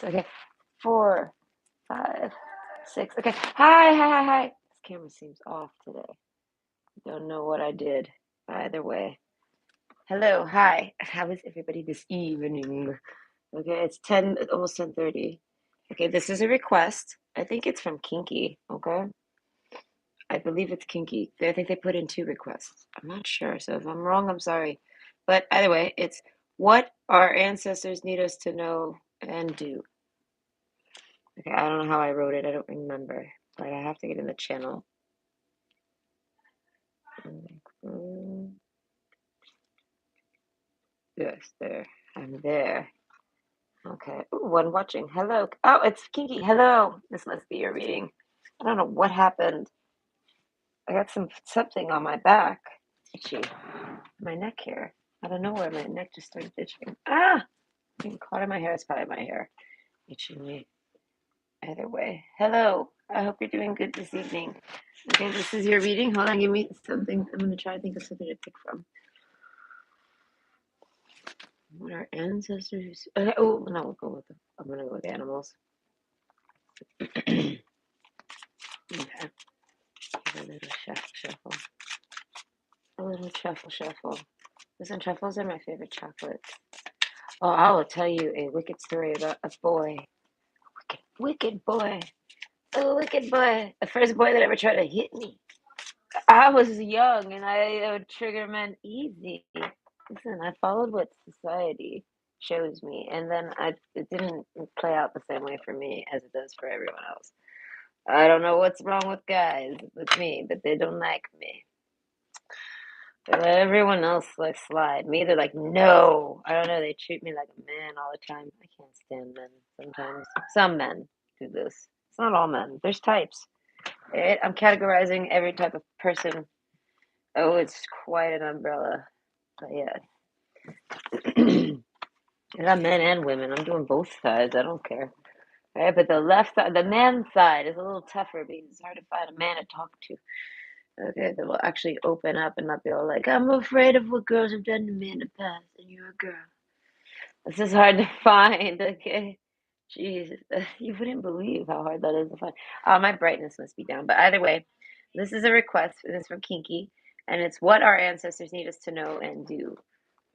Okay. 4, 5, 6. Okay. Hi. This camera seems off today. Don't know what I did. Either way. Hello, hi. How is everybody this evening? Okay, it's 10, almost 10:30. Okay, this is a request. I think it's from Kinky, okay? I believe it's Kinky. I think they put in 2 requests. I'm not sure, so if I'm wrong, I'm sorry. But either way, it's what our ancestors need us to know and do. Okay, I don't know how I wrote it. I don't remember. But I have to get in the channel. Yes, there. I'm there. Okay. Ooh, one watching. Hello. Oh, it's Kinky. Hello. This must be your reading. I don't know what happened. I got something on my back. Itchy. My neck here. I don't know where my neck just started itching. Ah! Getting caught in my hair. It's probably my hair itching me. Either way. Hello. I hope you're doing good this evening. Okay, this is your reading. Hold on, give me something. I'm going to try to think of something to pick from. What our ancestors. Okay, oh, no, we'll go with I'm going to go with animals. Okay. A little shuffle. A little shuffle. Listen, truffles are my favorite chocolate. Oh, I will tell you a wicked story about a boy. Wicked boy. A wicked boy. The first boy that ever tried to hit me. I was young and I would trigger men easy. Listen, I followed what society shows me, and then it didn't play out the same way for me as it does for everyone else. I don't know what's wrong with guys with me, but they don't like me. They let everyone else like slide. Me, they're like, no. I don't know. They treat me like a man all the time. I can't stand men sometimes. Some men do this. It's not all men. There's types. I'm categorizing every type of person. Oh, it's quite an umbrella. But yeah. I got men and women. I'm doing both sides. I don't care. Right? But the left side, the man side, is a little tougher because it's hard to find a man to talk to. Okay, that will actually open up and not be all like, I'm afraid of what girls have done to me in the past, and you're a girl. This is hard to find, okay? Jeez, you wouldn't believe how hard that is to find. My brightness must be down. But either way, this is a request. This is from Kinky, and it's what our ancestors need us to know and do.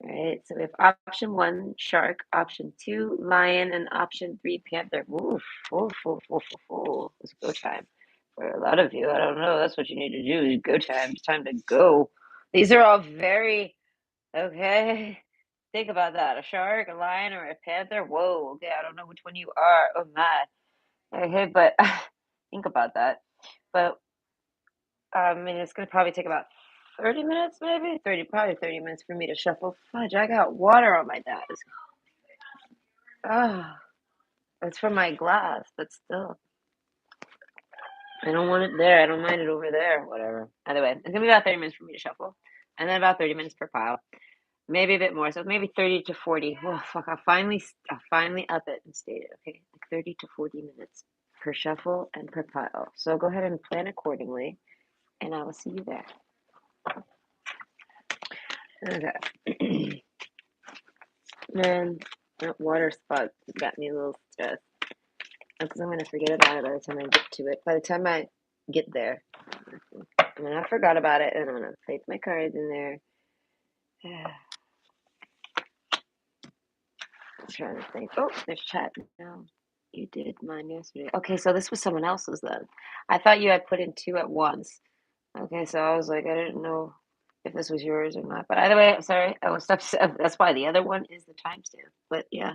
Right? So we have option 1, shark, option 2, lion, and option 3, panther. Oof, oof, oof, oof, oof, oof. It's go time. For a lot of you, I don't know. That's what you need to do is go time. It's time to go. These are all very okay. Think about that. A shark, a lion, or a panther. Whoa, okay, I don't know which one you are. Oh my. Okay, but think about that. But I mean, it's gonna probably take about 30 minutes, maybe 30 minutes for me to shuffle. Fudge, I got water on my desk. Ah, it's from my glass, but still, I don't want it there. I don't mind it over there. Whatever. Either way, it's gonna be about 30 minutes for me to shuffle, and then about 30 minutes per pile. Maybe a bit more, so maybe 30 to 40. Oh, fuck, I finally up it and stayed it, okay? Like 30 to 40 minutes per shuffle and per pile. So go ahead and plan accordingly, and I will see you there. Okay. Man, that water spot got me a little stressed because I'm going to forget about it by the time I get to it. By the time I get there, I'm going to forgot about it, and I'm going to place my cards in there. I'm trying to think. Oh, there's chat now. You did mine yesterday. Okay, so this was someone else's then. I thought you had put in 2 at once. Okay, so I was like, I didn't know if this was yours or not. But either way, sorry. Oh, stop. That's why the other one is the timestamp. But yeah,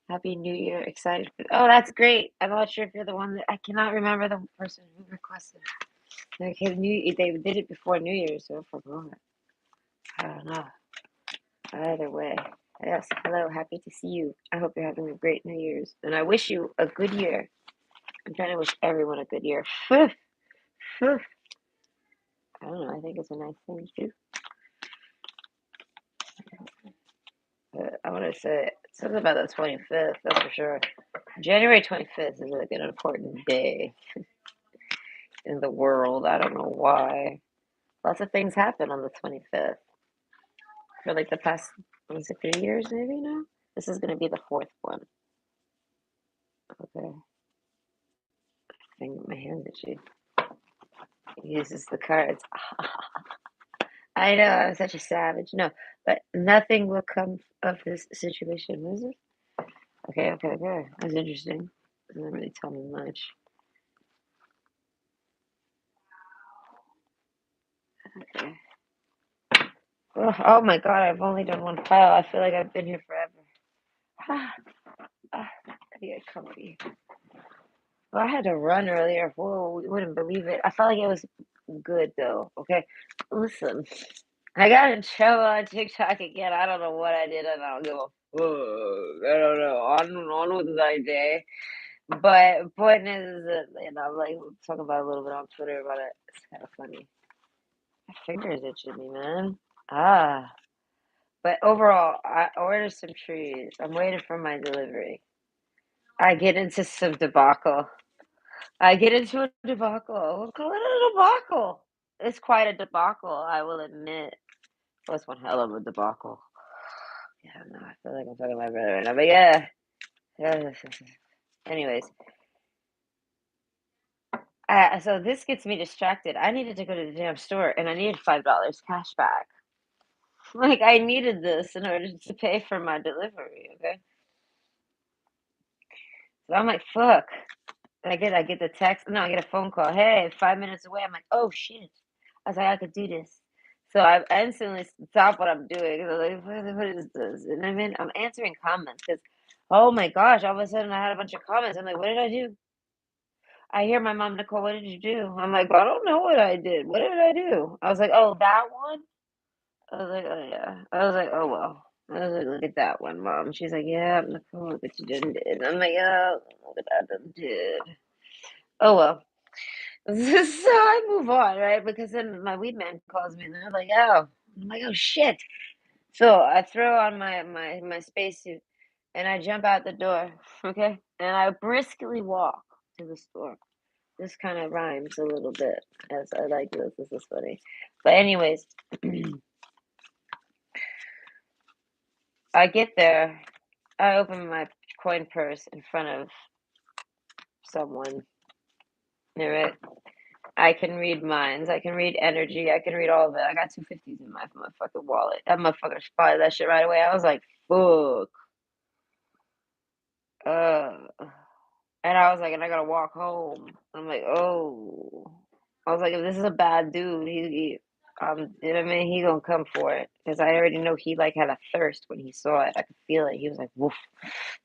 Happy New Year. Excited for. Oh, that's great. I'm not sure if you're the one that I cannot remember the person who requested. Okay, they did it before New Year's, so I forgot. I don't know. Either way. Yes, hello, happy to see you. I hope you're having a great New Year's. And I wish you a good year. I'm trying to wish everyone a good year. I don't know, I think it's a nice thing too. I want to say something about the 25th, that's for sure. January 25th is like an important day in the world. I don't know why. Lots of things happen on the 25th. For like the past, was it 3 years maybe now? This is going to be the 4th one. anything. My hands itchy. He uses the cards. I know, I'm such a savage. No, but nothing will come of this situation. What is it? Okay, okay, okay. That's interesting. Doesn't really tell me much. Okay. Oh my God, I've only done one pile. I feel like I've been here forever. I get comfy. Well, I had to run earlier. Whoa, you wouldn't believe it. I felt like it was good though. Okay, listen. I got in trouble on TikTok again. I don't know what I did, and I don't give a fuck. I don't know. On with my day. But point is that, like we'll talk about a little bit on Twitter about it. It's kind of funny. My fingers itching me, man. Ah. But overall, I ordered some trees. I'm waiting for my delivery. I get into some debacle. I get into a debacle. We'll call it a debacle. It's quite a debacle, I will admit. It was one hell of a debacle. Yeah, no, I feel like I'm talking to my brother right now, but yeah. Yeah. Anyways, so this gets me distracted. I needed to go to the damn store and I needed $5 cash back. Like I needed this in order to pay for my delivery, okay? So I'm like, fuck. And I get the text. No, I get a phone call. Hey, 5 minutes away. I'm like, oh shit. I was like, I could do this. So I instantly stop what I'm doing. 'Cause I'm like, what is this? And I'm answering comments because, oh my gosh, all of a sudden I had a bunch of comments. I'm like, what did I do? I hear my mom, Nicole, what did you do? I'm like, I don't know what I did. What did I do? I was like, oh, that one? I was like, oh, yeah. I was like, oh, well. I was like, look at that one, mom. She's like, yeah, Nicole, look what you done did. I'm like, oh, look at that done did. Oh, well. So I move on, right? Because then my weed man calls me and they're like, oh, I'm like, oh, shit. So I throw on my spacesuit and I jump out the door, okay? And I briskly walk to the store. This kind of rhymes a little bit, as I like this. This is funny. But anyways, I get there. I open my coin purse in front of someone. All right. I can read minds. I can read energy. I can read all of it. I got 250s in my fucking wallet. That motherfucker spotted that shit right away. I was like, fuck. Uh, and I was like, and I gotta walk home. I'm like, oh. I was like, if this is a bad dude, you know what I mean? He gonna come for it because I already know he like had a thirst when he saw it. I could feel it. He was like, woof.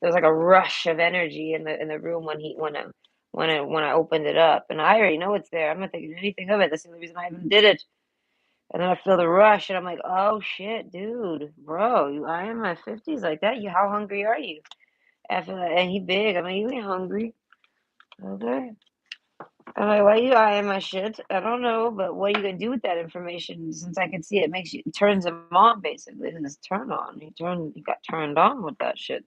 There was like a rush of energy in the room when I opened it up, and I already know it's there. I'm not thinking anything of it. That's the only reason I even did it. And then I feel the rush, and I'm like, oh shit, dude, bro, I am in my 50s like that. How hungry are you? After that, and he big. I'm like, you ain't hungry, okay? I'm like, why you eyeing my shit? I don't know, but what are you gonna do with that information? Since I can see it makes it turns him on basically. It's turn on. He got turned on with that shit.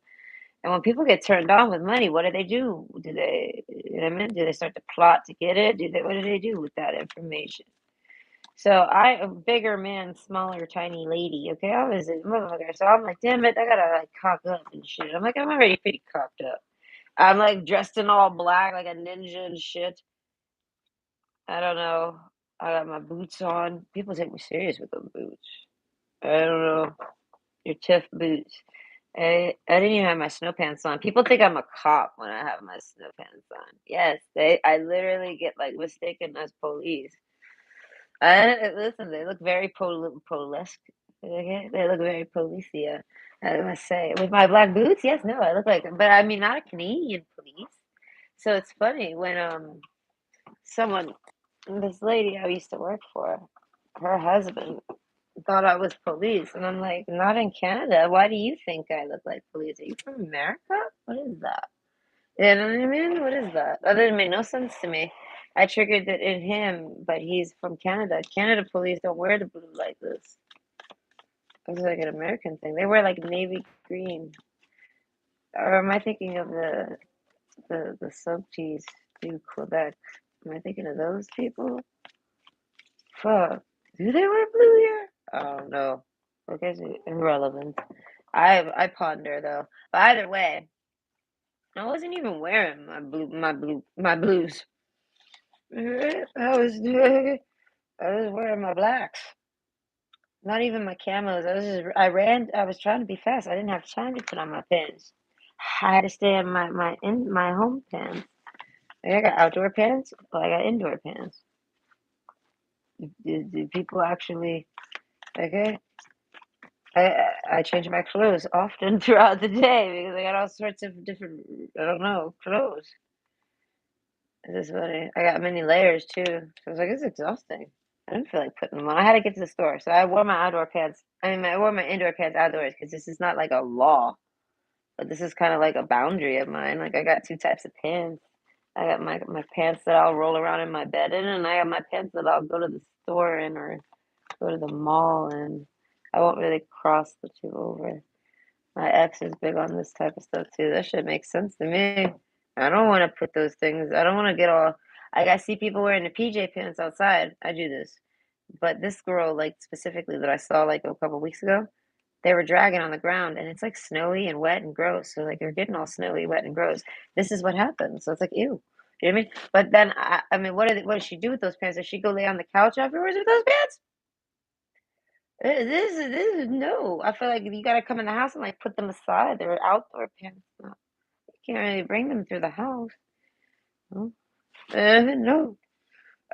And when people get turned on with money, what do they do? Do they, you know what I mean? Do they start to plot to get it? What do they do with that information? So a bigger man, smaller, tiny lady. Okay, I was a motherfucker. So I'm like, damn it, I gotta like cock up and shit. I'm like, I'm already pretty cocked up. I'm like dressed in all black like a ninja and shit. I don't know. I got my boots on. People take me serious with them boots. I don't know. Your tough boots. I didn't even have my snow pants on. People think I'm a cop when I have my snow pants on. Yes, I literally get like mistaken as police. Listen, they look very polesque. Okay? They look very policia. I must say, with my black boots, yes, no, I look like, but I mean, not a Canadian police. So it's funny when someone, this lady I used to work for, her husband thought I was police, and I'm like, not in Canada. Why do you think I look like police? Are you from America? What is that? You know what I mean? What is that? That didn't make no sense to me. I triggered it in him, but he's from Canada. Canada police don't wear the blue like this. It's like an American thing. They wear like navy green. Or am I thinking of the subties to Quebec? Am I thinking of those people? Fuck. Do they wear blue here? Oh no. Okay, so irrelevant. I ponder though. But either way, I wasn't even wearing my blues. I was wearing my blacks. Not even my camos. I was trying to be fast. I didn't have time to put on my pants. I had to stay in my home pants. Like, I got outdoor pants, but I got indoor pants. Do people actually okay? I change my clothes often throughout the day because I got all sorts of different, I don't know, clothes. This is funny. I got many layers too. So I was like, it's exhausting. I didn't feel like putting them on. I had to get to the store, so I wore my outdoor pants. I wore my indoor pants outdoors because this is not like a law, but this is kind of like a boundary of mine. Like I got two types of pants. I got my pants that I'll roll around in my bed in, and I got my pants that I'll go to the store in or go to the mall in. I won't really cross the two over. My ex is big on this type of stuff too. That shit makes sense to me. I don't want to put those things. I don't want to get all. Like I see people wearing the PJ pants outside. I do this, but this girl, like specifically that I saw like a couple weeks ago, they were dragging on the ground, and it's like snowy and wet and gross. So like they're getting all snowy, wet, and gross. This is what happens. So it's like ew. You know what I mean? But then I mean, what does she do with those pants? Does she go lay on the couch afterwards with those pants? This is no. I feel like you gotta come in the house and like put them aside. They're outdoor pants. No, you can't really bring them through the house. No. No.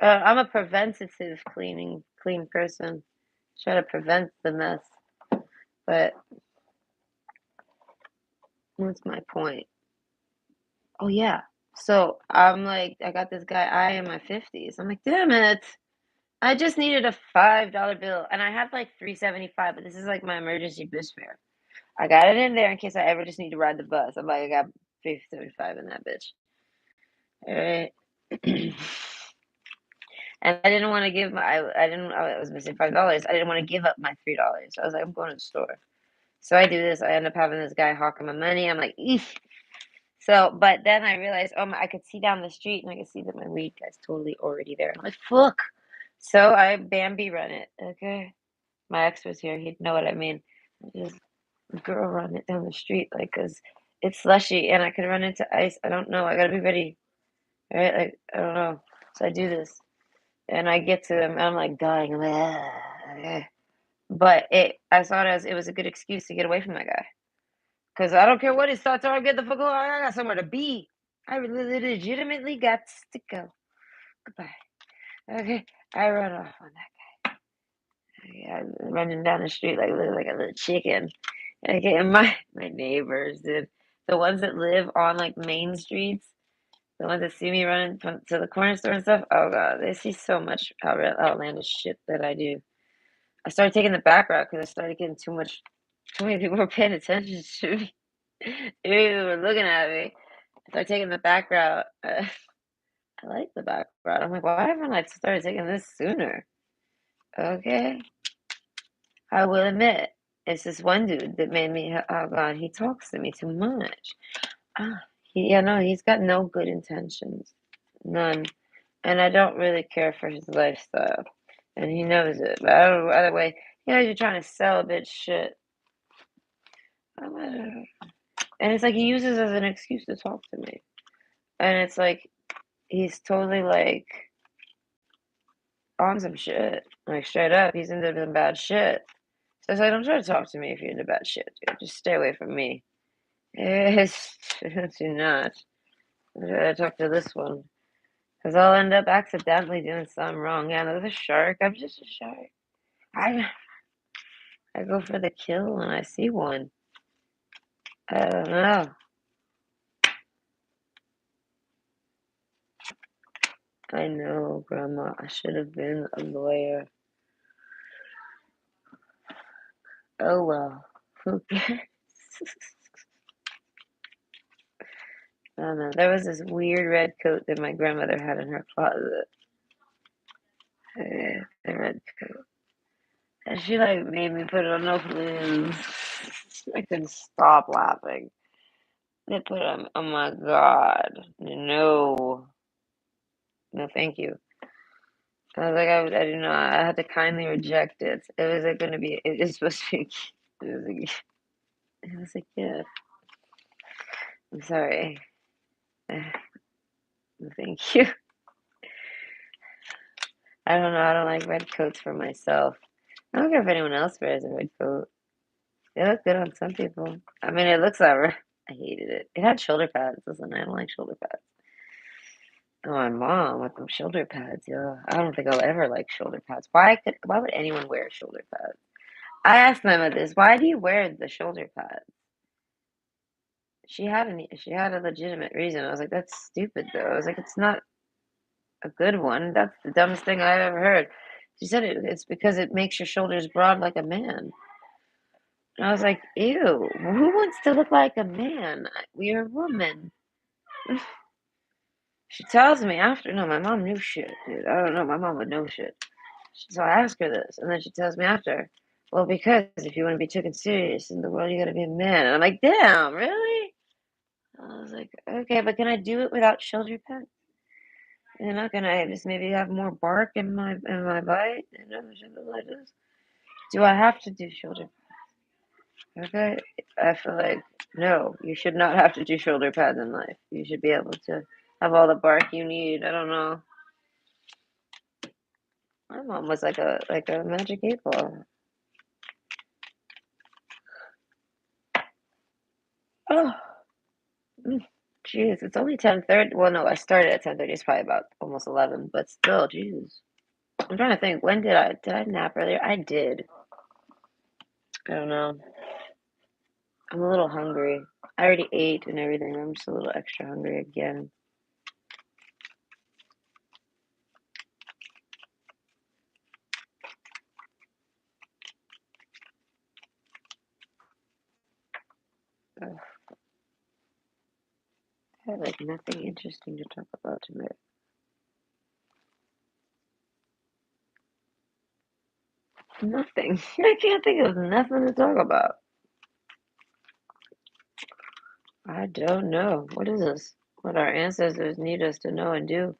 I'm a preventative clean person. Try to prevent the mess. But what's my point? Oh yeah. So I'm like, I got this guy I in my 50s. I'm like, damn it. I just needed a $5 bill, and I have like 3.75, but this is like my emergency bus fare. I got it in there in case I ever just need to ride the bus. I'm like, I got 3.75 in that bitch. All right. And I didn't want to give my, I didn't, I was missing $5. I didn't want to give up my $3. So I was like, I'm going to the store. So I do this. I end up having this guy hawking my money. I'm like, eesh. So, but then I realized, oh, I could see down the street and I could see that my weed guy's totally already there. I'm like, fuck. So I Bambi run it. Okay. My ex was here. He'd know what I mean. I just girl run it down the street, like, cause it's slushy and I could run into ice. I don't know. I gotta be ready. Right? Like, I don't know. So I do this and I get to him and I'm like dying. I'm like, "Ah, okay." But I saw it as it was a good excuse to get away from that guy. Cause I don't care what his thoughts are. Get the fuck away. I got somewhere to be. I legitimately got to go. Goodbye. Okay. I run off on that. Yeah, I'm running down the street like a little chicken. Okay, and my neighbors, dude, the ones that live on like main streets, the ones that see me running to the corner store and stuff. Oh god, they see so much outlandish shit that I do. I started taking the back route because I started getting too much. Too many people were paying attention to me. They were looking at me. I started taking the back route. I like the back route. I'm like, why haven't I started taking this sooner? Okay. I will admit, it's this one dude that made me, oh God, he talks to me too much. Yeah, no, he's got no good intentions. None. And I don't really care for his lifestyle. And he knows it. But I don't, either way, you're trying to sell a bitch shit. And it's like he uses as an excuse to talk to me. And it's like, he's totally like on some shit. Like straight up, he's into some bad shit. So it's like, don't try to talk to me if you're into bad shit, dude. Just stay away from me. Yes, do not. I gotta talk to this one. Because I'll end up accidentally doing something wrong. Yeah, there's a shark. I'm just a shark. I I go for the kill when I see one. I don't know. I know, Grandma. I should have been a lawyer. Oh well. Who cares? I don't know. There was this weird red coat that my grandmother had in her closet. The red coat. And she like made me put it on no please. I couldn't stop laughing. They put it on, oh my God. No. No, thank you. I was like, I didn't know. I had to kindly reject it. It was like going to be, it was supposed to be, it was it was a gift. I'm sorry. Thank you. I don't know. I don't like red coats for myself. I don't care if anyone else wears a red coat. They look good on some people. I mean, it looks alright. I hated it. It had shoulder pads. Listen, I don't like shoulder pads. Oh, my mom with them shoulder pads. Yeah, I don't think I'll ever like shoulder pads. Why would anyone wear shoulder pads? I asked my mother this. Why do you wear the shoulder pads? She had a legitimate reason. I was like, that's stupid though. I was like, it's not a good one. That's the dumbest thing I've ever heard. She said it's because it makes your shoulders broad like a man. And I was like, ew, who wants to look like a man? We're a woman. She tells me after, no, my mom knew shit, dude. I don't know, my mom would know shit. So I ask her this, and then she tells me after, well, because if you want to be taken serious in the world, you gotta be a man. And I'm like, damn, really? I was like, okay, but can I do it without shoulder pads? You know, can I just maybe have more bark in my bite? You know, something like this. Do I have to do shoulder pads? Okay, I feel like no, you should not have to do shoulder pads in life. You should be able to have all the bark you need. I don't know. My mom was like a magic 8 ball. Oh, mm, jeez, it's only 10:30. Well, no, I started at 10:30. It's probably about almost 11, but still, jeez. I'm trying to think. When did I nap earlier? I did. I don't know. I'm a little hungry. I already ate and everything. I'm just a little extra hungry again. Ugh, I have like nothing interesting to talk about tonight. Nothing. I can't think of nothing to talk about. I don't know. What is this? What our ancestors need us to know and do.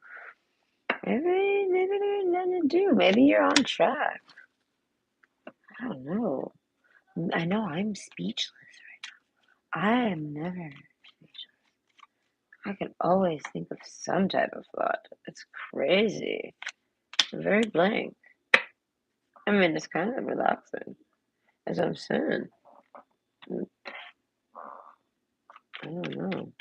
Maybe there's nothing to do. Maybe you're on track. I don't know. I know I'm speechless. I am never speechless. I can always think of some type of thought. It's crazy. I'm very blank. I mean, it's kind of relaxing, as I'm saying. Mm, I don't know.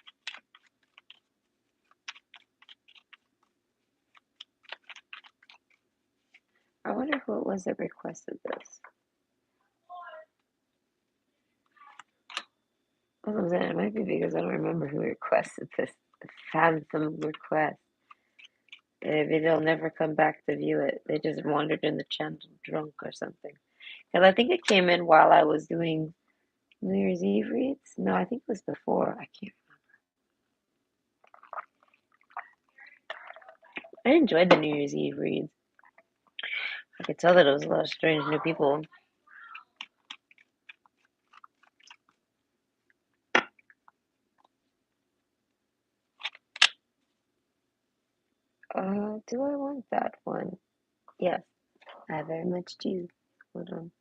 I wonder who it was that requested this. As I'm saying, it might be because I don't remember who requested this phantom request. Maybe they'll never come back to view it. They just wandered in the channel drunk or something. Because I think it came in while I was doing New Year's Eve reads. No, I think it was before. I can't. I enjoyed the New Year's Eve reads. I could tell that it was a lot of strange new people. Do I want that one? Yes, I very much do. Hold on.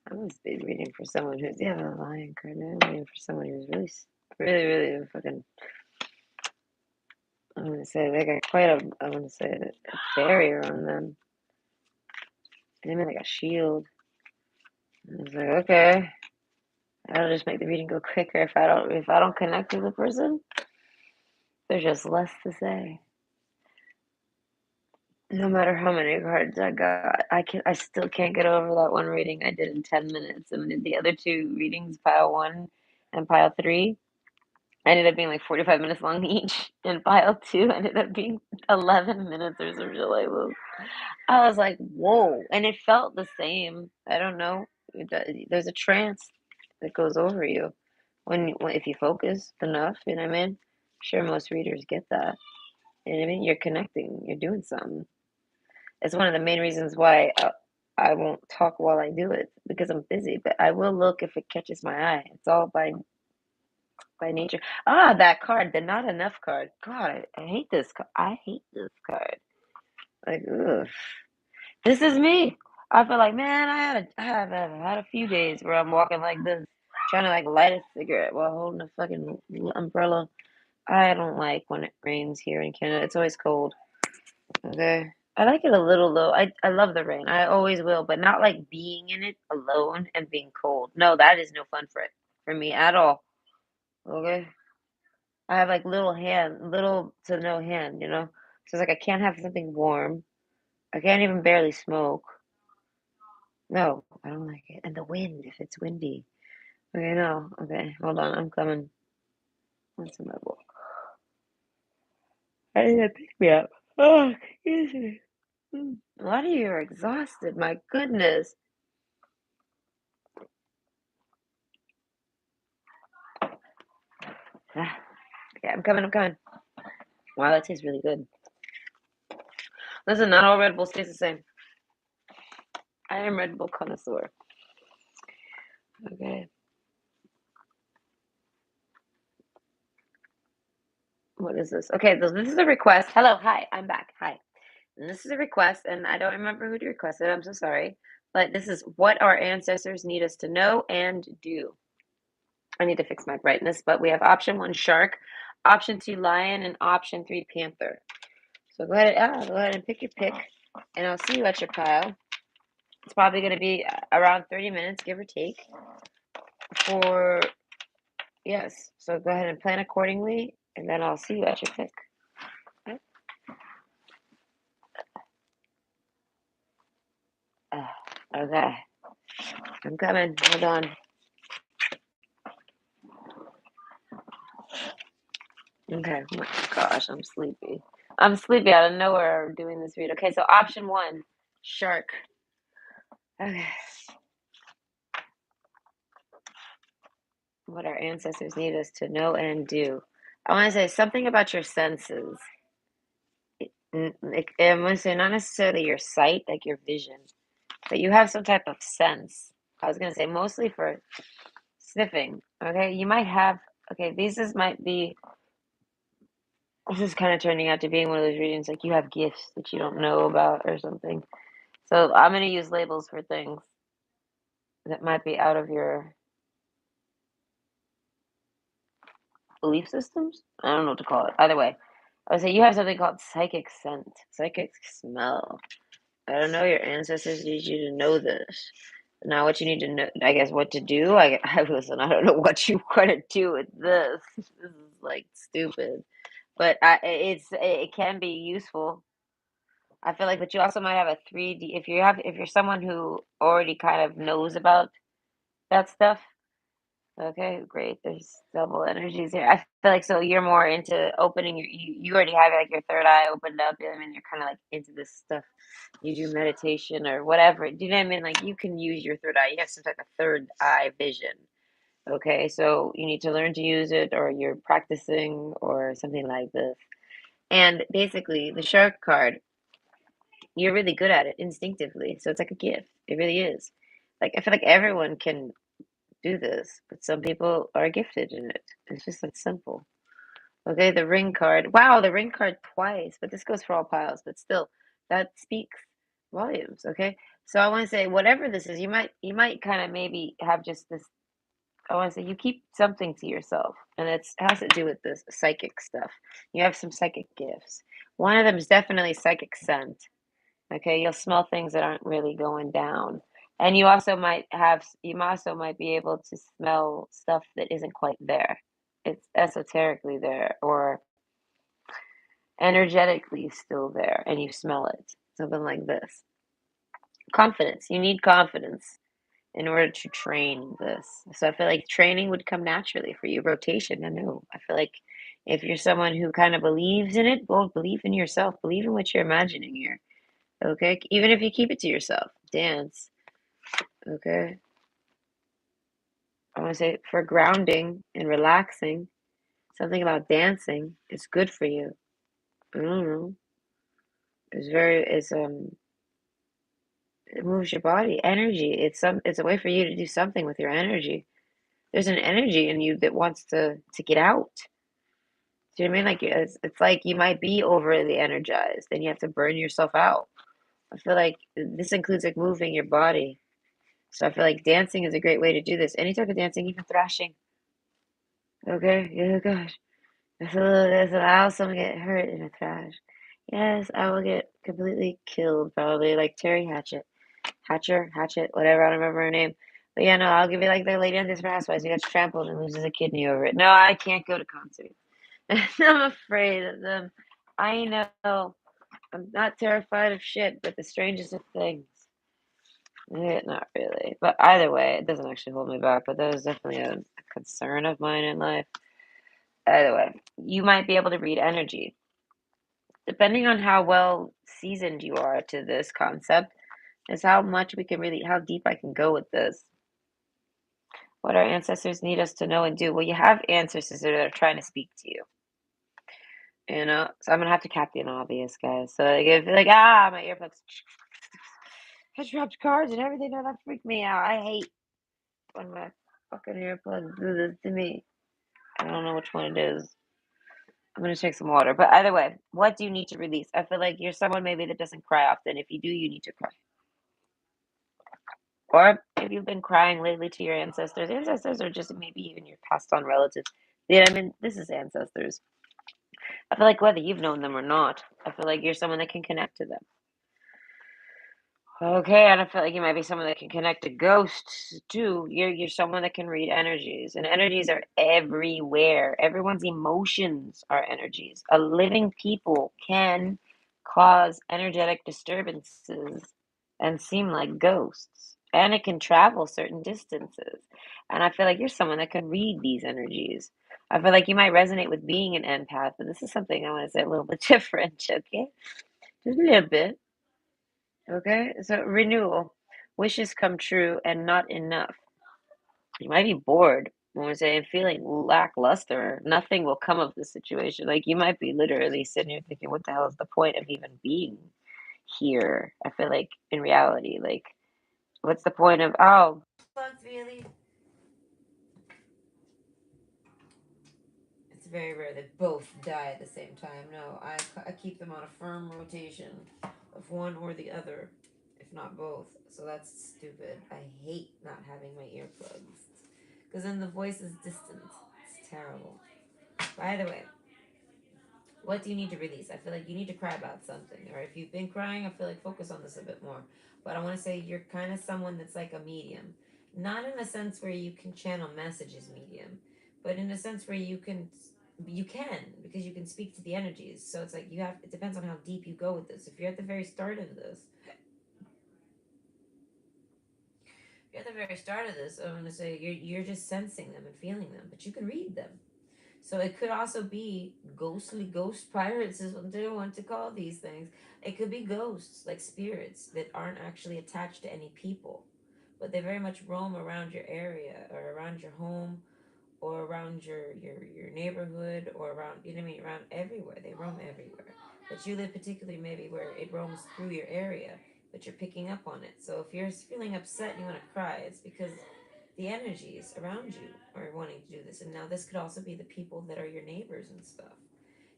I must be reading for someone who's, yeah, the lion card. I'm reading for someone who's really fucking, I'm gonna say they got quite a, I'm gonna say a barrier on them. And they mean like a shield. And I was like, okay, that'll just make the reading go quicker if I don't connect with the person. There's just less to say. No matter how many cards I got, I still can't get over that one reading I did in 10 minutes. And then the other two readings, pile one and pile three, ended up being like 45 minutes long each. And pile two ended up being 11 minutes or some shit like this. I was like, whoa. And it felt the same. I don't know. There's a trance that goes over you if you focus enough, you know what I mean? Sure, most readers get that. You know what I mean? You're connecting, you're doing something. It's one of the main reasons why I won't talk while I do it because I'm busy, but I will look if it catches my eye. It's all by nature. Ah, that card, the not enough card. God, I hate this card. I hate this card. Like, ugh. This is me. I feel like, man, I have had a few days where I'm walking like this, trying to like light a cigarette while holding a fucking umbrella. I don't like when it rains here in Canada. It's always cold. Okay. I like it a little though. I love the rain. I always will, but not like being in it alone and being cold. No, that is no fun for me at all. Okay. I have like little to no hand, you know? So it's like I can't have something warm. I can't even barely smoke. No, I don't like it. And the wind, if it's windy. Okay, no. Okay, hold on. I'm coming. What's in my book? I need to pick me up. Oh, excuse me. A lot of you are exhausted. My goodness. Ah, okay, I'm coming. I'm coming. Wow, that tastes really good. Listen, not all Red Bulls taste the same. I am Red Bull connoisseur. Okay, what is this? Okay, this is a request. Hello, hi, I'm back. Hi. And this is a request, and I don't remember who requested it. I'm so sorry. But this is what our ancestors need us to know and do. I need to fix my brightness, but we have option one, shark, option two, lion, and option three, panther. So go ahead and pick your pick, and I'll see you at your pile. It's probably going to be around 30 minutes, give or take, for, yes. So go ahead and plan accordingly, and then I'll see you at your pick. Okay. Okay. I'm coming. Hold on. Okay. Oh my gosh, I'm sleepy. I'm sleepy out of nowhere doing this read. Okay, so option one, shark. Okay. What our ancestors need us to know and do. I want to say something about your senses. I want to say not necessarily your sight, like your vision, but you have some type of sense. I was going to say mostly for sniffing. Okay, you might have. Okay, might be. This is kind of turning out to being one of those readings like you have gifts that you don't know about or something. So I'm going to use labels for things that might be out of your belief systems. I don't know what to call it. Either way, I would say you have something called psychic scent, psychic smell. I don't know. Your ancestors need you to know this. Now, what you need to know, I guess, what to do. I listen. I don't know what you want to do with this. This is like stupid, but it can be useful. I feel like, but you also might have a 3D. If you're someone who already kind of knows about that stuff. Okay, great. There's double energies here. I feel like so you're more into opening you already have like your third eye opened up. I mean, you're kind of like into this stuff. You do meditation or whatever. Do you know what I mean? Like you can use your third eye. You have some type of third eye vision. Okay, so you need to learn to use it, or you're practicing, or something like this. And basically, the shark card, you're really good at it instinctively. So it's like a gift. It really is. Like I feel like everyone can do this, but some people are gifted in it. It's just that simple. Okay, the ring card. Wow, the ring card twice, but this goes for all piles, but still, that speaks volumes. Okay, so I want to say whatever this is, you might kind of maybe have just this. I want to say you keep something to yourself, and it has to do with this psychic stuff. You have some psychic gifts. One of them is definitely psychic scent. Okay, you'll smell things that aren't really going down. And you also might be able to smell stuff that isn't quite there. It's esoterically there or energetically still there, and you smell it. Something like this. Confidence. You need confidence in order to train this. So I feel like training would come naturally for you. Rotation, I know. I feel like if you're someone who kind of believes in it, well, believe in yourself. Believe in what you're imagining here. Okay, even if you keep it to yourself, dance. Okay, I want to say for grounding and relaxing, something about dancing is good for you. I don't know. It moves your body, energy. It's a way for you to do something with your energy. There's an energy in you that wants to get out. Do you know what I mean? Like it's like you might be overly energized and you have to burn yourself out. I feel like this includes like moving your body. So I feel like dancing is a great way to do this. Any type of dancing, even thrashing. Okay, yeah, gosh. This allows someone to get hurt in a thrash. Yes, I will get completely killed, probably like Terry Hatchet, whatever. I don't remember her name. But yeah, no, I'll give you like the lady on Desperate Housewives who gets trampled and loses a kidney over it. No, I can't go to concerts. I'm afraid of them. I know. I'm not terrified of shit, but the strangest of things. Not really. But either way, it doesn't actually hold me back. But that is definitely a concern of mine in life. Either way, you might be able to read energy. Depending on how well seasoned you are to this concept, is how much we can really, how deep I can go with this. What our ancestors need us to know and do. Well, you have ancestors that are trying to speak to you. You know, so I'm gonna have to cap the obvious, guys. So like, if you're like, my earplugs, I dropped cards and everything. No, that freaked me out. I hate when my fucking earplugs do this to me. I don't know which one it is. I'm gonna take some water. But either way, what do you need to release? I feel like you're someone maybe that doesn't cry often. If you do, you need to cry. Or if you've been crying lately to your ancestors, ancestors are just maybe even your passed on relatives. Yeah, I mean, this is ancestors. I feel like whether you've known them or not, I feel like you're someone that can connect to them. Okay, and I feel like you might be someone that can connect to ghosts too. You're someone that can read energies, and energies are everywhere. Everyone's emotions are energies. A living people can cause energetic disturbances and seem like ghosts, and it can travel certain distances. And I feel like you're someone that can read these energies. I feel like you might resonate with being an empath, but this is something I want to say a little bit different, okay? Just a little bit. Okay, so renewal. Wishes come true and not enough. You might be bored when we're saying feeling lackluster. Nothing will come of the situation. Like you might be literally sitting here thinking, what the hell is the point of even being here? I feel like in reality, like, what's the point of, oh, plugs really? It's very rare that both die at the same time. No, I keep them on a firm rotation of one or the other, if not both. So that's stupid. I hate not having my earplugs. Because then the voice is distant. It's terrible. By the way, what do you need to release? I feel like you need to cry about something. Or if you've been crying, I feel like focus on this a bit more. But I want to say you're kind of someone that's like a medium. Not in a sense where you can channel messages medium, but in a sense where you can because you can speak to the energies. So it's like you have it depends on how deep you go with this. If you're at the very start of this, if you're at the very start of this, I'm gonna say you're just sensing them and feeling them, but you can read them. So it could also be ghostly ghost pirates is what they want to call these things. It could be ghosts, like spirits that aren't actually attached to any people, but they very much roam around your area or around your home or around your neighborhood or around you know what I mean around everywhere. They roam everywhere. But you live particularly maybe where it roams through your area, but you're picking up on it. So if you're feeling upset and you want to cry, it's because the energies around you are wanting to do this. And now this could also be the people that are your neighbors and stuff.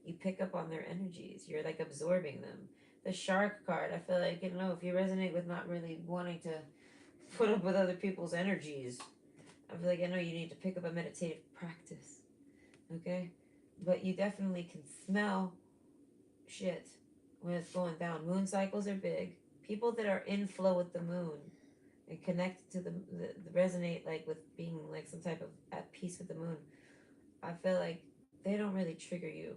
You pick up on their energies. You're like absorbing them. The shark card, I feel like, you know, if you resonate with not really wanting to put up with other people's energies, I feel like I know you need to pick up a meditative practice. Okay? But you definitely can smell shit when it's going down. Moon cycles are big. People that are in flow with the moon and connected to the resonate like with being like some type of at peace with the moon. I feel like they don't really trigger you.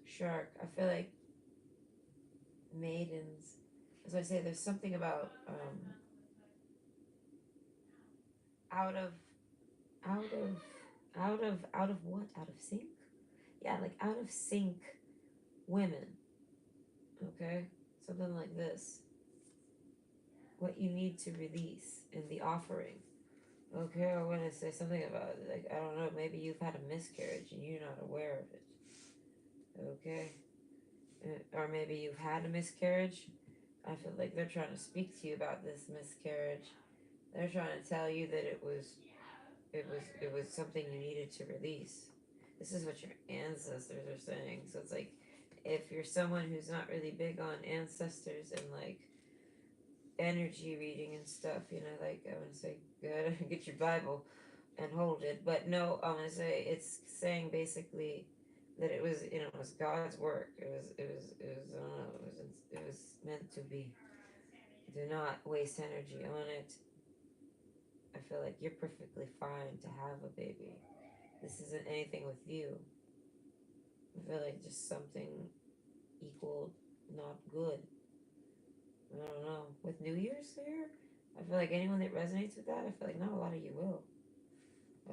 Shark. I feel like maidens. As I say, there's something about out of out of out of what? Out of sync? Yeah, like out of sync women. Okay, something like this. What you need to release in the offering. Okay, I want to say something about like I don't know. Maybe you've had a miscarriage and you're not aware of it. Okay, or maybe you've had a miscarriage. I feel like they're trying to speak to you about this miscarriage. They're trying to tell you that it was something you needed to release. This is what your ancestors are saying. So it's like if you're someone who's not really big on ancestors and like energy reading and stuff, like I want to say, good, get your Bible and hold it. But no, I want to say it's saying basically that it was, it was God's work. I don't know, it was meant to be. Do not waste energy on it. I feel like you're perfectly fine to have a baby. This isn't anything with you. I feel like just something equal, not good. I don't know. With New Year's here, I feel like anyone that resonates with that, I feel like not a lot of you will.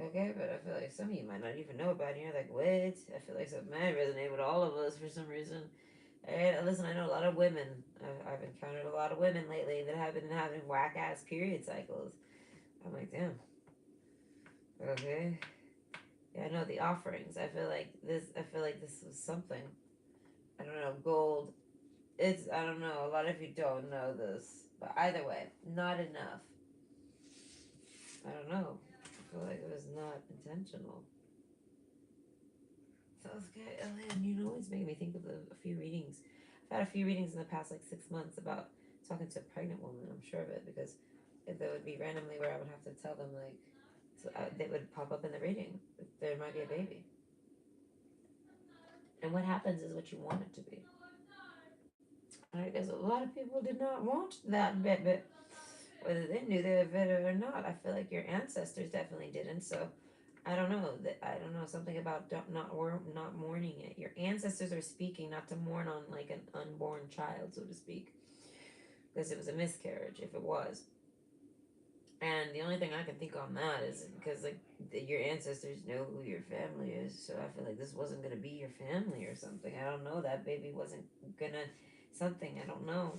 Okay, but I feel like some of you might not even know about it. And you're like, what? I feel like something might resonate with all of us for some reason. And listen, I know a lot of women. I've encountered a lot of women lately that have been having whack ass period cycles. I'm like, damn. Okay. Yeah, I know the offerings. I feel like this. I feel like this was something. I don't know. Gold. It's. I don't know. A lot of you don't know this, but either way, not enough. I don't know. I feel like it was not intentional. So it's good. Oh, and it's making me think of a few readings. I've had a few readings in the past like 6 months about talking to a pregnant woman. I'm sure of it because if there would be randomly where I would have to tell them like, so they would pop up in the reading. There might be a baby, and what happens is what you want it to be. I guess a lot of people did not want that bit, but whether they knew they were better or not, I feel like your ancestors definitely didn't. So I don't know that I don't know something about not mourning it. Your ancestors are speaking not to mourn on like an unborn child, so to speak, because it was a miscarriage if it was. And the only thing I can think on that is because like your ancestors know who your family is, so I feel like this wasn't gonna be your family or something. I don't know. That baby wasn't gonna something. I don't know.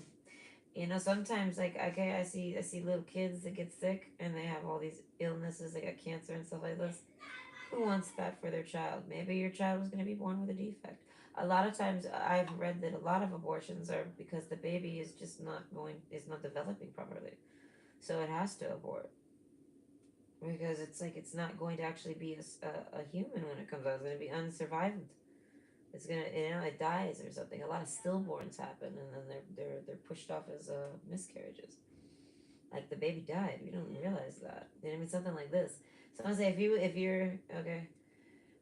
Sometimes like okay, I see little kids that get sick and they have all these illnesses. They got cancer and stuff like this. Who wants that for their child? Maybe your child was going to be born with a defect. A lot of times I've read that a lot of abortions are because the baby is not developing properly. So it has to abort because it's like it's not going to actually be a human when it comes out. It's going to be unsurvivant. It's gonna, it dies or something. A lot of stillborns happen, and then they're pushed off as miscarriages. Like the baby died. We don't realize that. You know what I mean? Something like this. So I say if you're okay,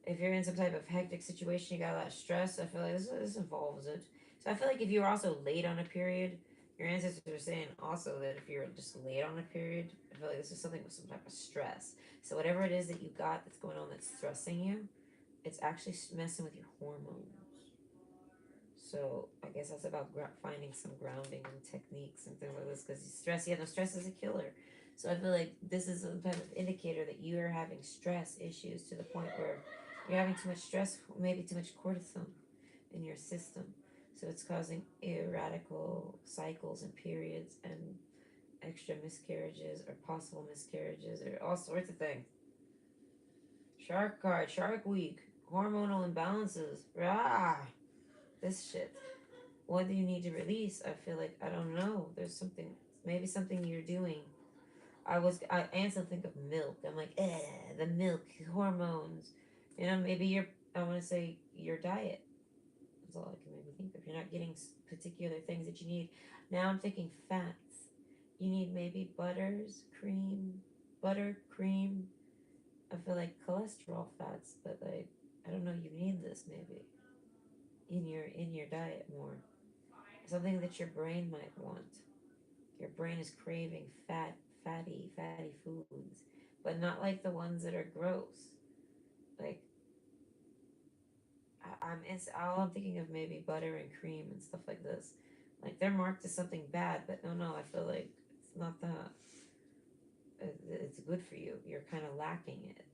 if you're in some type of hectic situation, you got a lot of stress. I feel like this involves it. So I feel like if you were also late on a period, your ancestors are saying also that if you're just late on a period, I feel like this is something with some type of stress. So whatever it is that you got that's going on that's stressing you, it's actually messing with your hormones. So I guess that's about finding some grounding and techniques and things like this because stress, no, stress is a killer. So I feel like this is some type of indicator that you are having stress issues to the point where you're having too much stress, maybe too much cortisol in your system. So it's causing erratical cycles and periods and extra miscarriages or possible miscarriages or all sorts of things. Shark card, Shark Week, hormonal imbalances, rah, this shit. What do you need to release? I feel like I don't know. There's something, maybe something you're doing. I instantly think of milk. I'm like, the milk, hormones. Maybe I want to say your diet. That's all I can maybe think of. You're not getting particular things that you need. Now I'm thinking fats. You need maybe butter, cream. I feel like cholesterol fats, but like I don't know. You need this maybe in your diet more. Something that your brain might want. Your brain is craving fatty foods, but not like the ones that are gross. Like it's all I'm thinking of maybe butter and cream and stuff like this. Like they're marked as something bad, but no, I feel like it's not that. It's good for you. You're kind of lacking it.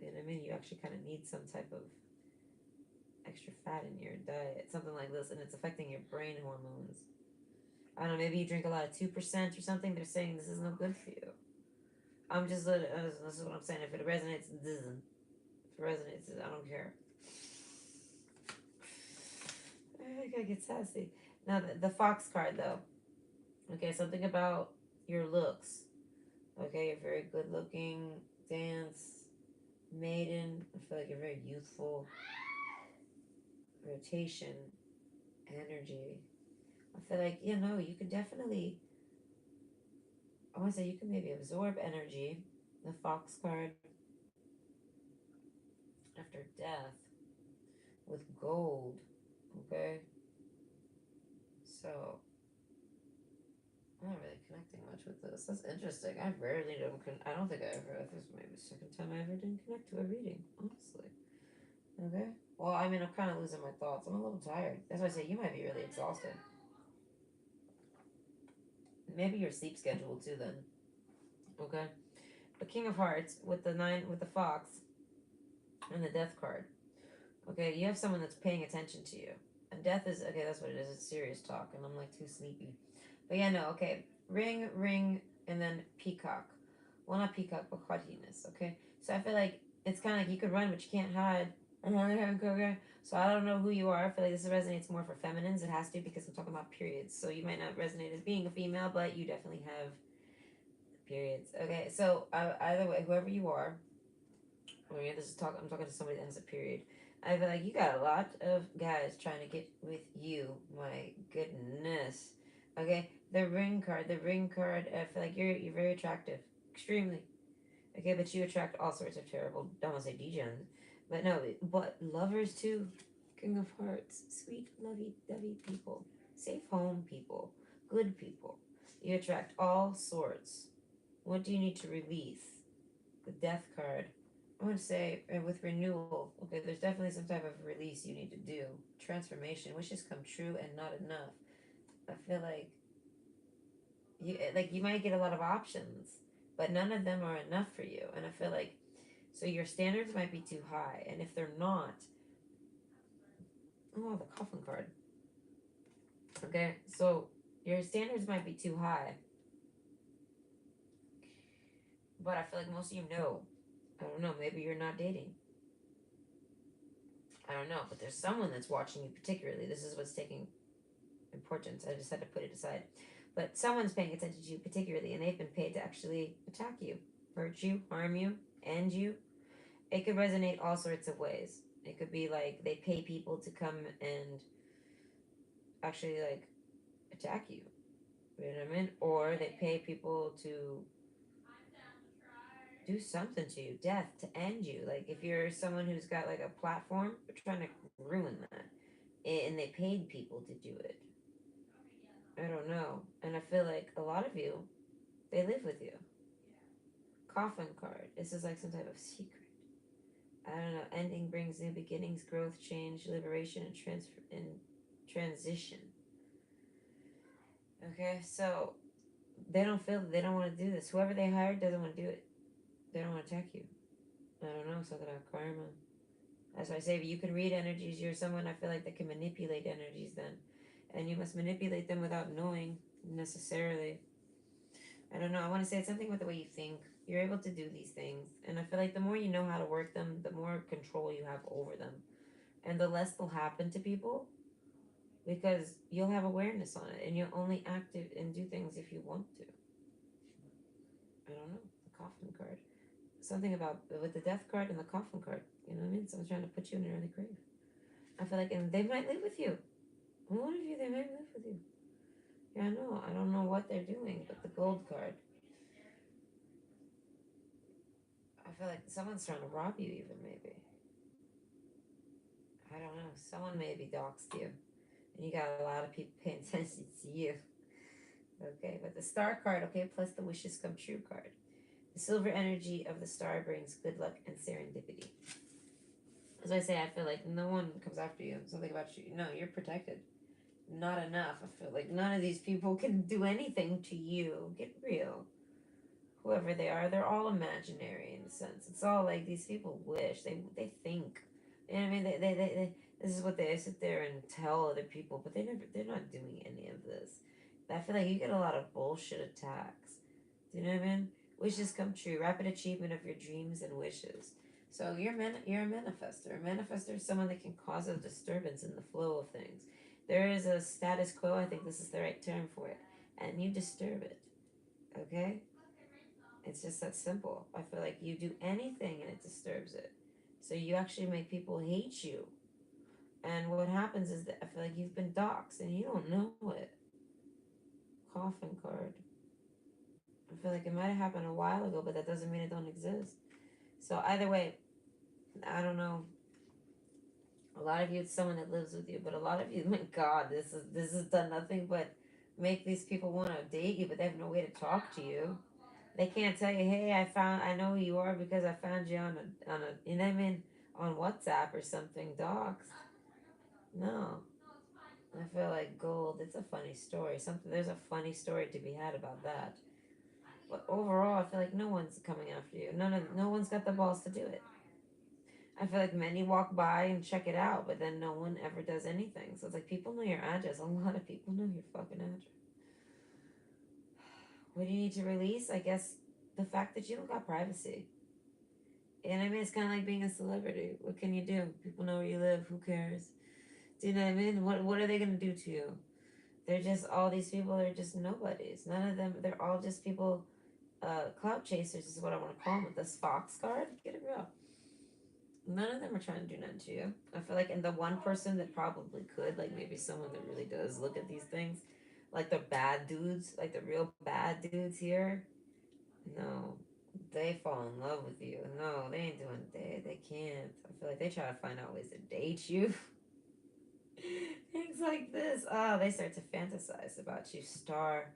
You know what I mean? You actually kind of need some type of extra fat in your diet, something like this, and it's affecting your brain hormones. I don't know. Maybe you drink a lot of 2% or something. They're saying this is no good for you. This is what I'm saying. If it resonates, it doesn't. If it resonates, I don't care. I think I get sassy. Now, the Fox card, though. Okay, something about your looks. Okay, you're very good looking, dance, maiden. I feel like you're very youthful. Rotation, energy. I feel like, you could definitely I want to say you can maybe absorb energy. The fox card after death with gold. Okay, so I'm not really connecting much with this. That's interesting. I rarely don't. I don't think I ever. This may be the second time I ever didn't connect to a reading. Honestly. Okay. Well, I mean, I'm kind of losing my thoughts. I'm a little tired. That's why I say you might be really exhausted. Maybe your sleep schedule too. Then. Okay. The King of Hearts with the nine with the fox and the Death card. Okay, you have someone that's paying attention to you. And death is okay, that's what it is. It's serious talk, and I'm like too sleepy. But yeah, no, okay. Ring, ring, and then peacock. Well, not peacock, but haughtiness, okay? So I feel like it's kind of like you could run, but you can't hide. Okay. So I don't know who you are. I feel like this resonates more for feminines. It has to because I'm talking about periods. So you might not resonate as being a female, but you definitely have periods. Okay, so either way, whoever you are, or yeah, this is talk. I'm talking to somebody that has a period. I feel like you got a lot of guys trying to get with you. My goodness. Okay, the ring card. The ring card. I feel like you're very attractive, extremely. Okay, but you attract all sorts of terrible. I don't want to say degens, but no, but lovers too. King of Hearts, sweet, lovey-dovey people, safe home people, good people. You attract all sorts. What do you need to release? The Death card. I want to say with renewal, okay, there's definitely some type of release you need to do. Transformation, wishes come true and not enough. I feel like you might get a lot of options, but none of them are enough for you. And I feel like so your standards might be too high, and if they're not, oh, the coffin card. Okay, so your standards might be too high, but I feel like most of you know. I don't know. Maybe you're not dating. I don't know, but there's someone that's watching you particularly. This is what's taking importance. I just had to put it aside. But someone's paying attention to you particularly, and they've been paid to actually attack you, hurt you, harm you, end you. It could resonate all sorts of ways. It could be like they pay people to come and actually like attack you. You know what I mean? Or they pay people to do something to you, death, to end you. Like if you're someone who's got like a platform, they're trying to ruin that. And they paid people to do it. I don't know. And I feel like a lot of you, they live with you. Coffin card. This is like some type of secret. I don't know. Ending brings new beginnings, growth, change, liberation, and transfer and transition. Okay, so they don't feel they don't want to do this. Whoever they hired doesn't want to do it. They don't want to attack you. I don't know. Something about karma. That's why I say if you can read energies, you're someone I feel like that can manipulate energies then. And you must manipulate them without knowing necessarily. I don't know. I want to say it's something with the way you think. You're able to do these things. And I feel like the more you know how to work them, the more control you have over them. And the less they'll happen to people because you'll have awareness on it and you'll only act and do things if you want to. I don't know. The coffin card. Something about with the death card and the coffin card. You know what I mean? Someone's trying to put you in an early grave. I feel like, and they might live with you. One of you, they might live with you. Yeah, I know. I don't know what they're doing, but the gold card. I feel like someone's trying to rob you, even maybe. I don't know. Someone maybe doxed you, and you got a lot of people paying attention to you. Okay, but the star card, okay, plus the wishes come true card. The silver energy of the star brings good luck and serendipity. As I say, I feel like no one comes after you. Something about you. No, you're protected. Not enough. I feel like none of these people can do anything to you. Get real. Whoever they are, they're all imaginary in a sense. It's all like these people wish. They think. You know what I mean? This is what they sit there and tell other people, but they're not doing any of this. I feel like you get a lot of bullshit attacks. Do you know what I mean? Wishes come true. Rapid achievement of your dreams and wishes. So you're a manifester. A manifester is someone that can cause a disturbance in the flow of things. There is a status quo. I think this is the right term for it, and you disturb it. Okay, it's just that simple. I feel like you do anything and it disturbs it. So you actually make people hate you. And what happens is that I feel like you've been doxxed and you don't know it. Coffin card. I feel like it might have happened a while ago, but that doesn't mean it don't exist. So either way, I don't know. A lot of you, it's someone that lives with you, but a lot of you, my God, this has done nothing but make these people want to date you, but they have no way to talk to you. They can't tell you, hey, I know who you are because I found you you know what I mean, on WhatsApp or something, docs. No, I feel like gold. It's a funny story. There's a funny story to be had about that. But overall, I feel like no one's coming after you. No one's got the balls to do it. I feel like many walk by and check it out, but then no one ever does anything. So it's like people know your address. A lot of people know your fucking address. What do you need to release? I guess the fact that you don't got privacy. And I mean, it's kind of like being a celebrity. What can you do? People know where you live. Who cares? Do you know what I mean? What are they gonna do to you? They're just all these people are just nobodies. None of them. They're all just people. Clout chasers is what I want to call them. With this fox card, get it real. None of them are trying to do nothing to you. I feel like, and the one person that probably could, like maybe someone that really does look at these things, like the bad dudes, like the real bad dudes here. No, they fall in love with you. No, they ain't doing. They can't. I feel like they try to find out ways to date you. Things like this. Oh, they start to fantasize about you, star.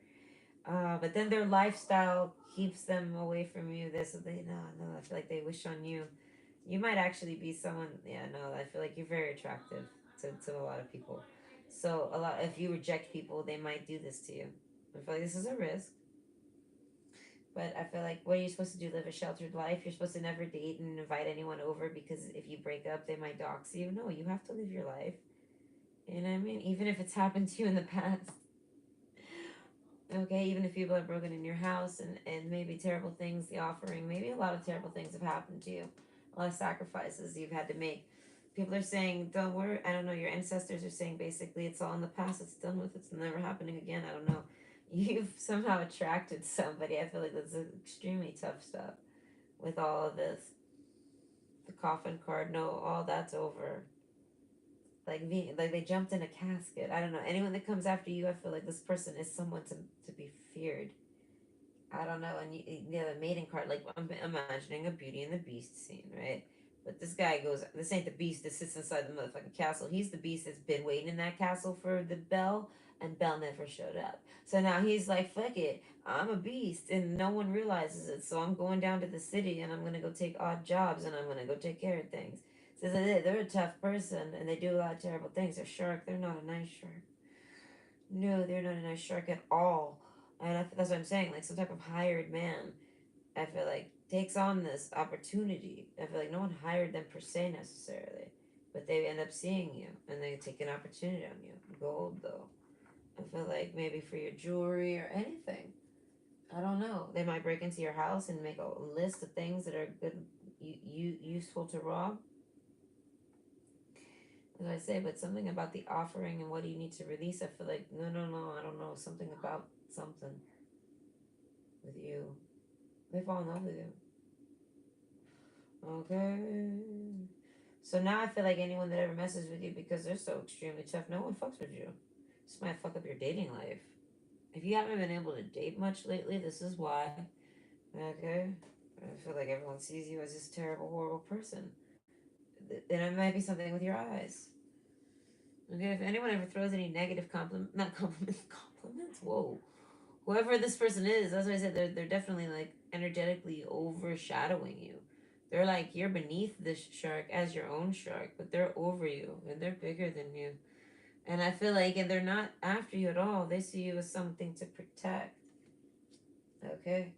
But then their lifestyle keeps them away from you. This, they no. I feel like they wish on you. You might actually be someone. Yeah, no. I feel like you're very attractive to a lot of people. So a lot. If you reject people, they might do this to you. I feel like this is a risk. But I feel like what are you supposed to do? Live a sheltered life? You're supposed to never date and invite anyone over because if you break up, they might dox you. No, you have to live your life. You know what I mean? Even if it's happened to you in the past. Okay, even if people have broken in your house and maybe terrible things, the offering, maybe a lot of terrible things have happened to you. A lot of sacrifices you've had to make. People are saying, don't worry. I don't know. Your ancestors are saying basically it's all in the past. It's done with. It's never happening again. I don't know. You've somehow attracted somebody. I feel like that's extremely tough stuff with all of this. The coffin card, no, all that's over. Like they jumped in a casket. I don't know. Anyone that comes after you, I feel like this person is someone to be feared. I don't know. And the mating card, like I'm imagining a Beauty and the Beast scene, right? But this guy goes, this ain't the beast that sits inside the motherfucking castle. He's the beast that's been waiting in that castle for the Belle, and Belle never showed up. So now he's like, fuck it, I'm a beast, and no one realizes it. So I'm going down to the city, and I'm gonna go take odd jobs, and I'm gonna go take care of things. So they're a tough person, and they do a lot of terrible things. They're shark. They're not a nice shark. No, they're not a nice shark at all. And that's what I'm saying. Like some type of hired man, I feel like takes on this opportunity. I feel like no one hired them per se necessarily, but they end up seeing you and they take an opportunity on you. Gold though, I feel like maybe for your jewelry or anything. I don't know. They might break into your house and make a list of things that are good, useful to rob. As I say, but something about the offering and what do you need to release? I feel like no. I don't know. Something about something with you. They fall in love with you. Okay. So now I feel like anyone that ever messes with you because they're so extremely tough, no one fucks with you. This might fuck up your dating life. If you haven't been able to date much lately, this is why. Okay? I feel like everyone sees you as this terrible, horrible person. Then it might be something with your eyes. Okay? If anyone ever throws any negative compliment, not compliments, compliments? Whoa. Whoever this person is, that's what I said, they're definitely like energetically overshadowing you. They're like you're beneath this shark as your own shark, but they're over you and they're bigger than you. And I feel like and they're not after you at all. They see you as something to protect. Okay?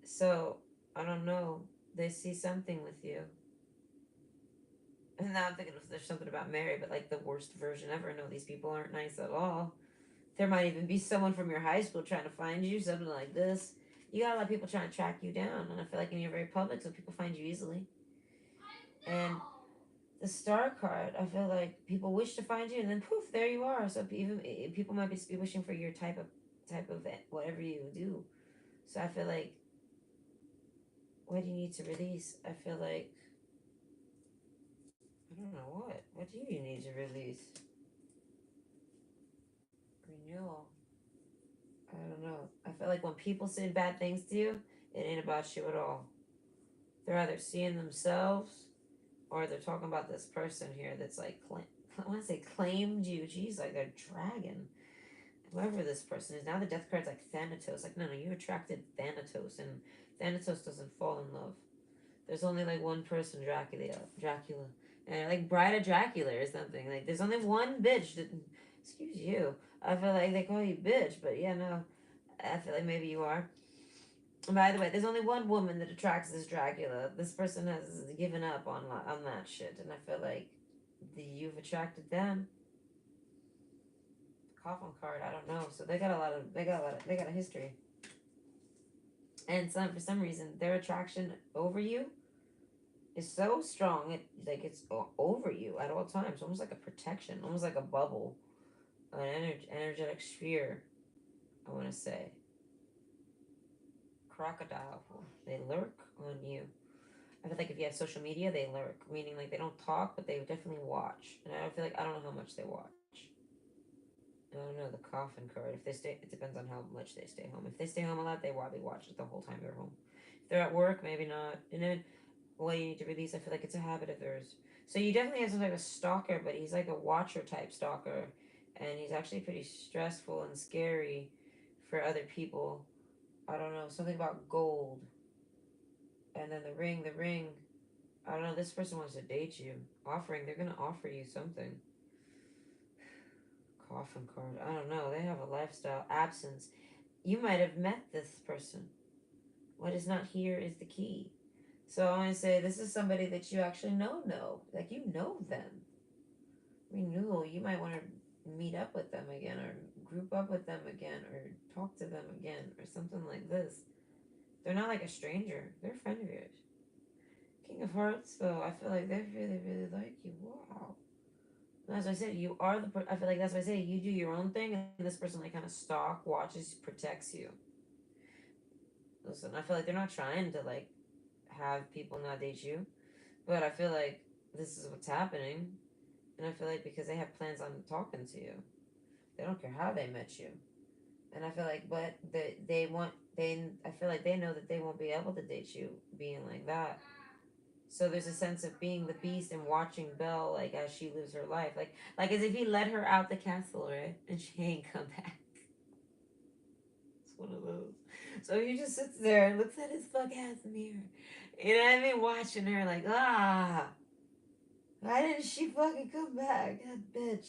So I don't know. They see something with you. And now I'm thinking if there's something about Mary, but like the worst version ever. No, these people aren't nice at all. There might even be someone from your high school trying to find you, something like this. You got a lot of people trying to track you down, and I feel like you're very public, so people find you easily. And the star card, I feel like people wish to find you, and then poof, there you are. So even people might be wishing for your type of whatever you do. So I feel like what do you need to release? I feel like I don't know what. What do you need to release? Renewal. I don't know. I feel feel like when people say bad things to you, it ain't about you at all. They're either seeing themselves or they're talking about this person here that's like, I want to say claimed you. Geez, like they're dragon. Whoever this person is. Now the death card's like Thanatos. Like, no, no, you attracted Thanatos, and Thanatos doesn't fall in love. There's only like one person, Dracula. And like Bride of Dracula or something. Like, there's only one bitch that. Excuse you. I feel like they call you bitch, but yeah, no. I feel like maybe you are. By the way, there's only one woman that attracts this Dracula. This person has given up on that shit, and I feel like you've attracted them. Coffin card, I don't know. So they got a history, and for some reason their attraction over you is so strong. It's over you at all times, almost like a protection, almost like a bubble, an energetic sphere. I want to say crocodile. They lurk on you. I feel like if you have social media, they lurk, meaning like they don't talk, but they definitely watch. And I feel like I don't know how much they watch. I don't know the coffin card. If they stay, it depends on how much they stay home. If they stay home a lot, they probably watch it the whole time they're home. If they're at work, maybe not. And then what you need to release, I feel like it's a habit of theirs. So you definitely have some type of stalker, but he's like a watcher type stalker, and he's actually pretty stressful and scary for other people. I don't know, something about gold, and then the ring, the ring. I don't know. This person wants to date you, offering. They're gonna offer you something. Coffin card. I don't know. They have a lifestyle absence. You might have met this person. What is not here is the key. So I want to say this is somebody that you actually know. Like you know them. Renewal. You might want to meet up with them again or group up with them again or talk to them again or something like this. They're not like a stranger. They're a friend of yours. King of Hearts, though, I feel like they really, really like you. Wow. As I said, you are I feel like that's what I say. You do your own thing, and this person like kind of watches, protects you. Listen, I feel like they're not trying to like have people not date you, but I feel like this is what's happening, and I feel like because they have plans on talking to you, they don't care how they met you, and I feel like, but they want they I feel like they know that they won't be able to date you being like that. So there's a sense of being the beast and watching Belle like as she lives her life, like as if he let her out the castle, right, and she ain't come back. It's one of those. So he just sits there and looks at his fuck ass mirror. You know what I mean? Watching her like, why didn't she fucking come back? That bitch.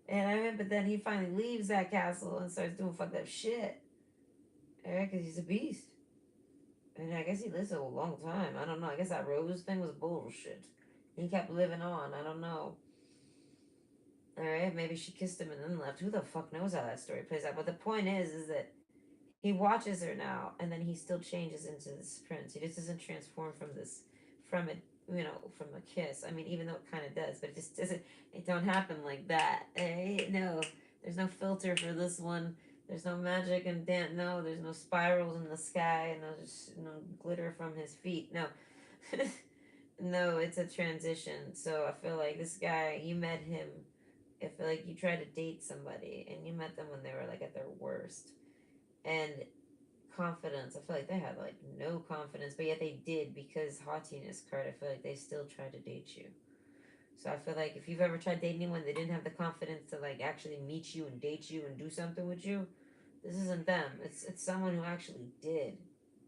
And I mean, but then he finally leaves that castle and starts doing fucked up shit. Right? Because he's a beast. And I guess he lives a long time. I don't know. I guess that Rose thing was bullshit. He kept living on. I don't know. Alright, maybe she kissed him and then left. Who the fuck knows how that story plays out? But the point is that he watches her now, and then he still changes into this prince. He just doesn't transform from it, from a kiss. I mean, even though it kind of does, but it just doesn't. It don't happen like that. No, there's no filter for this one. There's no magic and no. There's no spirals in the sky, and no glitter from his feet. No, no, it's a transition. So I feel like this guy, you met him. I feel like you tried to date somebody, and you met them when they were like at their worst, and confidence. I feel like they had like no confidence, but yet they did because haughtiness card. I feel like they still tried to date you. So I feel like if you've ever tried dating anyone, they didn't have the confidence to like actually meet you and date you and do something with you. This isn't them. It's someone who actually did.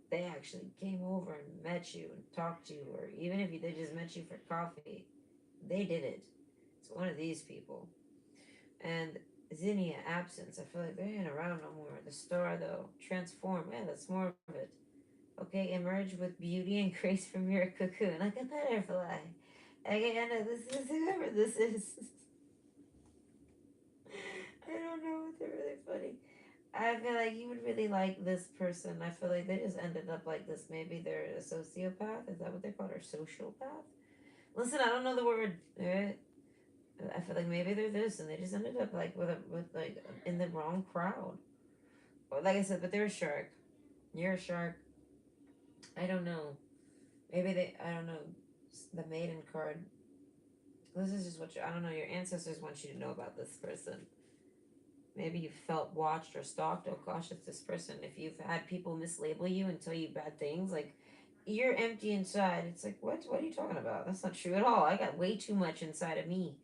They actually came over and met you and talked to you, or even if they just met you for coffee, they did it. It's one of these people. And Zinnia absence. I feel like they ain't around no more. The star though, transform. Yeah, that's more of it. Okay, emerge with beauty and grace from your cocoon like a butterfly. Okay, I know this is whoever this is. I don't know, but they're really funny. I feel like you would really like this person. I feel like they just ended up like this. Maybe they're a sociopath. Is that what they call it? Or sociopath? Listen, I don't know the word. Alright? I feel like maybe they're this, and they just ended up like with like in the wrong crowd. Or like I said, but they're a shark. You're a shark. I don't know. Maybe they. I don't know. The maiden card. This is just what I don't know. Your ancestors want you to know about this person. Maybe you felt watched or stalked. Oh gosh, it's this person. If you've had people mislabel you and tell you bad things, like you're empty inside. It's like, what are you talking about? That's not true at all. I got way too much inside of me.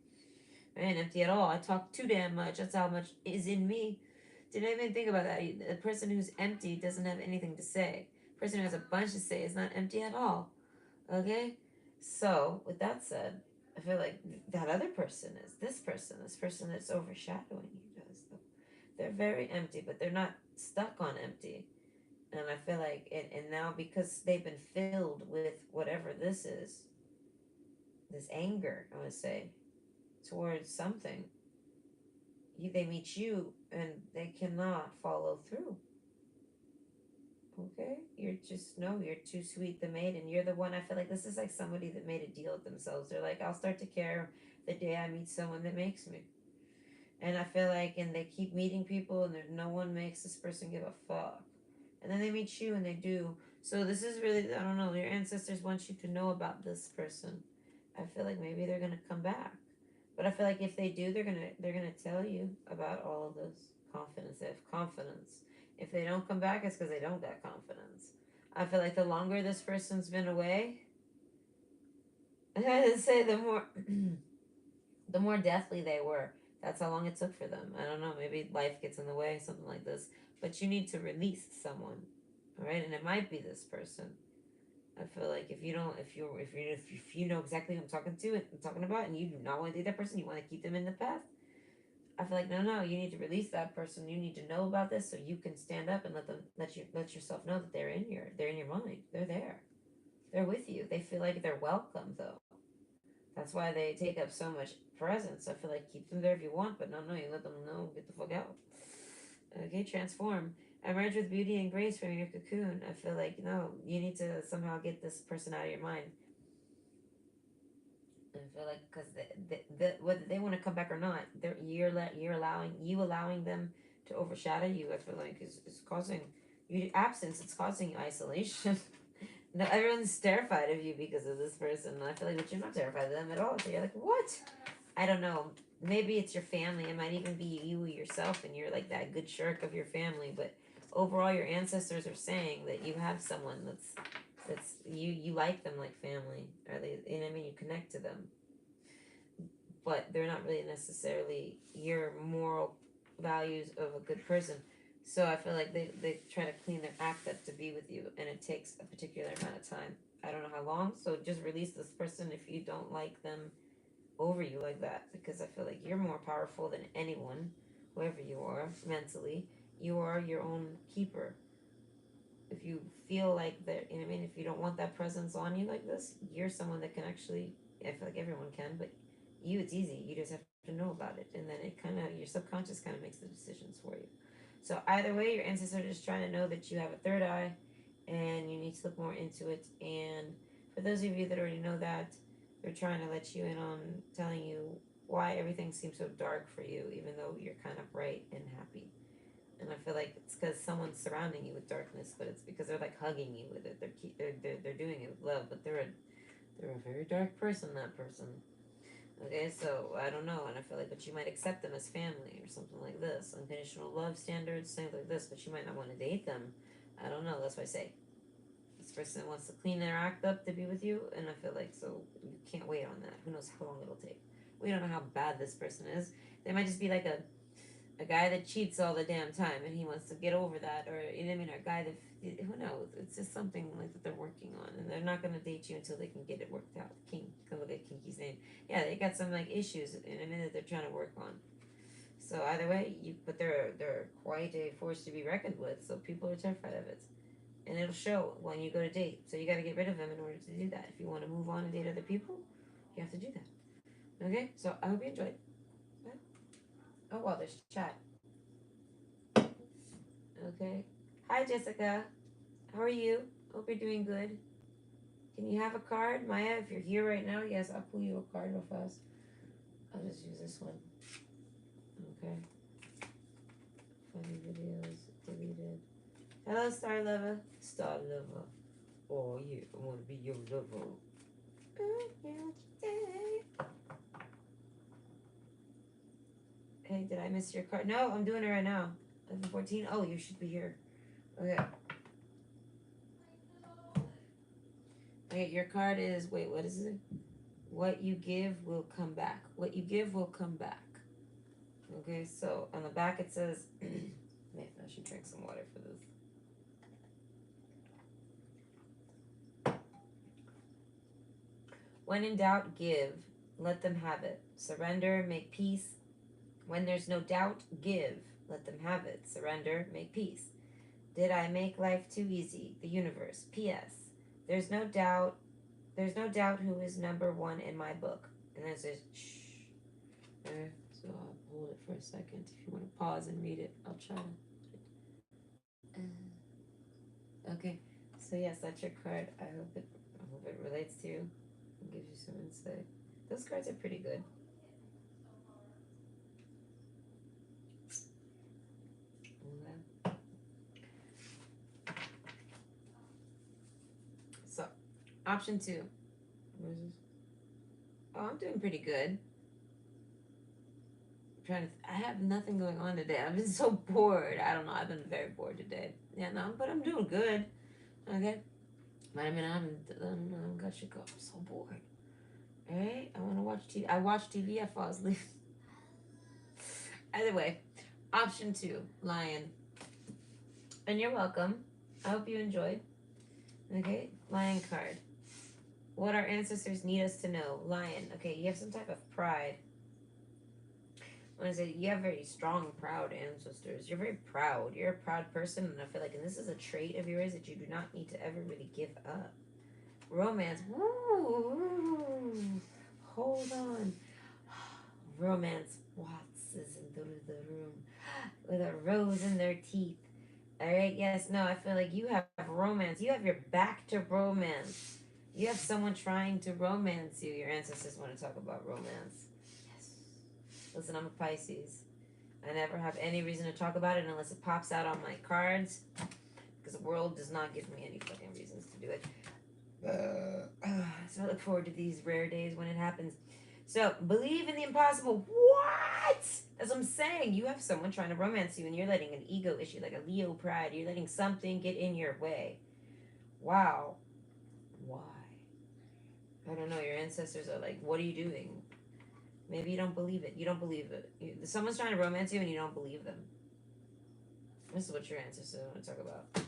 I ain't empty at all. I talk too damn much. That's how much is in me. Didn't even think about that. A person who's empty doesn't have anything to say. A person who has a bunch to say is not empty at all. Okay? So, with that said, I feel like that other person is this person that's overshadowing you guys. They're very empty, but they're not stuck on empty. And I feel like, and now because they've been filled with whatever this is, this anger, I would say, towards something, they meet you and they cannot follow through. Okay, you're just no, you're too sweet the maid, and you're the one. I feel like this is like somebody that made a deal with themselves. They're like, I'll start to care the day I meet someone that makes me. And I feel like, and they keep meeting people, and there's no one makes this person give a fuck. And then they meet you, and they do. So this is really, I don't know. Your ancestors want you to know about this person. I feel like maybe they're gonna come back, but I feel like if they do, they're gonna tell you about all of this confidence. They have confidence. If they don't come back, it's because they don't got confidence. I feel like the longer this person's been away, I gotta say the more the more deathly they were. That's how long it took for them. I don't know. Maybe life gets in the way, something like this. But you need to release someone, all right? And it might be this person. I feel like if you don't, if you know exactly who I'm talking to and I'm talking about, and you do not want to date that person, you want to keep them in the past. I feel like no, you need to release that person. You need to know about this so you can stand up and let yourself know that they're in your mind. They're there. They're with you. They feel like they're welcome though. That's why they take up so much presence. I feel like keep them there if you want, but no, you let them know, get the fuck out. Okay, transform. Emerge with beauty and grace from your cocoon. I feel like no, you need to somehow get this person out of your mind. I feel like because whether they want to come back or not, you're allowing them to overshadow you. I feel like is causing you absence. It's causing isolation. No, everyone's terrified of you because of this person. And I feel like, but you're not terrified of them at all. So you're like, what? I don't know. Maybe it's your family. It might even be you yourself, and you're like that good shirk of your family. But overall, your ancestors are saying that you have someone that's you like them like family, or they, you know what I mean. You connect to them, but they're not really necessarily your moral values of a good person. So I feel like they try to clean their act up to be with you, and it takes a particular amount of time. I don't know how long, so just release this person if you don't like them over you like that, because I feel like you're more powerful than anyone, whoever you are mentally. You are your own keeper. If you feel like that, you know what I mean, if you don't want that presence on you like this, you're someone that can actually, I feel like everyone can, but you, it's easy. You just have to know about it, and then it kind of, your subconscious kind of makes the decisions for you. So either way, your ancestors are just trying to know that you have a third eye, and you need to look more into it. And for those of you that already know that, they're trying to let you in on telling you why everything seems so dark for you, even though you're kind of bright and happy. And I feel like it's because someone's surrounding you with darkness, but it's because they're like hugging you with it. They're doing it with love, but they're a very dark person. That person. Okay, so I don't know, and I feel like, but you might accept them as family or something like this. Unconditional love standards, things like this, but you might not want to date them. I don't know. That's why I say this person wants to clean their act up to be with you, and I feel like so you can't wait on that. Who knows how long it'll take? We don't know how bad this person is. They might just be like a guy that cheats all the damn time and he wants to get over that, or you know what I mean, or a guy that who knows, it's just something like that they're working on, and they're not going to date you until they can get it worked out. King, you can look at Kinky's name. Yeah, they got some like issues in a minute they're trying to work on. So either way, you, but they're quite a force to be reckoned with, so people are terrified of it, and it'll show when you go to date. So you got to get rid of them in order to do that. If you want to move on and date other people, you have to do that. Okay, so I hope you enjoyed. Oh well, there's chat. Okay. Hi, Jessica. How are you? Hope you're doing good. Can you have a card? Maya, if you're here right now, yes, I'll pull you a card real fast. I'll just use this one. Okay. Funny videos deleted. Hello, Star Lover. Star Lover. Oh, yeah, I want to be your lover. Hey, Okay, did I miss your card? No, I'm doing it right now. 11:14. Oh, you should be here. Okay. Okay, your card is, wait, what is it? What you give will come back. What you give will come back. Okay, so on the back it says, maybe I should drink some water for this. When in doubt, give. Let them have it. Surrender, make peace. When there's no doubt, give. Let them have it. Surrender, make peace. Did I make life too easy? The universe. P.S. There's no doubt. There's no doubt who is number one in my book. And then it says, shh. So I'll hold it for a second. If you want to pause and read it, I'll try to. Okay. So yes, that's your card. I hope it relates to you and gives you some insight. Those cards are pretty good. Okay. So, option two. Where's this? Oh, I'm doing pretty good. I have nothing going on today. I've been so bored. I don't know. I've been very bored today. Yeah, no, but I'm doing good. Okay. But I mean, I got you go. I'm so bored. All right. I want to watch TV. I watch TV. I fall asleep. Either way, option two, lion. And you're welcome. I hope you enjoyed. Okay, lion card. What our ancestors need us to know. Lion. Okay, you have some type of pride. When I say you have very strong, proud ancestors, you're very proud. You're a proud person, and I feel like, and this is a trait of yours that you do not need to ever really give up. Romance. Woo! Hold on. Romance waltzes into the room with a rose in their teeth. All right. Yes. No. I feel like you have romance. You have your back to romance. You have someone trying to romance you. Your ancestors want to talk about romance. Yes. Listen, I'm a Pisces. I never have any reason to talk about it unless it pops out on my cards, because the world does not give me any fucking reasons to do it. So I look forward to these rare days when it happens. So believe in the impossible. What? That's what I'm saying. You have someone trying to romance you, and you're letting an ego issue, like a Leo pride. You're letting something get in your way. Wow. Why? I don't know. Your ancestors are like, what are you doing? Maybe you don't believe it. You don't believe it. Someone's trying to romance you, and you don't believe them. This is what your ancestors want to talk about.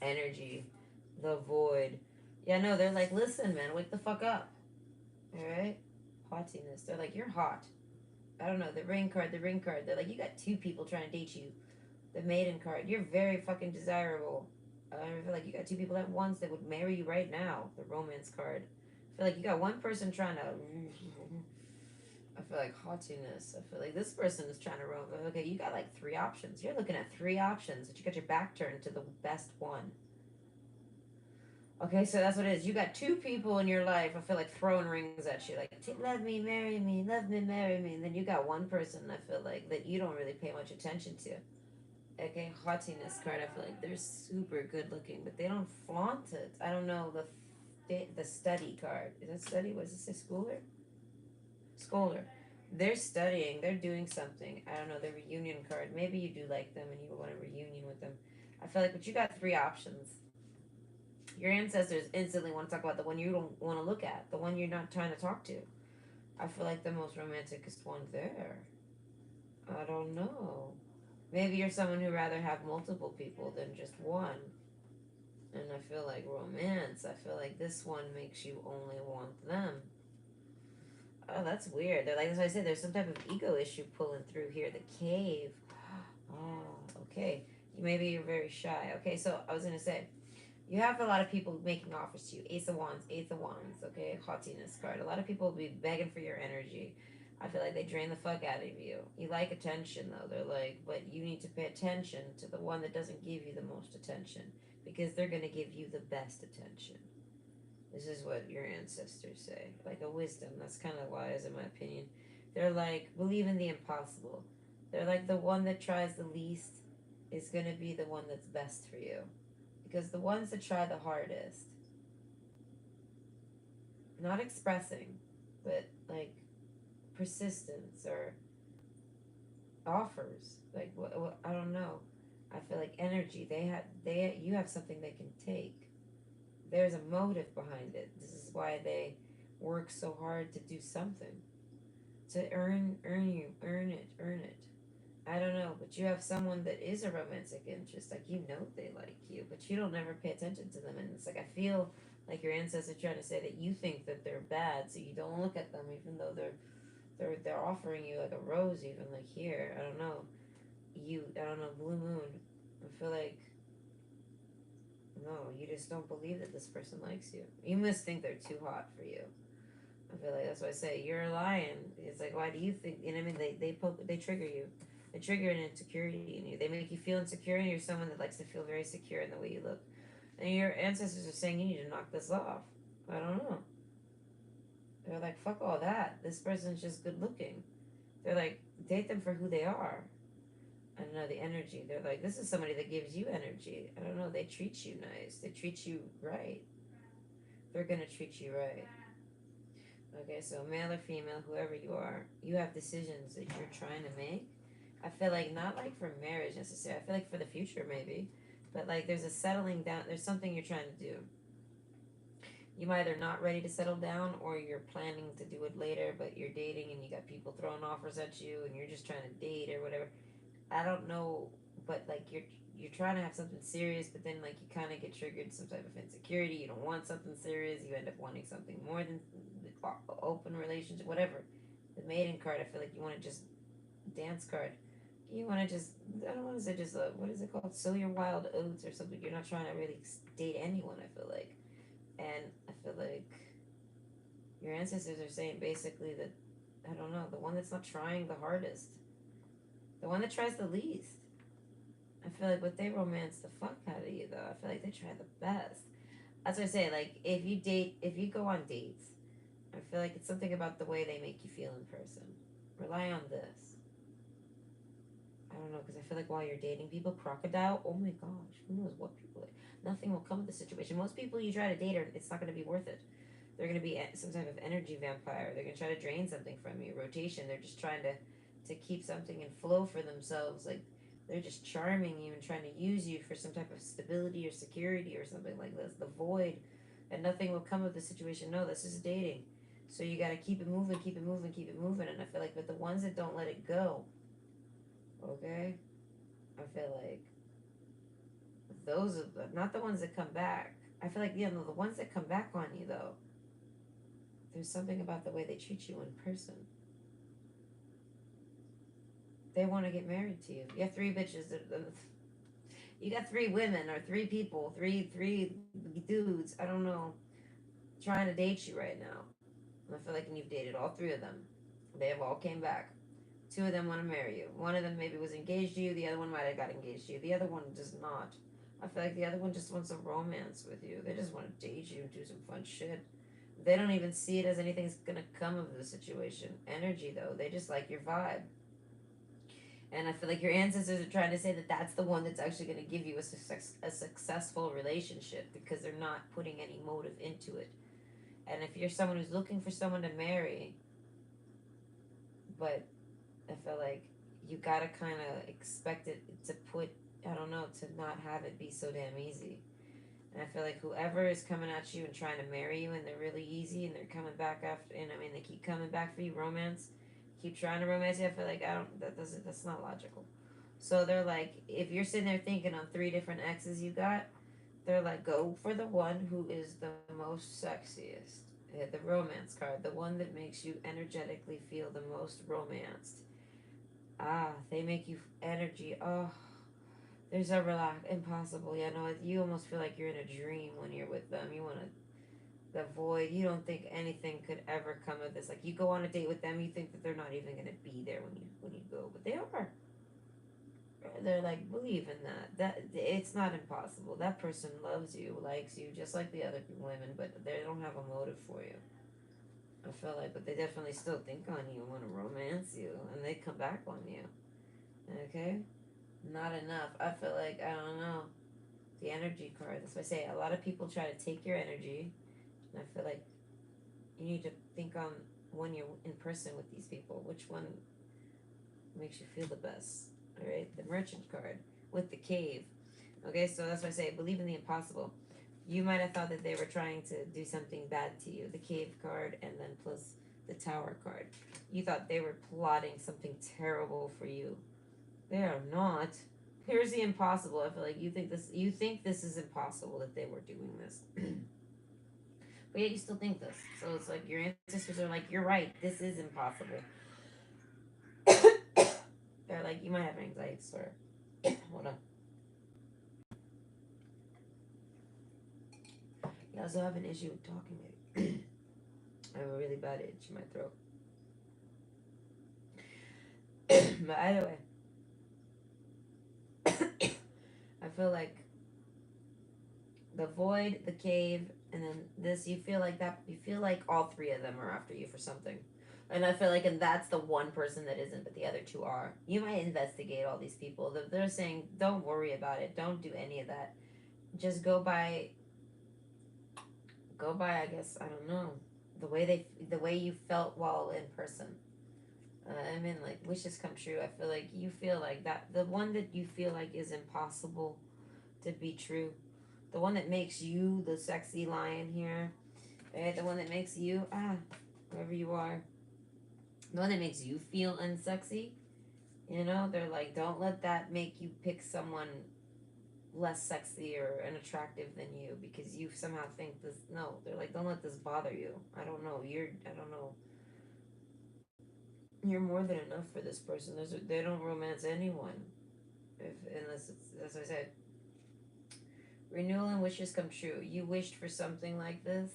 Energy, the void. Yeah, no, they're like, listen, man, wake the fuck up. All right, haughtiness. They're like, you're hot. I don't know. The ring card, the ring card. They're like, you got two people trying to date you. The maiden card. You're very fucking desirable. I feel like you got two people at once that would marry you right now. The romance card. I feel like you got one person trying to. I feel like haughtiness. I feel like this person is trying to roam. Okay, you got like three options. You're looking at three options, but you got your back turned to the best one. Okay, so that's what it is. You got two people in your life, I feel like, throwing rings at you, like, love me, marry me, love me, marry me. And then you got one person, I feel like, that you don't really pay much attention to. Okay, haughtiness card, I feel like they're super good looking, but they don't flaunt it. I don't know, the study card. Is that study? What does it say? Schooler? Scholar. They're studying, they're doing something. I don't know, the reunion card. Maybe you do like them and you want a reunion with them. I feel like, but you got three options. Your ancestors instantly want to talk about the one you don't want to look at, the one you're not trying to talk to. I feel like the most romanticest one there. I don't know. Maybe you're someone who rather have multiple people than just one. And I feel like romance, I feel like this one makes you only want them. Oh, that's weird. They're like, as I said, there's some type of ego issue pulling through here. The cave. Oh, okay. Maybe you're very shy. Okay, so I was gonna say, you have a lot of people making offers to you. Ace of Wands, Eighth of Wands, okay? Haughtiness card. A lot of people will be begging for your energy. I feel like they drain the fuck out of you. You like attention, though. They're like, but you need to pay attention to the one that doesn't give you the most attention, because they're going to give you the best attention. This is what your ancestors say. Like a wisdom. That's kind of wise, in my opinion. They're like, believe in the impossible. They're like, the one that tries the least is going to be the one that's best for you. Because the ones that try the hardest, not expressing, but like persistence or offers. Like what I don't know. I feel like energy. They you have something they can take. There's a motive behind it. This is why they work so hard to do something to earn it. I don't know, but you have someone that is a romantic interest. Like you know they like you, but you don't ever pay attention to them. And it's like I feel like your ancestors trying to say that you think that they're bad, so you don't look at them, even though they're offering you like a rose, even like here. I don't know. I don't know, blue moon. I feel like no, you just don't believe that this person likes you. You must think they're too hot for you. I feel like that's why I say you're lying. It's like why do you think? You know what I mean? They trigger you. They trigger an insecurity in you. They make you feel insecure, and you're someone that likes to feel very secure in the way you look. And your ancestors are saying you need to knock this off. I don't know. They're like fuck all that. This person's just good looking. They're like date them for who they are. I don't know the energy. They're like this is somebody that gives you energy. I don't know. They treat you nice. They treat you right. They're gonna treat you right. Okay, so male or female, whoever you are, you have decisions that you're trying to make. I feel like not like for marriage necessarily. I feel like for the future maybe, but like there's a settling down. There's something you're trying to do. You either not ready to settle down or you're planning to do it later, but you're dating and you got people throwing offers at you and you're just trying to date or whatever. I don't know, but like you're trying to have something serious, but then like you kind of get triggered some type of insecurity. You don't want something serious. You end up wanting something more than the open relationship, whatever. The maiden card, I feel like you want to just dance card. You want to just I don't want to say just what is it called? Sow your wild oats or something. You're not trying to really date anyone. I feel like, and I feel like your ancestors are saying basically that I don't know the one that's not trying the hardest, the one that tries the least. I feel like but they romance the fuck out of you though. I feel like they try the best. That's what I say. Like if you go on dates, I feel like it's something about the way they make you feel in person. Rely on this. I don't know because I feel like while you're dating people, crocodile. Oh my gosh, who knows what people? Nothing will come of the situation. Most people you try to date are it's not going to be worth it. They're going to be some type of energy vampire. They're going to try to drain something from you. Rotation. They're just trying to keep something in flow for themselves. Like they're just charming you and trying to use you for some type of stability or security or something like this. The void, and nothing will come of the situation. No, this is dating. So you got to keep it moving, keep it moving, keep it moving. And I feel like, but the ones that don't let it go, okay, I feel like those are not the ones that come back. I feel like the ones that come back on you though. There's something about the way they treat you in person. They want to get married to you. You have three bitches. You got three women or three people, three dudes. I don't know, trying to date you right now. And I feel like you've dated all three of them. They have all came back. Two of them want to marry you. One of them maybe was engaged to you. The other one might have got engaged to you. The other one does not. I feel like the other one just wants a romance with you. They just want to date you and do some fun shit. They don't even see it as anything's gonna come of the situation. Energy though, they just like your vibe. And I feel like your ancestors are trying to say that that's the one that's actually going to give you a successful relationship because they're not putting any motive into it. And if you're someone who's looking for someone to marry, but I feel like you gotta kind of expect it to put, I don't know, to not have it be so damn easy. And I feel like whoever is coming at you and trying to marry you and they're really easy and they're coming back after, and I mean, they keep coming back for you, romance, keep trying to romance you, I feel like I don't, that's not logical. So they're like, if you're sitting there thinking on three different exes you got, they're like, go for the one who is the most sexiest. The romance card, the one that makes you energetically feel the most romanced. Ah, they make you energy. Oh, there's a relax impossible. Yeah, no, you almost feel like you're in a dream when you're with them. You want to the void. You don't think anything could ever come of this. Like you go on a date with them, you think that they're not even gonna be there when you go, but they are. They're like believe in that it's not impossible. That person loves you, likes you, just like the other women, but they don't have a motive for you. I feel like, but they definitely still think on you and want to romance you, and they come back on you. Okay, not enough. I feel like I don't know the energy card. That's why I say a lot of people try to take your energy, and I feel like you need to think on when you're in person with these people, which one makes you feel the best. All right, the merchant card with the cave. Okay, so that's why I say believe in the impossible. You might have thought that they were trying to do something bad to you. The cave card and then plus the tower card. You thought they were plotting something terrible for you. They are not. Here's the impossible. I feel like you think this is impossible that they were doing this. But yet you still think this. So it's like your ancestors are like, you're right, this is impossible. They're like, you might have anxiety disorder. Hold on. You also have an issue with talking, maybe. I have a really bad itch in my throat. But either way, I feel like the void, the cave, and then this, you feel like that, you feel like all three of them are after you for something. And I feel like, and that's the one person that isn't, but the other two are. You might investigate all these people. They're saying, don't worry about it. Don't do any of that. Just go by, I guess, I don't know, the way you felt while in person. I mean, like, wishes come true. I feel like you feel like that, the one that you feel like is impossible to be true, the one that makes you the sexy lion here, right? The one that makes you, whoever you are, the one that makes you feel unsexy. They're like, don't let that make you pick someone less sexy or unattractive than you because you somehow think this. No, they're like, don't let this bother you. I don't know. You're more than enough for this person. They don't romance anyone. Unless it's, as I said, renewal and wishes come true. You wished for something like this,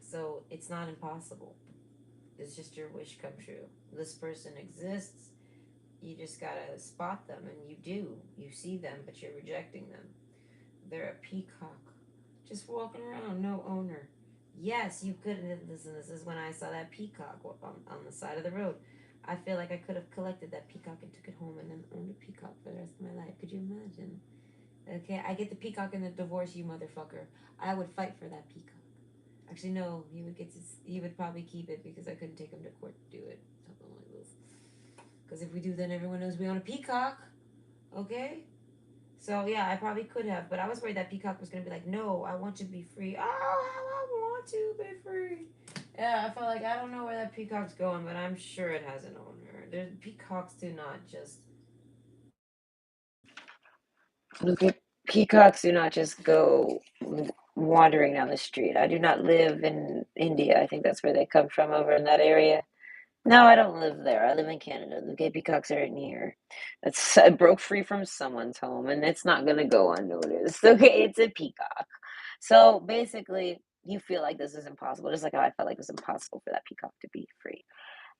so it's not impossible. It's just your wish come true. This person exists. You just gotta spot them, and you do. You see them, but you're rejecting them. They're a peacock, just walking around, no owner. Yes, you could. Listen, this is when I saw that peacock on the side of the road. I feel like I could have collected that peacock and took it home and then owned a peacock for the rest of my life. Could you imagine? Okay, I get the peacock and the divorce, you motherfucker. I would fight for that peacock. Actually, no, he would probably keep it because I couldn't take him to court to do it. Something like this. Because if we do, then everyone knows we own a peacock. Okay? So yeah, I probably could have, but I was worried that Peacock was gonna be like, "No, I want to be free." Oh, I want to be free. Yeah, I felt like I don't know where that Peacock's going, but I'm sure it has an owner. Peacocks do not just. Okay, peacocks do not just go wandering down the street. I do not live in India. I think that's where they come from, over in that area. No, I don't live there. I live in Canada. The gay peacocks aren't here. I broke free from someone's home, and it's not gonna go unnoticed. Okay, it's a peacock. So basically, you feel like this is impossible, just like how I felt like it was impossible for that peacock to be free.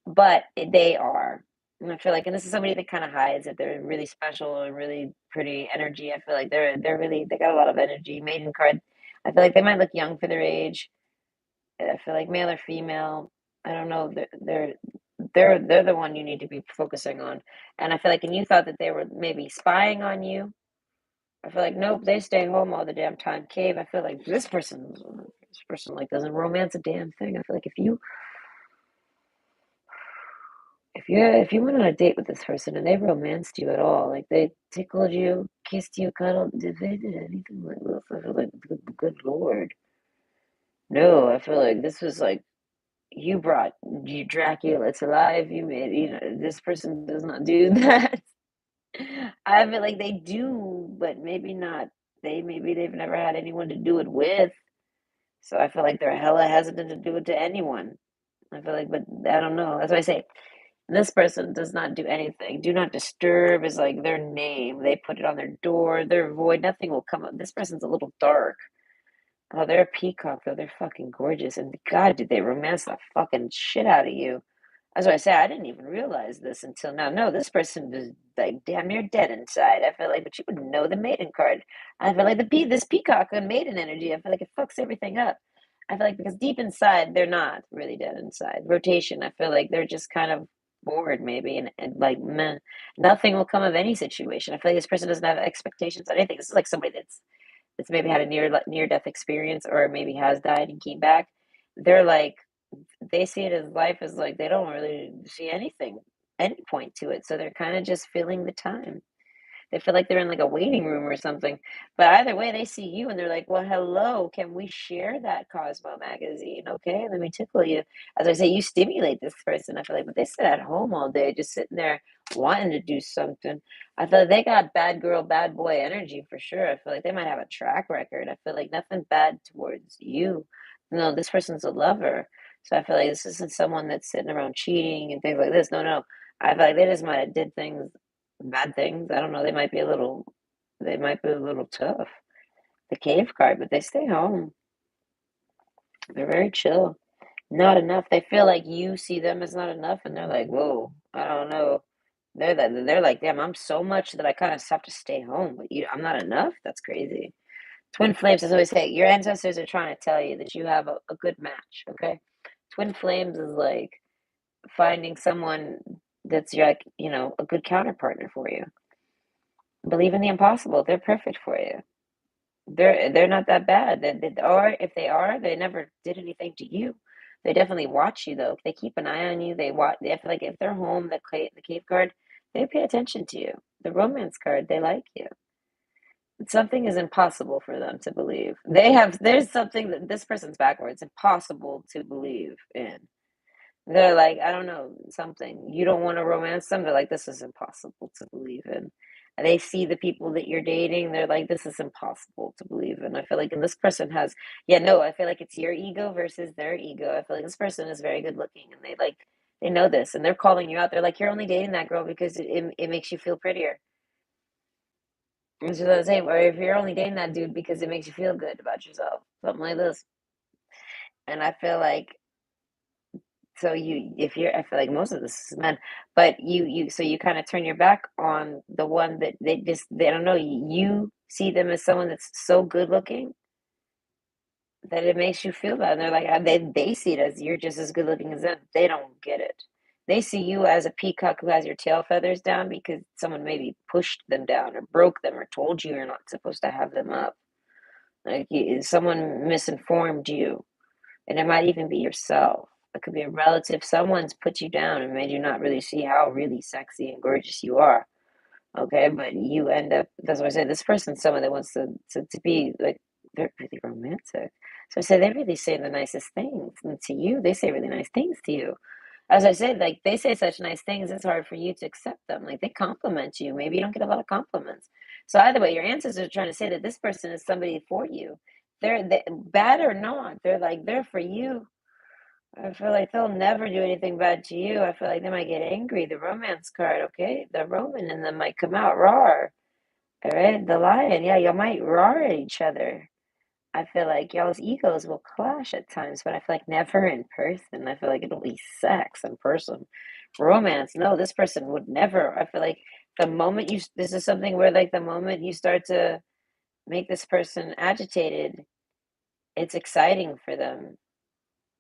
But they are. And I feel like, and this is somebody that kind of hides that they're really special and really pretty energy. I feel like they got a lot of energy. Maiden card. I feel like they might look young for their age. I feel like male or female. I don't know. They're the one you need to be focusing on. And I feel like, and you thought that they were maybe spying on you. I feel like nope, they stay home all the damn time. Cave. I feel like this person like doesn't romance a damn thing. I feel like if you went on a date with this person and they romanced you at all, like they tickled you, kissed you, cuddled, if they did anything like this, I feel like good Lord. No, I feel like this was like you brought you Dracula to life. You made this person does not do that. I feel like they do, but maybe not. Maybe they've never had anyone to do it with. So I feel like they're hella hesitant to do it to anyone. I feel like, but I don't know. That's why I say this person does not do anything. Do not disturb is like their name. They put it on their door, their void. Nothing will come up. This person's a little dark. Oh, they're a peacock though. They're fucking gorgeous. And God, did they romance the fucking shit out of you. That's why I say I didn't even realize this until now. No, this person is like damn near dead inside. I feel like, but you would know the maiden card. I feel like this peacock and maiden energy. I feel like it fucks everything up. I feel like because deep inside they're not really dead inside. Rotation. I feel like they're just kind of bored maybe, and like meh, nothing will come of any situation. I feel like this person doesn't have expectations on anything. This is like somebody that's maybe had a near death experience or maybe has died and came back. They're like they see it as life as like they don't really see anything. any point to it. So they're kind of just filling the time. They feel like they're in like a waiting room or something. But either way, they see you and they're like, well, hello, can we share that Cosmo magazine? Okay, let me tickle you. As I say, you stimulate this person. I feel like, but they sit at home all day just sitting there wanting to do something. I feel like they got bad girl, bad boy energy for sure. I feel like they might have a track record. I feel like nothing bad towards you. No, this person's a lover. So I feel like this isn't someone that's sitting around cheating and things like this. No, no. I feel like they just might have did things bad things. I don't know, they might be a little tough. The cave card, but they stay home. They're very chill. Not enough. They feel like you see them as not enough, and they're like, "Whoa, I don't know." They're like, "Damn, I'm so much that I kind of have to stay home, but I'm not enough." That's crazy. Twin flames, as I always say, your ancestors are trying to tell you that you have a good match. Okay, twin flames is like finding someone that's like a good counterpartner for you. Believe in the impossible. They're perfect for you. They're not that bad. They are if they are, they never did anything to you. They definitely watch you though. They keep an eye on you. They watch. They feel like if they're home, the cave card, they pay attention to you. The romance card, they like you. Something is impossible for them to believe. There's something that this person's backwards. Impossible to believe in. They're like, I don't know, something. You don't want to romance them. They're like, this is impossible to believe in. And they see the people that you're dating. They're like, this is impossible to believe in. I feel like, and this person has, yeah, no, I feel like it's your ego versus their ego. I feel like this person is very good looking and they know this and they're calling you out. They're like, you're only dating that girl because it makes you feel prettier. And so the same, or if you're only dating that dude because it makes you feel good about yourself, something like this. And I feel like so if you're, I feel like most of this is men, but so you kind of turn your back on the one that they don't know. You see them as someone that's so good looking that it makes you feel bad. And they're like, they see it as you're just as good looking as them. They don't get it. They see you as a peacock who has your tail feathers down because someone maybe pushed them down or broke them or told you you're not supposed to have them up. Like someone misinformed you. And it might even be yourself. It could be a relative. Someone's put you down and made you not really see how really sexy and gorgeous you are. Okay, but you end up, that's what I say, this person's someone that wants to be like, they're really romantic. So I say they really say the nicest things. And to you, they say really nice things to you. As I said, like they say such nice things, it's hard for you to accept them. Like they compliment you. Maybe you don't get a lot of compliments. So either way, your ancestors are trying to say that this person is somebody for you. Bad or not, they're like they're for you. I feel like they'll never do anything bad to you. I feel like they might get angry. The romance card, okay? The Roman in them might come out roar. All right, the lion, yeah, you might roar at each other. I feel like y'all's egos will clash at times, but I feel like never in person. I feel like it'll be sex in person. Romance, no, this person would never. I feel like this is something where like the moment you start to make this person agitated, it's exciting for them.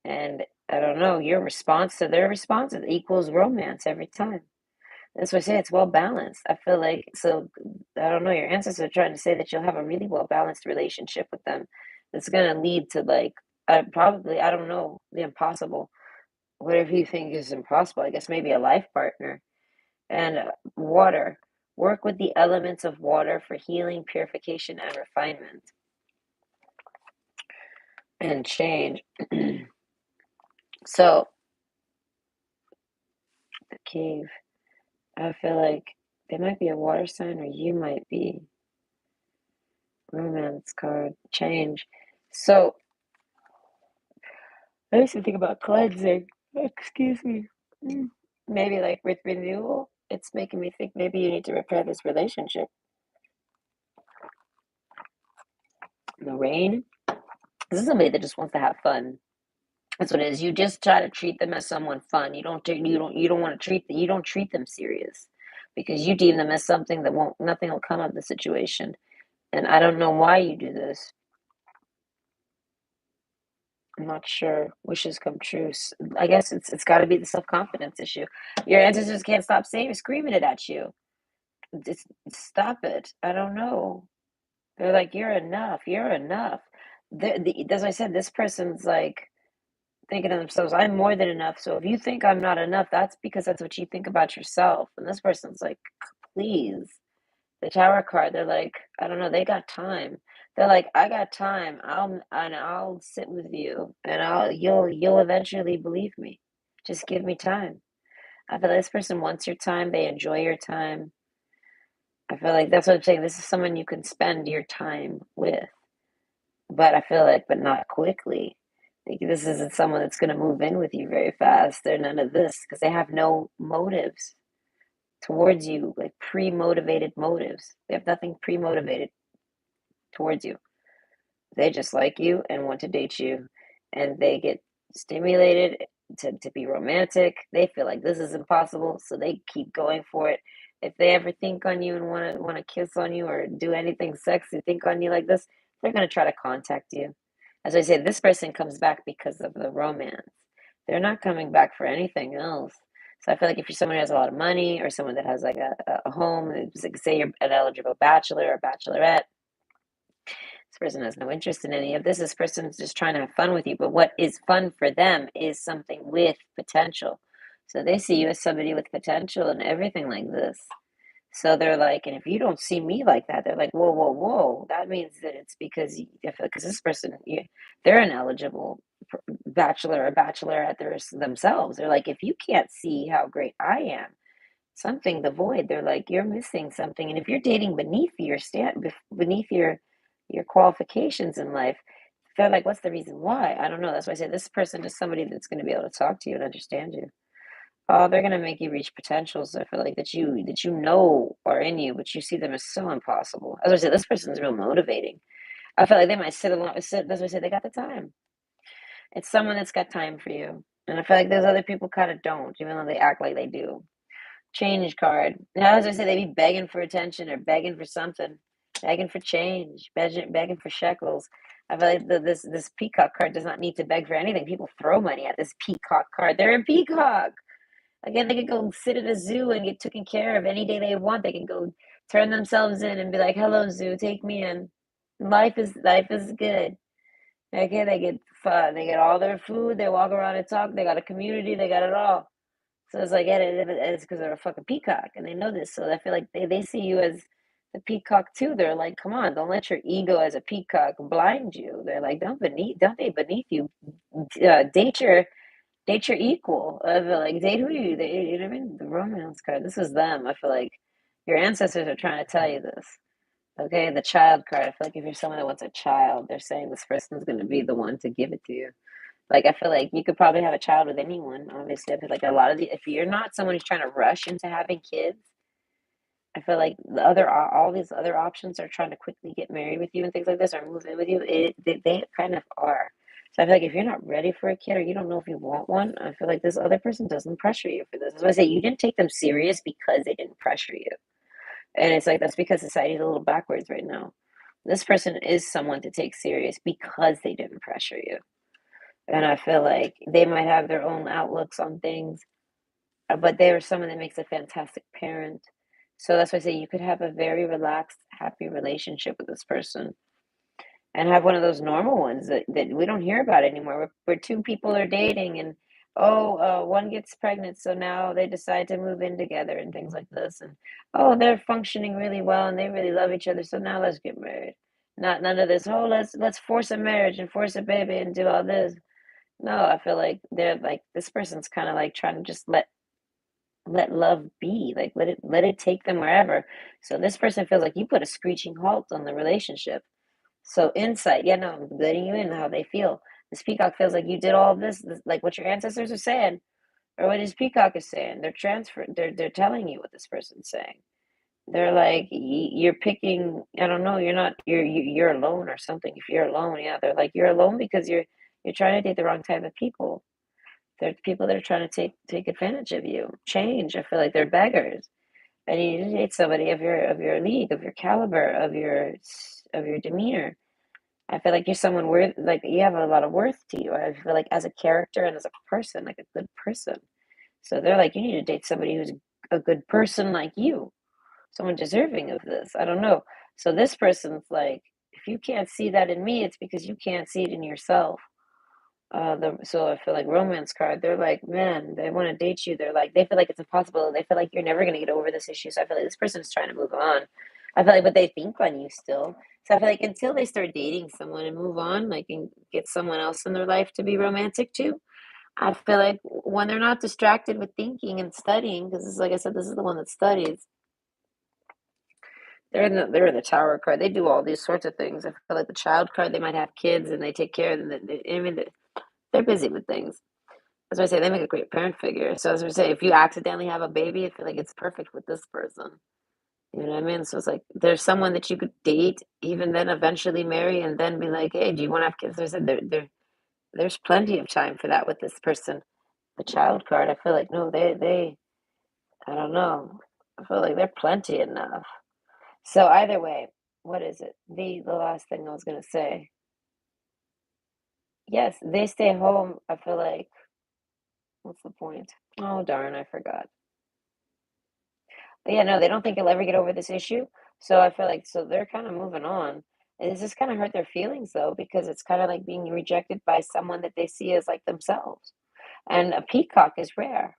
And I don't know, your response to their response equals romance every time. That's why I say it's well balanced. I feel like so I don't know, your ancestors are trying to say that you'll have a really well balanced relationship with them. It's gonna lead to like probably I don't know, the impossible. Whatever you think is impossible, I guess maybe a life partner. And water. Work with the elements of water for healing, purification, and refinement and change. So the cave. I feel like they might be a water sign or you might be romance card change. So I used to think about cleansing. Excuse me. Maybe like with renewal, it's making me think maybe you need to repair this relationship. The rain. This is somebody that just wants to have fun. That's what it is. You just try to treat them as someone fun. You don't want to you don't treat them serious because you deem them as something that won't nothing will come of the situation. And I don't know why you do this. I'm not sure. Wishes come true. I guess it's got to be the self confidence issue. Your ancestors can't stop saying screaming it at you. Stop it. I don't know. They're like, you're enough. You're enough. As I said, this person's like thinking to themselves, I'm more than enough. So if you think I'm not enough, that's because that's what you think about yourself. And this person's like, please. The Tower card, they're like, I don't know, they got time. They're like, I got time. I'll sit with you and you'll eventually believe me. Just give me time. I feel like this person wants your time, they enjoy your time. I feel like that's what I'm saying. This is someone you can spend your time with. But I feel like, but not quickly. Like, this isn't someone that's going to move in with you very fast. They're none of this because they have no motives towards you, like pre-motivated motives. They have nothing pre-motivated towards you. They just like you and want to date you, and they get stimulated to be romantic. They feel like this is impossible, so they keep going for it. If they ever think on you and want to kiss on you or do anything sexy, think on you like this, they're gonna try to contact you. As I said, this person comes back because of the romance. They're not coming back for anything else. So I feel like if you're someone who has a lot of money or someone that has like a home, like say you're an eligible bachelor or bachelorette, this person has no interest in any of this. This person's just trying to have fun with you. But what is fun for them is something with potential. So they see you as somebody with potential and everything like this. So they're like, and if you don't see me like that, they're like, whoa, whoa, whoa. That means that it's because because this person, they're an eligible bachelor or bachelorette themselves. They're like, if you can't see how great I am, something the void. They're like, you're missing something. And if you're dating beneath your qualifications in life, they're like, what's the reason why? I don't know. That's why I say this person is somebody that's going to be able to talk to you and understand you. Oh, they're going to make you reach potentials. I feel like that you know are in you, but you see them as so impossible. As I said, this person is real motivating. I feel like they might sit along. Sit. That's why I say they got the time. It's someone that's got time for you, and I feel like those other people kind of don't, even though they act like they do. Change card. Now, as I say, they be begging for attention or begging for something, begging for change, begging for shekels. I feel like this peacock card does not need to beg for anything. People throw money at this peacock card. They're a peacock. Again, they could go sit at a zoo and get taken care of any day they want. They can go turn themselves in and be like, "Hello, zoo, take me in." Life is good. Okay, they get fun. They get all their food. They walk around and talk. They got a community. They got it all. So it's like, yeah, it's because they're a fucking peacock and they know this. So I feel like they see you as the peacock too. They're like, come on, don't let your ego as a peacock blind you. They're like, don't they beneath you. Date your equal. I feel like date who you know what I mean? The romance card. This is them. I feel like your ancestors are trying to tell you this. Okay, the child card. I feel like if you're someone that wants a child, they're saying this person's going to be the one to give it to you. Like, I feel like you could probably have a child with anyone, obviously. I feel like a lot of if you're not someone who's trying to rush into having kids, I feel like all these other options are trying to quickly get married with you and things like this or move in with you. They kind of are. So I feel like if you're not ready for a kid or you don't know if you want one, I feel like this other person doesn't pressure you for this. That's why I say you didn't take them serious because they didn't pressure you. And it's like that's because society's a little backwards right now. This person is someone to take serious because they didn't pressure you. And I feel like they might have their own outlooks on things, but they are someone that makes a fantastic parent. So that's why I say you could have a very relaxed, happy relationship with this person and have one of those normal ones that we don't hear about anymore, where two people are dating and one gets pregnant, so now they decide to move in together and things like this. And oh, they're functioning really well and they really love each other, so now let's get married. Not none of this. Oh, let's force a marriage and force a baby and do all this. No, I feel like they're like this person's kind of like trying to just let love be, like let it take them wherever. So this person feels like you put a screeching halt on the relationship. So insight, yeah, no, I'm letting you in how they feel. This peacock feels like you did all this, like what your ancestors are saying, or what his peacock is saying. They're telling you what this person's saying. They're like you're picking. I don't know. You're not. You're alone or something. If you're alone, yeah, they're like you're alone because you're trying to date the wrong type of people. They're people that are trying to take advantage of you. Change. I feel like they're beggars. And you need to date somebody of your league, of your caliber, of your demeanor. I feel like you're someone worth, like you have a lot of worth to you. I feel like as a character and as a person, like a good person. So they're like, you need to date somebody who's a good person like you, someone deserving of this. I don't know. So this person's like, if you can't see that in me, it's because you can't see it in yourself. So I feel like romance card, they're like, man, they want to date you. They're like, they feel like it's impossible. They feel like you're never gonna get over this issue. So I feel like this person's trying to move on. I feel like, but they think on you still. So I feel like until they start dating someone and move on, like and get someone else in their life to be romantic to, I feel like when they're not distracted with thinking and studying, because like I said, this is the one that studies. They're in the tower card. They do all these sorts of things. I feel like the child card, they might have kids and they take care of them. I mean, they're busy with things. As I say, they make a great parent figure. So as I say, if you accidentally have a baby, I feel like it's perfect with this person. You know what I mean? So it's like there's someone that you could date, even then eventually marry, and then be like, hey, do you want to have kids? There's plenty of time for that with this person. The child card, I feel like no, I don't know. I feel like they're plenty enough. So either way, what is it? The last thing I was gonna say. Yes, they stay home. I feel like what's the point? Oh darn, I forgot. But yeah, no, they don't think he'll ever get over this issue. So I feel like so they're kind of moving on. And it's just kind of hurt their feelings though, because it's kind of like being rejected by someone that they see as like themselves. And a peacock is rare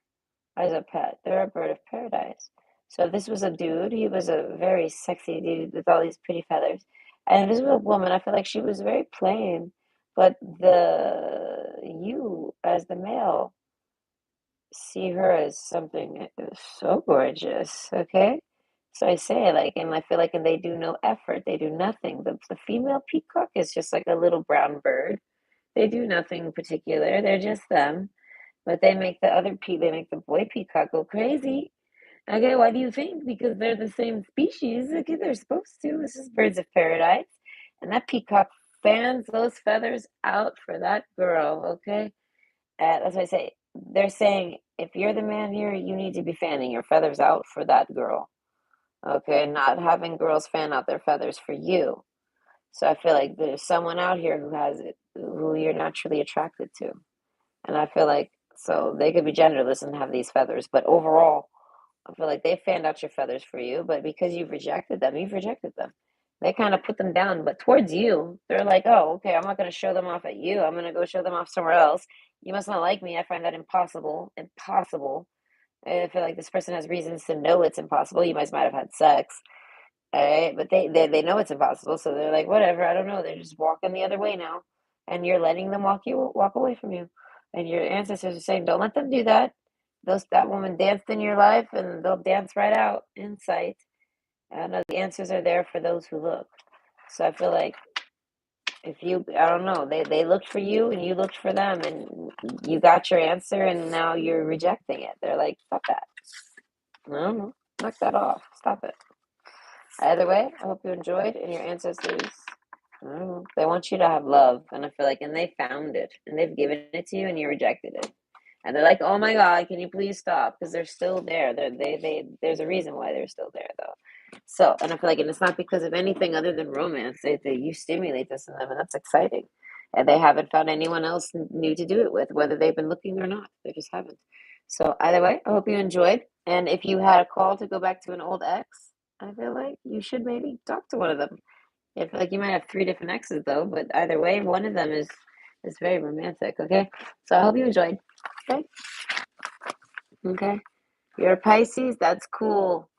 as a pet. They're a bird of paradise. So if this was a dude, he was a very sexy dude with all these pretty feathers. And if this was a woman, I feel like she was very plain. But the you as the male see her as something so gorgeous, okay? So I say like, and I feel like, and they do no effort, they do nothing. The female peacock is just like a little brown bird. They do nothing particular. They're just them, but they make the boy peacock go crazy. Okay, why do you think? Because they're the same species. Okay, they're supposed to. This is birds of paradise, and that peacock fans those feathers out for that girl. Okay, that's what I say. They're saying if you're the man here, you need to be fanning your feathers out for that girl. Okay, not having girls fan out their feathers for you. So I feel like there's someone out here who has it, who you're naturally attracted to. And I feel like so they could be genderless and have these feathers, but overall, I feel like they fanned out your feathers for you, but because you've rejected them. They kind of put them down, but towards you, they're like, oh, okay, I'm not going to show them off at you. I'm going to go show them off somewhere else. You must not like me. I find that impossible. Impossible. I feel like this person has reasons to know it's impossible. You guys might have had sex, all right? But they know it's impossible, so they're like, whatever. I don't know. They're just walking the other way now, and you're letting them walk away from you. And your ancestors are saying, don't let them do that. That woman danced in your life, and they'll dance right out in sight. I know the answers are there for those who look. So I feel like if you, I don't know, they looked for you and you looked for them, and you got your answer, and now you're rejecting it. They're like, stop that. I don't know. Knock that off. Stop it. Either way, I hope you enjoyed and your ancestors, I don't know, they want you to have love. And I feel like, and they found it and they've given it to you and you rejected it. And they're like, oh my God, can you please stop? Because they're still there. There's a reason why they're still there though. So, and I feel like, and it's not because of anything other than romance. You stimulate this in them and that's exciting. And they haven't found anyone else new to do it with, whether they've been looking or not. They just haven't. So either way, I hope you enjoyed. And if you had a call to go back to an old ex, I feel like you should maybe talk to one of them. If like you might have three different exes though, but either way, one of them is very romantic. Okay, so I hope you enjoyed. Okay, okay. You're a Pisces. That's cool.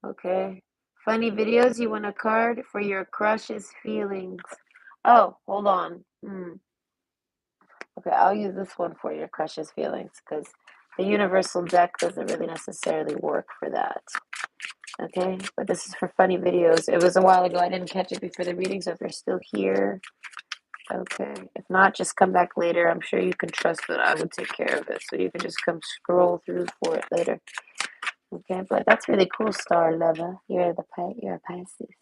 Okay. Funny videos. You want a card for your crush's feelings. Oh, hold on. Okay, I'll use this one for your crush's feelings because the universal deck doesn't really necessarily work for that. Okay, but this is for funny videos. It was a while ago. I didn't catch it before the reading, so if you're still here, okay. If not, just come back later. I'm sure you can trust that I would take care of it, so you can just come scroll through for it later. Okay, but that's really cool, Star Lover. You're a Pisces.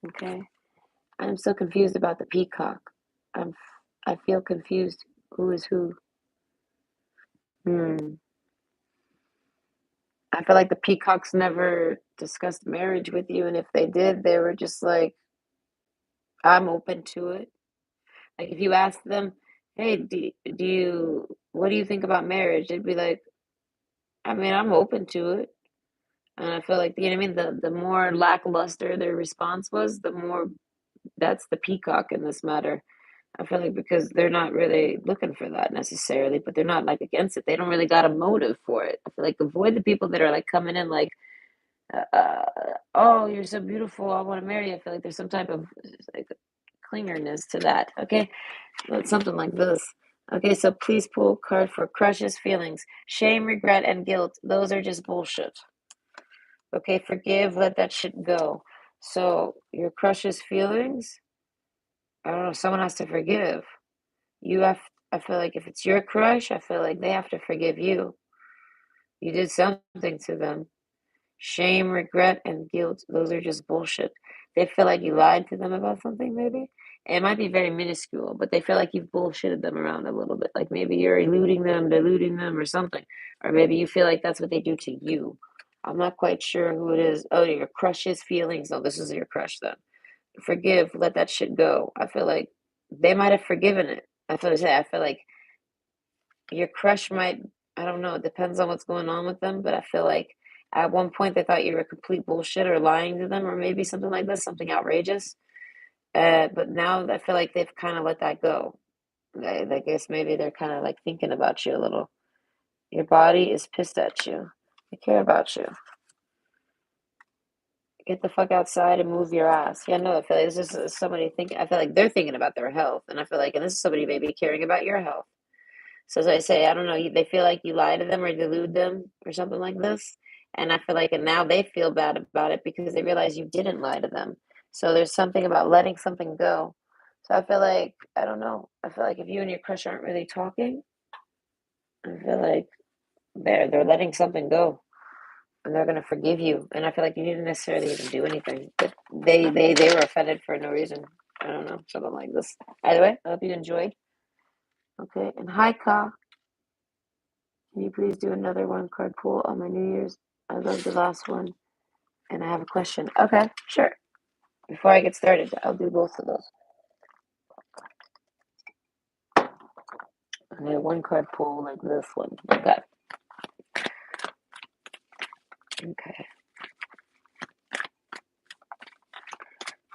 Okay, I'm so confused about the peacock. I'm I feel confused. Who is who? Hmm. I feel like the peacocks never discussed marriage with you, and if they did, they were just like, I'm open to it. Like if you ask them, hey, what do you think about marriage? They'd be like, I mean, I'm open to it. And I feel like, you know what I mean? The more lackluster their response was, the more that's the peacock in this matter. I feel like because they're not really looking for that necessarily, but they're not like against it. They don't really got a motive for it. I feel like avoid the people that are like coming in like, oh, you're so beautiful, I want to marry you. I feel like there's some type of like clingerness to that. Okay, something like this. Okay, so please pull card for crushes, feelings, shame, regret, and guilt. Those are just bullshit. Okay, forgive, let that shit go. So your crush's feelings, I don't know, someone has to forgive. You have, I feel like if it's your crush, I feel like they have to forgive you. You did something to them. Shame, regret, and guilt, those are just bullshit. They feel like you lied to them about something, maybe. And it might be very minuscule, but they feel like you've bullshitted them around a little bit. Like maybe you're eluding them, deluding them, or something. Or maybe you feel like that's what they do to you. I'm not quite sure who it is. Oh, your crush's feelings. No, this is your crush then. Forgive, let that shit go. I feel like they might have forgiven it. I feel like your crush might, I don't know, it depends on what's going on with them, but I feel like at one point they thought you were complete bullshit or lying to them or maybe something like this, something outrageous. But now I feel like they've kind of let that go. I guess maybe they're kind of like thinking about you a little. Your body is pissed at you. They care about you. Get the fuck outside and move your ass. Yeah, no, I feel like this is somebody thinking, I feel like they're thinking about their health. And I feel like, and this is somebody maybe caring about your health. So as I say, I don't know, they feel like you lie to them or delude them or something like this. And I feel like, and now they feel bad about it because they realize you didn't lie to them. So there's something about letting something go. So I feel like, I don't know, I feel like if you and your crush aren't really talking, I feel like they're letting something go and they're gonna forgive you. And I feel like you didn't necessarily even do anything, but they were offended for no reason. I don't know, something like this. Either way, I hope you enjoyed. Okay, and hi, Ka. Can you please do another one card pull on my New Year's? I love the last one, and I have a question. Okay, sure. Before I get started, I'll do both of those. Okay, one card pull like this one. Okay. Okay.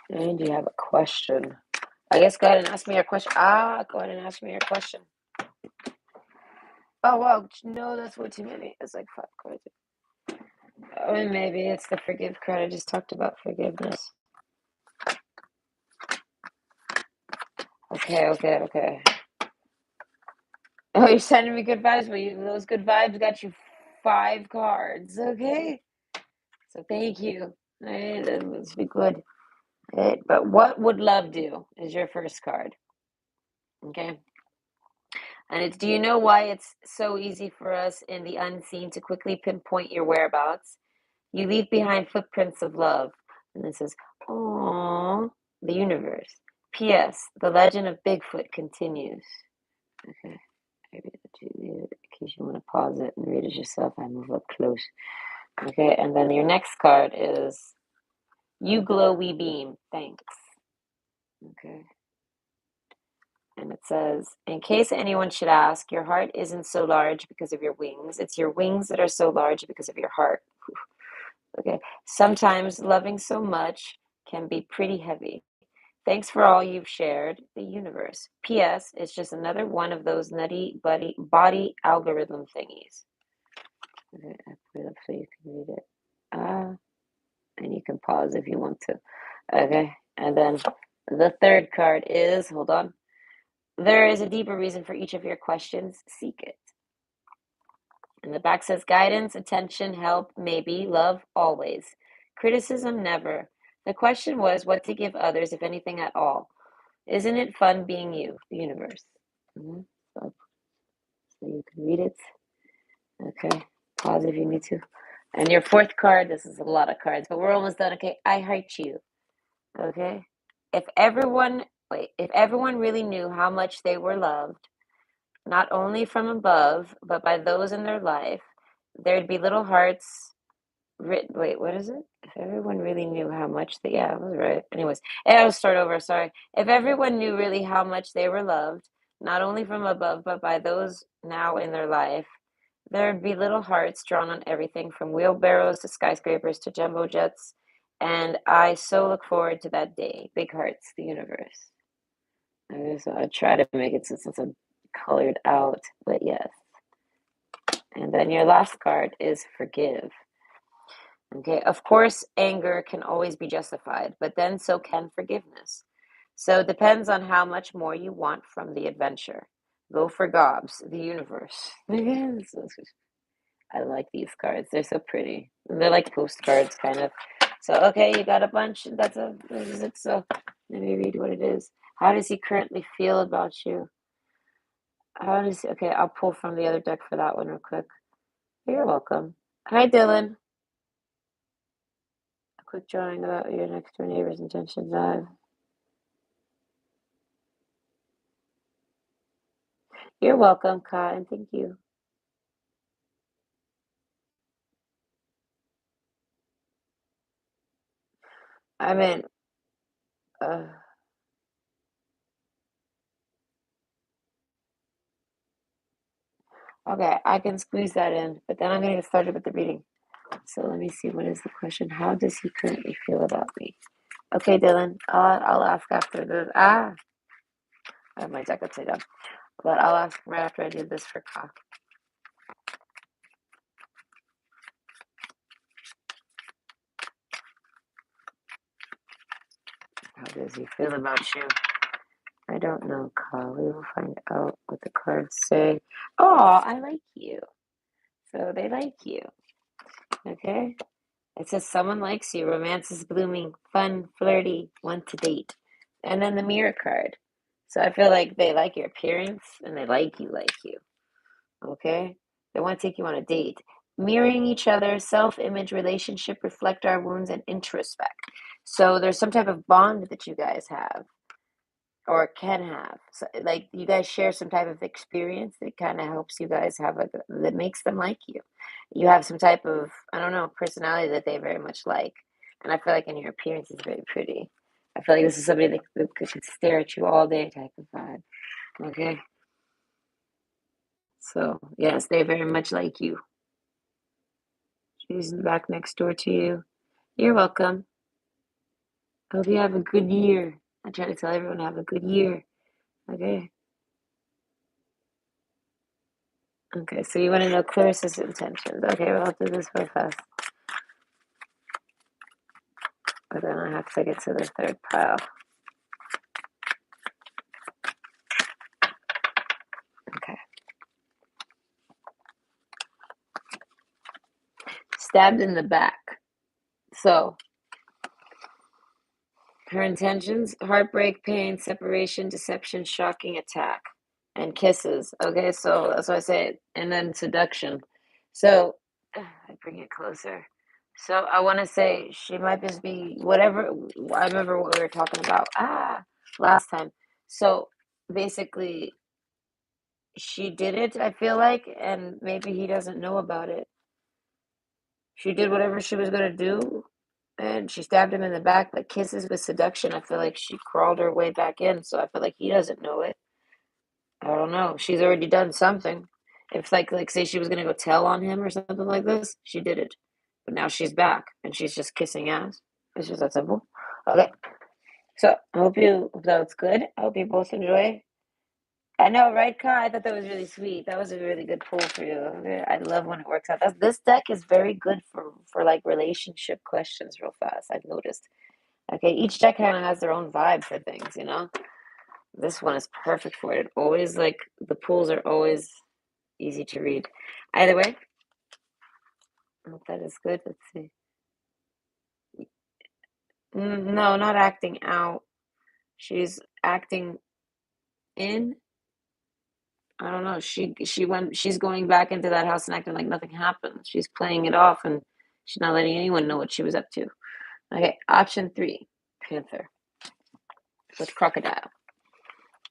And you have a question. I guess go ahead and ask me your question. Go ahead and ask me your question. Oh, wow. No, that's way too many. It's like five cards. Oh, and maybe it's the forgive card. I just talked about forgiveness. Okay. Oh, you're sending me good vibes, but those good vibes got you five cards. Okay. So thank you. All right, let's be good. All right, but what would love do is your first card. Okay. And it's, do you know why it's so easy for us in the unseen to quickly pinpoint your whereabouts? You leave behind footprints of love. And it says, "Aww, the universe." P.S. The legend of Bigfoot continues. Okay. Maybe in case you want to pause it and read it yourself, I move up close. Okay, and then your next card is "You glow, we beam. Thanks." Okay. And it says, "In case anyone should ask, your heart isn't so large because of your wings. It's your wings that are so large because of your heart." Okay. Sometimes loving so much can be pretty heavy. Thanks for all you've shared, the universe. P.S. It's just another one of those nutty body algorithm thingies. Okay, I put it up so you can read it. And you can pause if you want to. Okay, and then the third card is, hold on. There is a deeper reason for each of your questions. Seek it. And the back says guidance, attention, help, maybe, love, always. Criticism, never. The question was what to give others, if anything at all. Isn't it fun being you, the universe? Mhm. So you can read it. Okay, pause if you need to. And your fourth card, this is a lot of cards, but we're almost done. Okay, I heart you. Okay. If everyone, if everyone really knew how much they were loved, not only from above, but by those in their life, there'd be little hearts written. Wait, what is it? If everyone really knew how much they, yeah, I was right. Anyways, I'll start over. Sorry. If everyone knew really how much they were loved, not only from above, but by those now in their life, there'd be little hearts drawn on everything from wheelbarrows to skyscrapers to jumbo jets. And I so look forward to that day. Big hearts, the universe. Okay, so I try to make it since it's a colored out, but yes. And then your last card is forgive. Okay, of course, anger can always be justified, but then so can forgiveness. So it depends on how much more you want from the adventure. Go for gobs, the universe. I like these cards. They're so pretty. They're like postcards, kind of. So, okay, you got a bunch. This is it. So, let me read what it is. How does he currently feel about you? Okay, I'll pull from the other deck for that one real quick. You're welcome. Hi, Dylan. A quick drawing about your next door neighbor's intentions. You're welcome, Kai, and thank you. I mean, uh, okay, I can squeeze that in, but then I'm going to get started with the reading. So let me see. What is the question? How does he currently feel about me? Okay, Dylan, I'll ask after this. I have my deck upside down, but I'll ask right after I do this for Ka. How does he feel about you? I don't know, Ka. We will find out what the cards say. Oh, I like you. So they like you. Okay. It says someone likes you, romance is blooming, fun, flirty, want to date. And then the mirror card. So I feel like they like your appearance and they like you. Okay? They want to take you on a date. Mirroring each other, self image, relationship, reflect our wounds, and introspect. So there's some type of bond that you guys have or can have. So, like you guys share some type of experience that kind of helps you guys have that makes them like you. You have some type of, I don't know, personality that they very much like. And I feel like in your appearance is very pretty. I feel like this is somebody that could stare at you all day type of vibe. Okay. So yes, they very much like you. She's back next door to you. You're welcome. Hope you have a good year. I try to tell everyone to have a good year. Okay. Okay, so you want to know Clarissa's intentions. Okay, well, I'll do this real fast. But then I have to get to the third pile. Okay. Stabbed in the back. So, her intentions heartbreak, pain, separation, deception, shocking attack, and kisses. Okay, so that's what I say. And then seduction. So, I bring it closer. So, I want to say she might just be whatever. I remember what we were talking about last time. So, basically, she did it, I feel like, and maybe he doesn't know about it. She did whatever she was gonna do, and she stabbed him in the back, but kisses with seduction, I feel like she crawled her way back in, so I feel like he doesn't know it. I don't know. She's already done something. If like say she was gonna go tell on him or something like this, she did it. But now she's back and she's just kissing ass. It's just that simple. Okay. So I hope that was good. I hope you both enjoy. I know, right, Kai? I thought that was really sweet. That was a really good pull for you. I love when it works out. This deck is very good for like relationship questions real fast. I've noticed. Okay, each deck kind of has their own vibe for things, you know? This one is perfect for it. Always like the pulls are always easy to read. Either way, I hope that is good. Let's see. No, not acting out. She's acting in. I don't know. She's going back into that house and acting like nothing happened. She's playing it off and she's not letting anyone know what she was up to. Okay, option three, Panther with crocodile.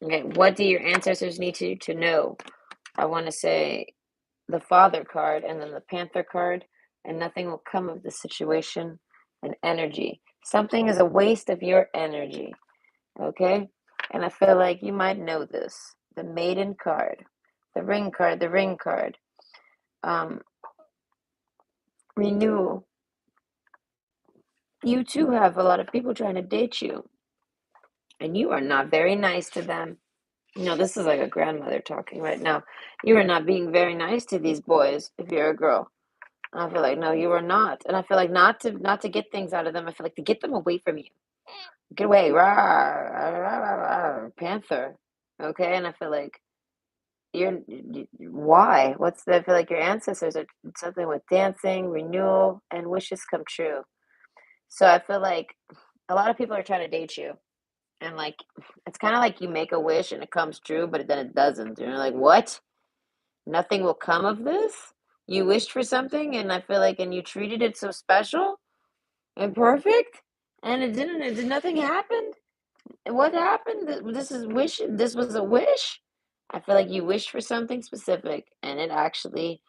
Okay, what do your ancestors need to know? I want to say the Father card and then the Panther card, and nothing will come of the situation and energy. Something is a waste of your energy. Okay, and I feel like you might know this. The Maiden card, the Ring card, the Ring card. Um, renewal. You too have a lot of people trying to date you, and you are not very nice to them. This is like a grandmother talking right now. You are not being very nice to these boys if you're a girl. I feel like no, you are not, and I feel like not to get things out of them. I feel like to get them away from you. Get away, rawr, rawr, rawr, rawr, panther. Okay, and I feel like why? What's the? I feel like your ancestors are something with dancing, renewal, and wishes come true. So I feel like a lot of people are trying to date you, and like it's kind of like you make a wish and it comes true, but then it doesn't. You're like, what? Nothing will come of this? You wished for something, and I feel like, and you treated it so special and perfect, and it didn't. It did nothing happened. What happened? This is wish. This was a wish. I feel like you wished for something specific, and it actually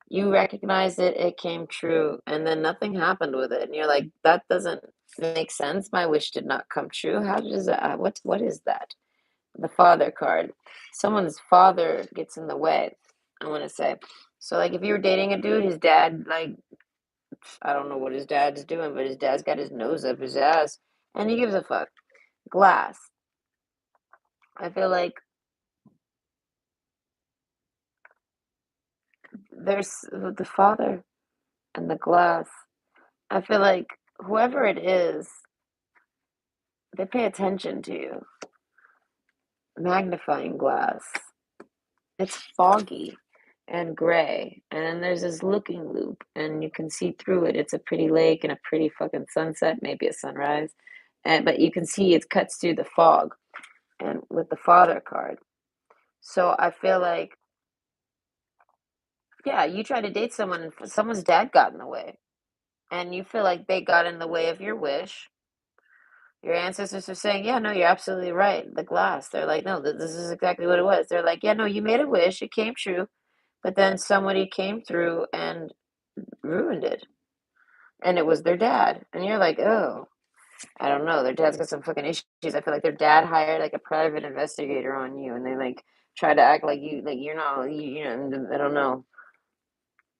you recognized it. It came true, and then nothing happened with it. And you're like, that doesn't make sense. My wish did not come true. How does that? What is that? The father card. Someone's father gets in the way. I want to say. So like, if you were dating a dude, his dad like I don't know what his dad's doing, but his dad's got his nose up his ass, and he gives a fuck. Glass. I feel like there's the father and the glass. I feel like whoever it is, they pay attention to you. Magnifying glass. It's foggy and gray, and then there's this looking loop, and you can see through it. It's a pretty lake and a pretty fucking sunset, maybe a sunrise, and but you can see it cuts through the fog, and with the father card. So I feel like, yeah, you try to date someone, and someone's dad got in the way, and you feel like they got in the way of your wish. Your ancestors are saying, yeah, no, you're absolutely right. The glass. They're like, no, this is exactly what it was. They're like, yeah, no, you made a wish, it came true, but then somebody came through and ruined it. And it was their dad. And you're like, oh, I don't know. Their dad's got some fucking issues. I feel like their dad hired like a private investigator on you, and they like try to act like you're not, I don't know.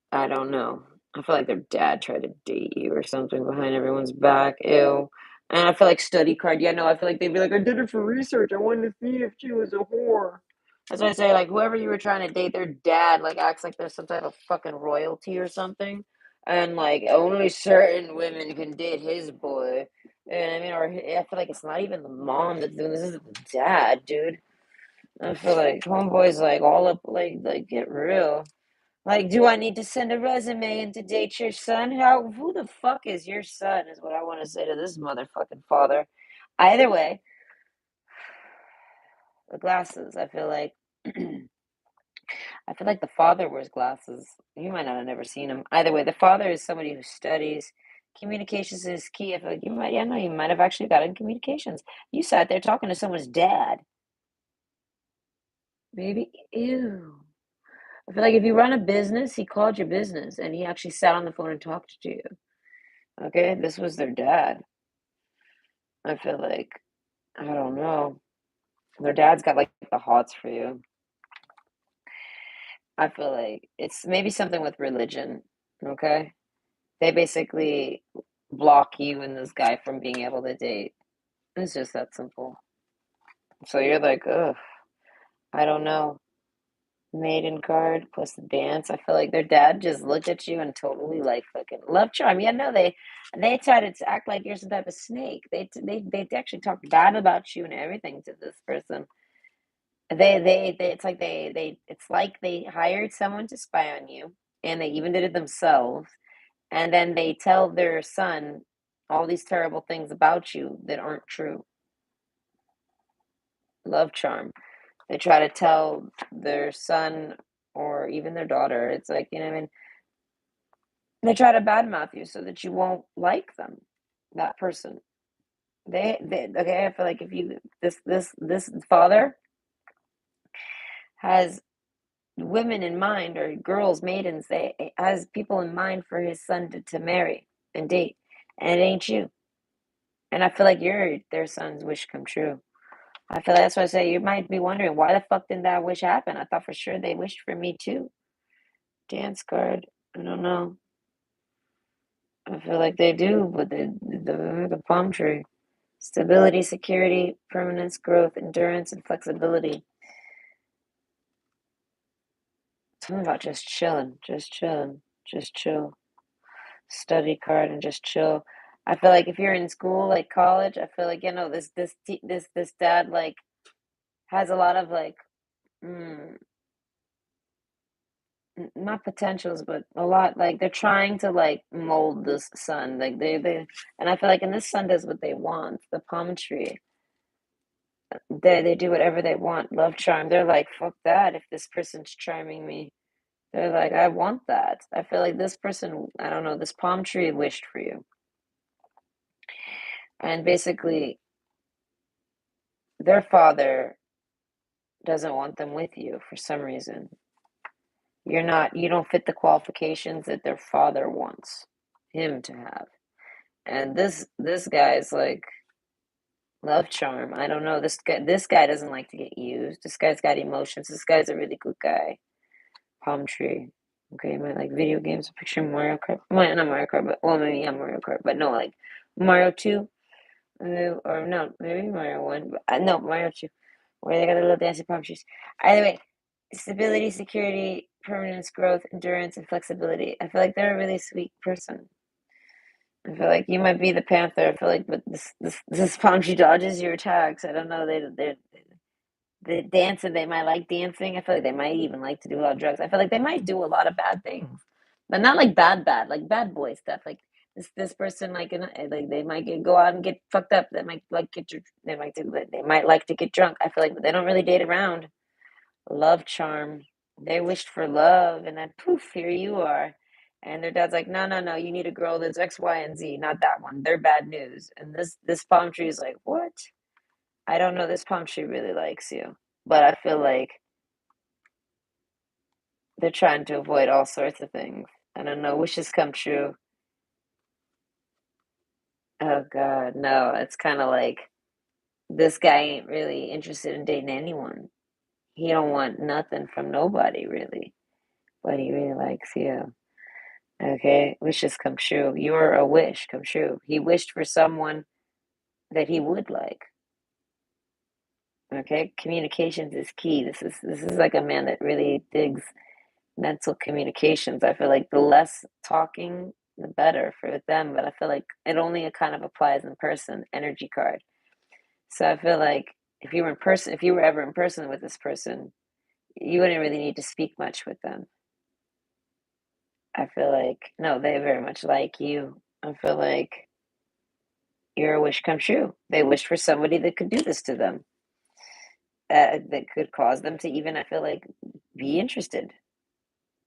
I don't know. I feel like their dad tried to date you or something behind everyone's back. Ew. And I feel like study card. Yeah, no, I feel like they'd be like, I did it for research. I wanted to see if she was a whore. That's why I say, like, whoever you were trying to date, their dad, like, acts like there's some type of fucking royalty or something. And, like, only certain women can date his boy. And I mean, or I feel like it's not even the mom that's doing this, is the dad, dude. I feel like homeboy's like all up, like get real. Like, do I need to send a resume in to date your son? Who the fuck is your son? Is what I want to say to this motherfucking father. Either way, the glasses. I feel like the father wears glasses. You might not have never seen him. Either way, the father is somebody who studies. Communications is key. I feel like you might, yeah, no, you might have actually gotten communications. You sat there talking to someone's dad. Maybe, ew. I feel like if you run a business, he called your business and he actually sat on the phone and talked to you. Okay, this was their dad. I feel like, I don't know. Their dad's got like the hots for you. I feel like it's maybe something with religion. Okay, they basically block you and this guy from being able to date. It's just that simple. So you're like, ugh, I don't know. Maiden card plus the dance. I feel like their dad just looked at you and totally like fucking love charm. Yeah, no, they tried to act like you're some type of snake. They actually talked bad about you and everything to this person. It's like they hired someone to spy on you, and they even did it themselves. And then they tell their son all these terrible things about you that aren't true. Love charm. They try to tell their son or even their daughter. It's like, what I mean, they try to badmouth you so that you won't like them, that person. They okay. I feel like if you this father has women in mind or girls, maidens, they has people in mind for his son to marry and date, and it ain't you. And I feel like you're their son's wish come true. I feel like that's why I say you might be wondering why the fuck didn't that wish happen? I thought for sure they wished for me too. Dance card. I don't know. I feel like they do, but the palm tree. Stability, security, permanence, growth, endurance, and flexibility. Something about just chilling, just chilling, just chill. Study card and just chill. I feel like if you're in school, like college, I feel like this dad like has a lot of like mm, not potentials, but a lot like they're trying to like mold this son. Like and I feel like and this son does what they want. The palm tree. They do whatever they want. Love charm. They're like, fuck that if this person's charming me. They're like, I want that. I feel like this person, I don't know, this palm tree wished for you. And basically their father doesn't want them with you for some reason. You don't fit the qualifications that their father wants him to have. And this guy's like love charm. I don't know. This guy doesn't like to get used. This guy's got emotions. This guy's a really good guy. Palm tree. Okay, my like video games. Picture Mario Kart. Not Mario Kart, but well, maybe yeah, Mario Kart, but no, like Mario 2, or no, maybe Mario 1, but no, Mario 2, where they got the little dancing palm trees. Either way, stability, security, permanence, growth, endurance, and flexibility. I feel like they're a really sweet person. I feel like you might be the panther. I feel like, but this palm tree dodges your attacks. I don't know. They dance and they might like dancing. I feel like they might even like to do a lot of drugs. I feel like they might do a lot of bad things, but not like bad, like bad boy stuff. Like this person, like they might go out and get fucked up. They might like they might like to get drunk. I feel like they don't really date around. Love charm. They wished for love, and then poof, here you are. And their dad's like, no, no, no, you need a girl that's X, Y, and Z, not that one. They're bad news. And this palm tree is like, what? I don't know. This palm tree really likes you, but I feel like they're trying to avoid all sorts of things. I don't know. Wishes come true. Oh God, no. It's kind of like this guy ain't really interested in dating anyone. He don't want nothing from nobody really, but he really likes you. Okay, wishes come true. You're a wish come true. He wished for someone that he would like. Okay, communications is key. This is like a man that really digs mental communications. I feel like the less talking, the better for them. But I feel like it only kind of applies in person. Energy card. So I feel like if you were ever in person with this person, you wouldn't really need to speak much with them. I feel like no, they very much like you. I feel like your wish come true. They wished for somebody that could do this to them, that could cause them to even, I feel like, be interested.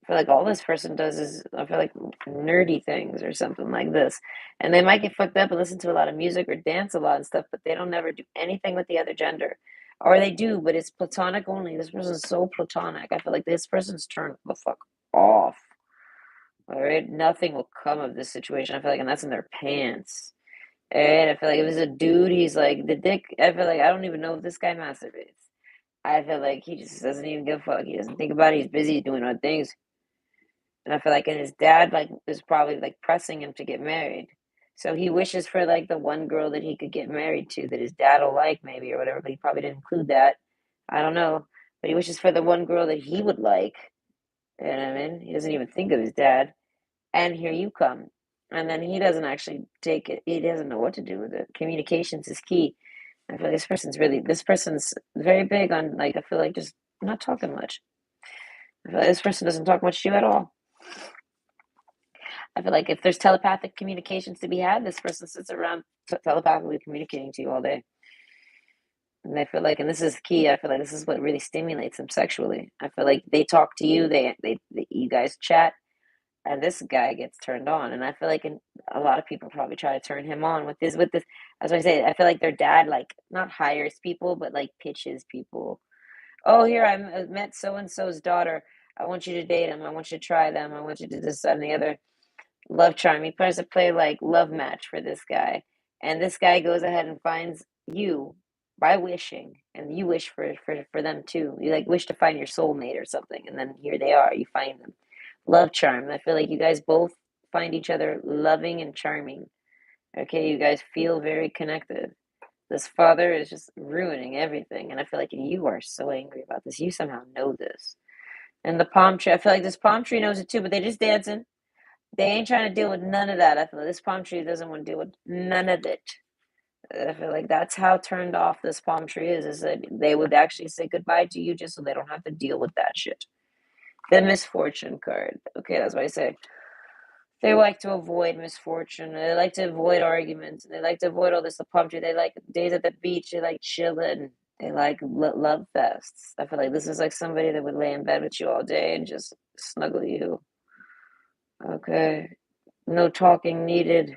I feel like all this person does is, I feel like, nerdy things or something like this. And they might get fucked up and listen to a lot of music or dance a lot and stuff, but they don't never do anything with the other gender. Or they do, but it's platonic only. This person's so platonic. I feel like this person's turned the fuck off. All right, nothing will come of this situation. I feel like, and that's in their pants. And I feel like if it's a dude, he's like the dick. I feel like I don't even know if this guy masturbates. I feel like he just doesn't even give a fuck. He doesn't think about it. He's busy doing other things. And I feel like, and his dad like is probably like pressing him to get married. So he wishes for like the one girl that he could get married to that his dad will like maybe or whatever. But he probably didn't include that. I don't know. But he wishes for the one girl that he would like. You know what I mean? He doesn't even think of his dad. And here you come. And then he doesn't actually take it. He doesn't know what to do with it. Communications is key. I feel like this person's very big on like I feel like just not talking much. I feel like this person doesn't talk much to you at all. I feel like if there's telepathic communications to be had, this person sits around telepathically communicating to you all day. And I feel like, and this is key. I feel like this is what really stimulates them sexually. I feel like they talk to you. You guys chat, and this guy gets turned on. And I feel like a lot of people probably try to turn him on with this. As I say, I feel like their dad like not hires people, but like pitches people. Oh, here I met so and so's daughter. I want you to date him. I want you to try them. I want you to do this that, and the other. Love charm. He tries to play like love match for this guy, and this guy goes ahead and finds you by wishing, and you wish for them too. You like wish to find your soulmate or something, and then here they are. You find them. Love charm. I feel like you guys both find each other loving and charming. Okay, you guys feel very connected. This father is just ruining everything, and I feel like you are so angry about this. You somehow know this. And the palm tree, I feel like this palm tree knows it too, but they just dancing. They ain't trying to deal with none of that. I feel like this palm tree doesn't want to deal with none of it. I feel like that's how turned off this palm tree is that they would actually say goodbye to you just so they don't have to deal with that shit. The misfortune card. Okay, that's what I say. They like to avoid misfortune. They like to avoid arguments. They like to avoid all this. The palm tree. They like days at the beach. They like chilling. They like love fests. I feel like this is like somebody that would lay in bed with you all day and just snuggle you. Okay. No talking needed.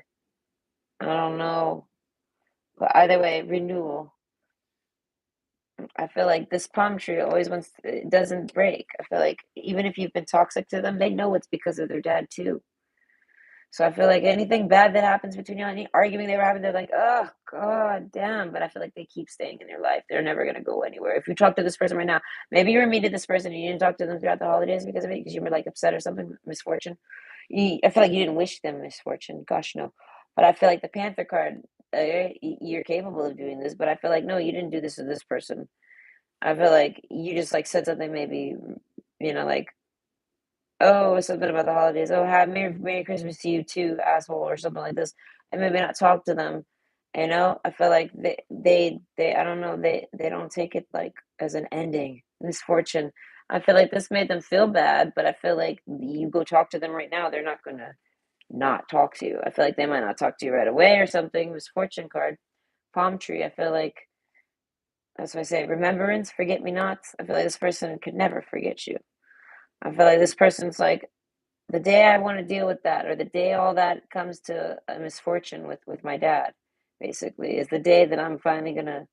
I don't know. But either way, renewal. I feel like this palm tree always wants, it doesn't break. I feel like even if you've been toxic to them, they know it's because of their dad too. So I feel like anything bad that happens between you, any arguing they were having, they're like, oh god damn. But I feel like they keep staying in your life. They're never gonna go anywhere. If you talk to this person right now, maybe you were meeting this person and you didn't talk to them throughout the holidays because of it, because you were like upset or something, misfortune. I feel like you didn't wish them misfortune. Gosh, no. But I feel like the Panther card, you're capable of doing this. But I feel like no, you didn't do this to this person. I feel like you just like said something maybe, like, oh, something about the holidays. Oh, have Merry Christmas to you too, asshole, or something like this, and maybe not talk to them. I feel like they I don't know, they don't take it like as an ending, misfortune. I feel like this made them feel bad, but I feel like you go talk to them right now, they're not gonna not talk to you. I feel like they might not talk to you right away or something. Misfortune card, palm tree. I feel like that's what I say. Remembrance, forget me nots. I feel like this person could never forget you. I feel like this person's like, the day I want to deal with that, or the day all that comes to a misfortune with my dad, basically, is the day that I'm finally gonna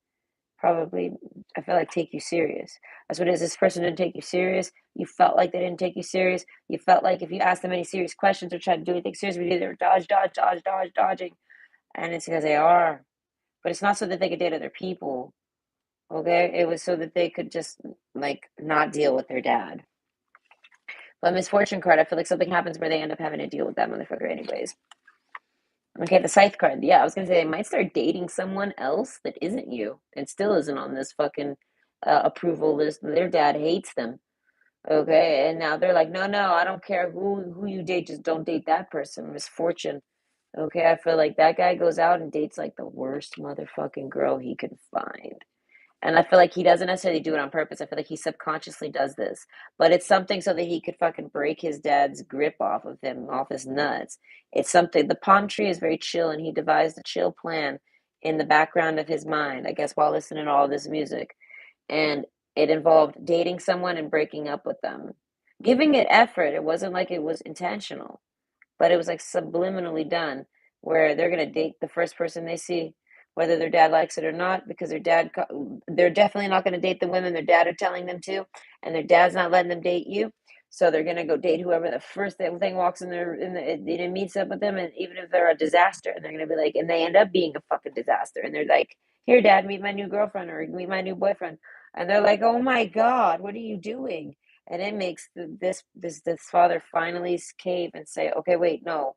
probably, I feel like, take you serious. That's what it is. This person didn't take you serious. You felt like they didn't take you serious. You felt like if you asked them any serious questions or tried to do anything serious, they were dodging. And it's because they are. But it's not so that they could date other people. Okay? It was so that they could just like not deal with their dad. But misfortune card, I feel like something happens where they end up having to deal with that motherfucker anyways. Okay, the scythe card. Yeah, I was gonna say they might start dating someone else that isn't you and still isn't on this fucking approval list. Their dad hates them. Okay, and now they're like, no, no, I don't care who you date, just don't date that person. Misfortune. Okay, I feel like that guy goes out and dates like the worst motherfucking girl he could find. And I feel like he doesn't necessarily do it on purpose. I feel like he subconsciously does this. But it's something so that he could fucking break his dad's grip off of him, off his nuts. It's something. The palm tree is very chill, and he devised a chill plan in the background of his mind, I guess, while listening to all this music. And it involved dating someone and breaking up with them. Giving it effort. It wasn't like it was intentional, but it was like subliminally done where they're going to date the first person they see, whether their dad likes it or not, because they're definitely not going to date the women their dad are telling them to, and their dad's not letting them date you. So they're gonna go date whoever the first thing walks in their meets up with them, and even if they're a disaster, and they're gonna be like, and they end up being a fucking disaster, and they're like, "Here, dad, meet my new girlfriend or meet my new boyfriend," and they're like, "Oh my god, what are you doing?" And it makes this father finally cave and say, "Okay, wait, no,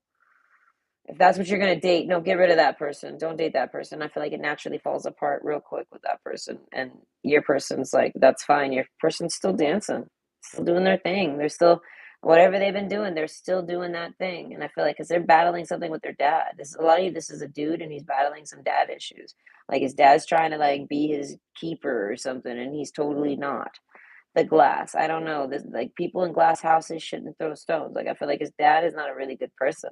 if that's what you're gonna date, no, get rid of that person. Don't date that person." I feel like it naturally falls apart real quick with that person, and your person's like, "That's fine." Your person's still dancing, still doing their thing. They're still whatever they've been doing. They're still doing that thing, and I feel like because they're battling something with their dad. This a lot of this is a dude, and he's battling some dad issues. Like his dad's trying to like be his keeper or something, and he's totally not. The glass. I don't know. This like people in glass houses shouldn't throw stones. Like I feel like his dad is not a really good person.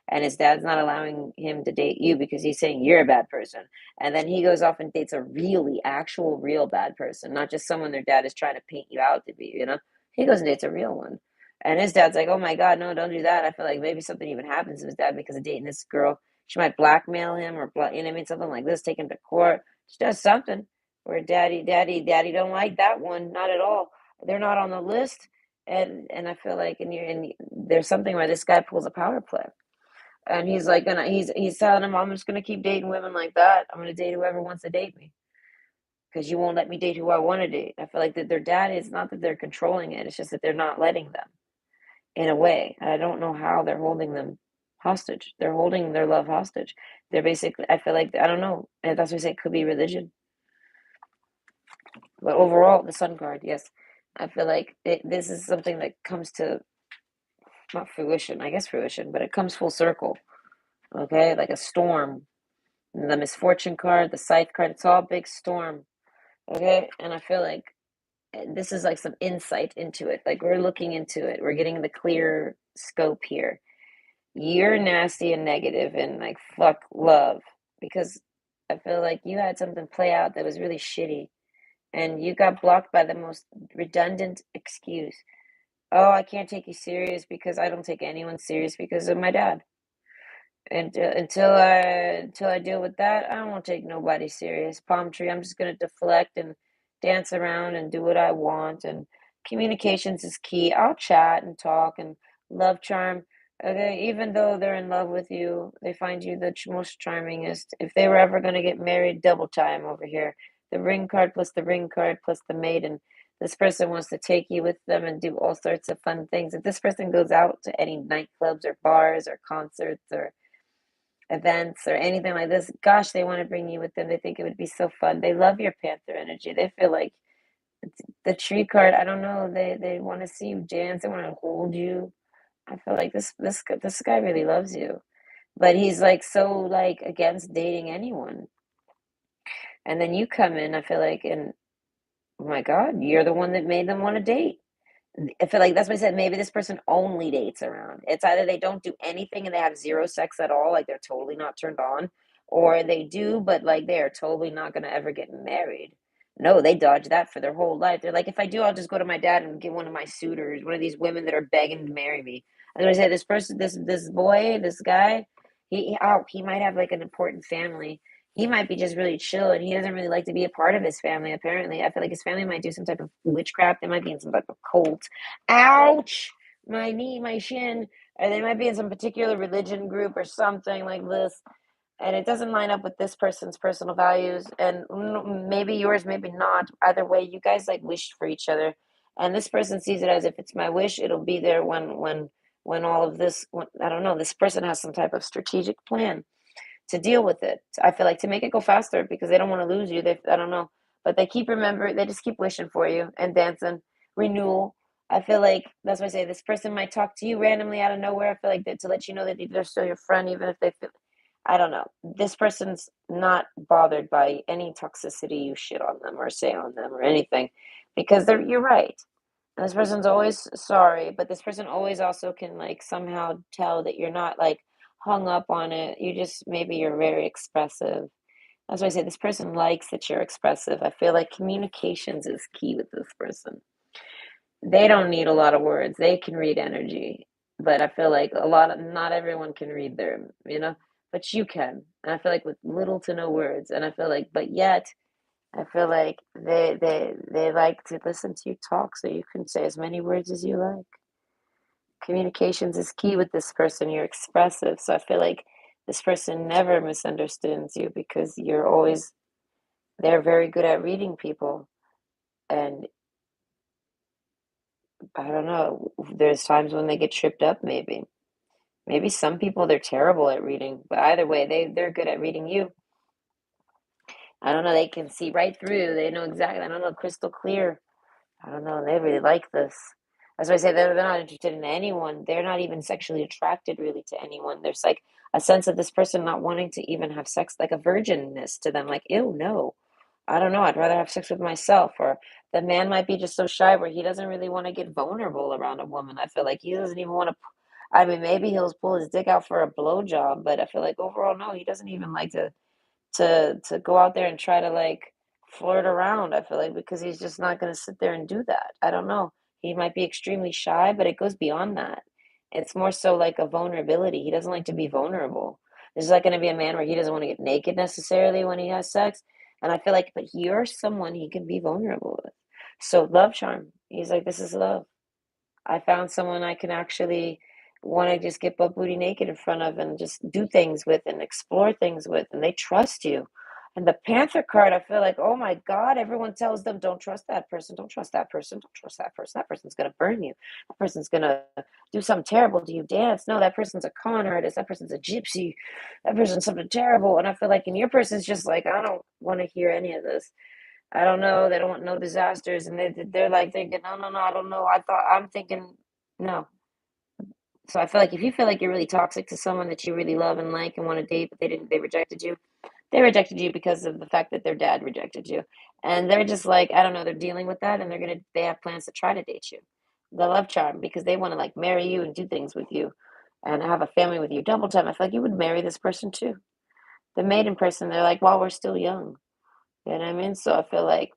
And his dad's not allowing him to date you because he's saying you're a bad person. And then he goes off and dates a really actual real bad person, not just someone their dad is trying to paint you out to be. He goes and dates a real one. And his dad's like, "Oh my God, no, don't do that." I feel like maybe something even happens to his dad because of dating this girl. She might blackmail him or you know what I mean, something like this, take him to court. She does something where daddy don't like that one, not at all. They're not on the list, and I feel like there's something where this guy pulls a power play, and he's like he's telling him, "I'm just gonna keep dating women like that. I'm gonna date whoever wants to date me because you won't let me date who I want to date." I feel like that their dad is not that they're controlling it; it's just that they're not letting them in a way. And I don't know how they're holding them hostage. They're holding their love hostage. They're basically, I feel like, I don't know, and that's what I say, it could be religion. But overall, the sun card, yes. I feel like this is something that comes to, not fruition, I guess fruition, but it comes full circle, okay? Like a storm. The misfortune card, the scythe card, it's all big storm, okay? And I feel like this is like some insight into it. Like we're looking into it. We're getting the clear scope here. You're nasty and negative and like fuck love because I feel like you had something play out that was really shitty and you got blocked by the most redundant excuse. Oh, I can't take you serious because I don't take anyone serious because of my dad. And until I deal with that, I won't take nobody serious. Palm tree, I'm just gonna deflect and dance around and do what I want. And communications is key. I'll chat and talk and love charm. Okay, even though they're in love with you, they find you the most charmingest. If they were ever gonna get married, double time over here. The ring card plus the ring card plus the maiden. This person wants to take you with them and do all sorts of fun things. If this person goes out to any nightclubs or bars or concerts or events or anything like this, gosh, they want to bring you with them. They think it would be so fun. They love your Panther energy. They feel like the tree card. I don't know. They want to see you dance. They want to hold you. I feel like this guy really loves you, but he's like so like against dating anyone. And then you come in. I feel like, and oh my God, you're the one that made them want to date. I feel like that's what I said. Maybe this person only dates around. It's either they don't do anything and they have zero sex at all, like they're totally not turned on, or they do, but like they are totally not going to ever get married. No, they dodge that for their whole life. They're like, if I do, I'll just go to my dad and get one of my suitors, one of these women that are begging to marry me. As I say, this person, this boy, this guy, he might have like an important family. He might be just really chill and he doesn't really like to be a part of his family, apparently. I feel like his family might do some type of witchcraft. They might be in some type of cult. Ouch! My knee, my shin. Or they might be in some particular religion group or something like this. And it doesn't line up with this person's personal values. And maybe yours, maybe not. Either way, you guys like wished for each other. And this person sees it as if it's my wish, it'll be there when all of this, when, I don't know, this person has some type of strategic plan to deal with it. I feel like to make it go faster because they don't want to lose you. They, I don't know, but they keep remembering. They just keep wishing for you and dancing renewal. I feel like that's why I say this person might talk to you randomly out of nowhere. I feel like that to let you know that they're still your friend, even if they feel. I don't know. This person's not bothered by any toxicity you shit on them or say on them or anything, because they're. You're right. And this person's always sorry, but this person always also can like somehow tell that you're not like hung up on it. You just maybe you're very expressive. That's why I say this person likes that you're expressive. I feel like communications is key with this person. They don't need a lot of words. They can read energy. But I feel like a lot of not everyone can read their. But you can. And I feel like with little to no words. And I feel like, but yet I feel like they like to listen to you talk, so you can say as many words as you like. Communications is key with this person. You're expressive, so I feel like this person never misunderstands you because they're very good at reading people. And I don't know, there's times when they get tripped up, maybe. Maybe some people they're terrible at reading, but either way, they're good at reading you. I don't know, they can see right through. They know exactly, I don't know, crystal clear. I don't know. They really like this. That's why I say they're not interested in anyone. They're not even sexually attracted really to anyone. There's like a sense of this person not wanting to even have sex, like a virginness to them. Like, ew, no. I don't know. I'd rather have sex with myself. Or the man might be just so shy where he doesn't really want to get vulnerable around a woman. I feel like he doesn't even want to. I mean, maybe he'll pull his dick out for a blowjob, but I feel like overall, no, he doesn't even like to go out there and try to like flirt around. I feel like because he's just not going to sit there and do that. I don't know. He might be extremely shy, but it goes beyond that. It's more so like a vulnerability. He doesn't like to be vulnerable. There's not going to be a man where he doesn't want to get naked necessarily when he has sex. And I feel like, but you're someone he can be vulnerable with. So love charm. He's like, this is love. I found someone I can actually want to just get butt booty naked in front of and just do things with and explore things with, and they trust you. And the Panther card, I feel like, oh my God, everyone tells them, don't trust that person, don't trust that person, don't trust that person. That person's gonna burn you. That person's gonna do something terrible to you. Dance. No, that person's a con artist. That person's a gypsy. That person's something terrible. And I feel like, and your person's just like, I don't want to hear any of this. I don't know. They don't want no disasters, and they're like thinking, no, no, no, I don't know. I'm thinking, no. So I feel like if you feel like you're really toxic to someone that you really love and like and want to date, but they rejected you. They rejected you because of the fact that their dad rejected you. And they're just like, I don't know, they're dealing with that and they have plans to try to date you. The love charm because they want to like marry you and do things with you and have a family with you. Double time. I feel like you would marry this person too. The maiden person, they're like, well, we're still young. You know what I mean? So I feel like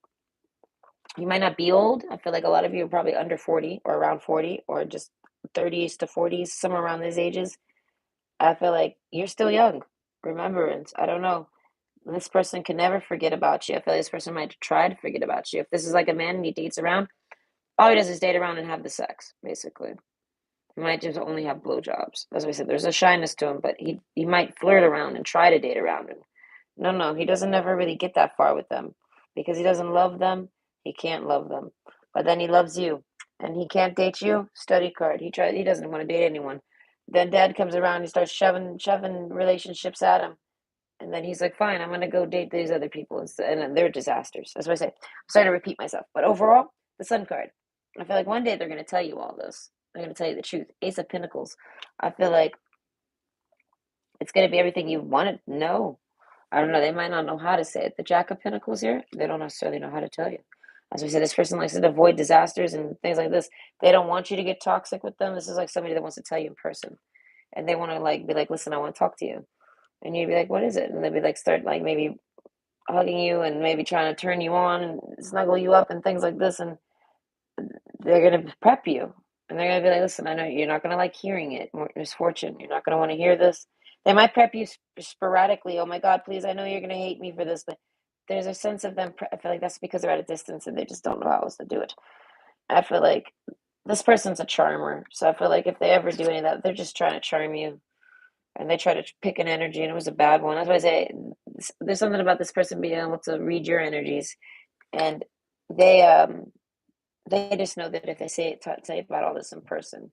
you might not be old. I feel like a lot of you are probably under 40 or around 40 or just 30s to 40s, somewhere around these ages. I feel like you're still young. Remembrance. I don't know. This person can never forget about you. I feel like this person might try to forget about you. If this is like a man and he dates around, all he does is date around and have the sex, basically. He might just only have blowjobs. As I said, there's a shyness to him, but he might flirt around and try to date around. And no, no, he doesn't ever really get that far with them because he doesn't love them. He can't love them, but then he loves you, and he can't date you. Study card. He doesn't want to date anyone. Then dad comes around. He starts shoving relationships at him. And then he's like, fine, I'm going to go date these other people. And then they're disasters. That's what I say. I'm sorry to repeat myself. But overall, the Sun card. I feel like one day they're going to tell you all this. They're going to tell you the truth. Ace of Pentacles. I feel like it's going to be everything you want to know. I don't know. They might not know how to say it. The Jack of Pentacles here, they don't necessarily know how to tell you. As we said, this person likes to avoid disasters and things like this. They don't want you to get toxic with them. This is like somebody that wants to tell you in person. And they want to like be like, listen, I want to talk to you. And you'd be like, what is it? And they'd be like, start like maybe hugging you and maybe trying to turn you on and snuggle you up and things like this. And they're going to prep you. And they're going to be like, listen, I know you're not going to like hearing it, misfortune. You're not going to want to hear this. They might prep you sporadically. Oh my God, please, I know you're going to hate me for this. But there's a sense of them. I feel like that's because they're at a distance and they just don't know how else to do it. I feel like this person's a charmer. So I feel like if they ever do any of that, they're just trying to charm you and they try to pick an energy and it was a bad one. That's why I say there's something about this person being able to read your energies and they um they just know that if they say about all this in person,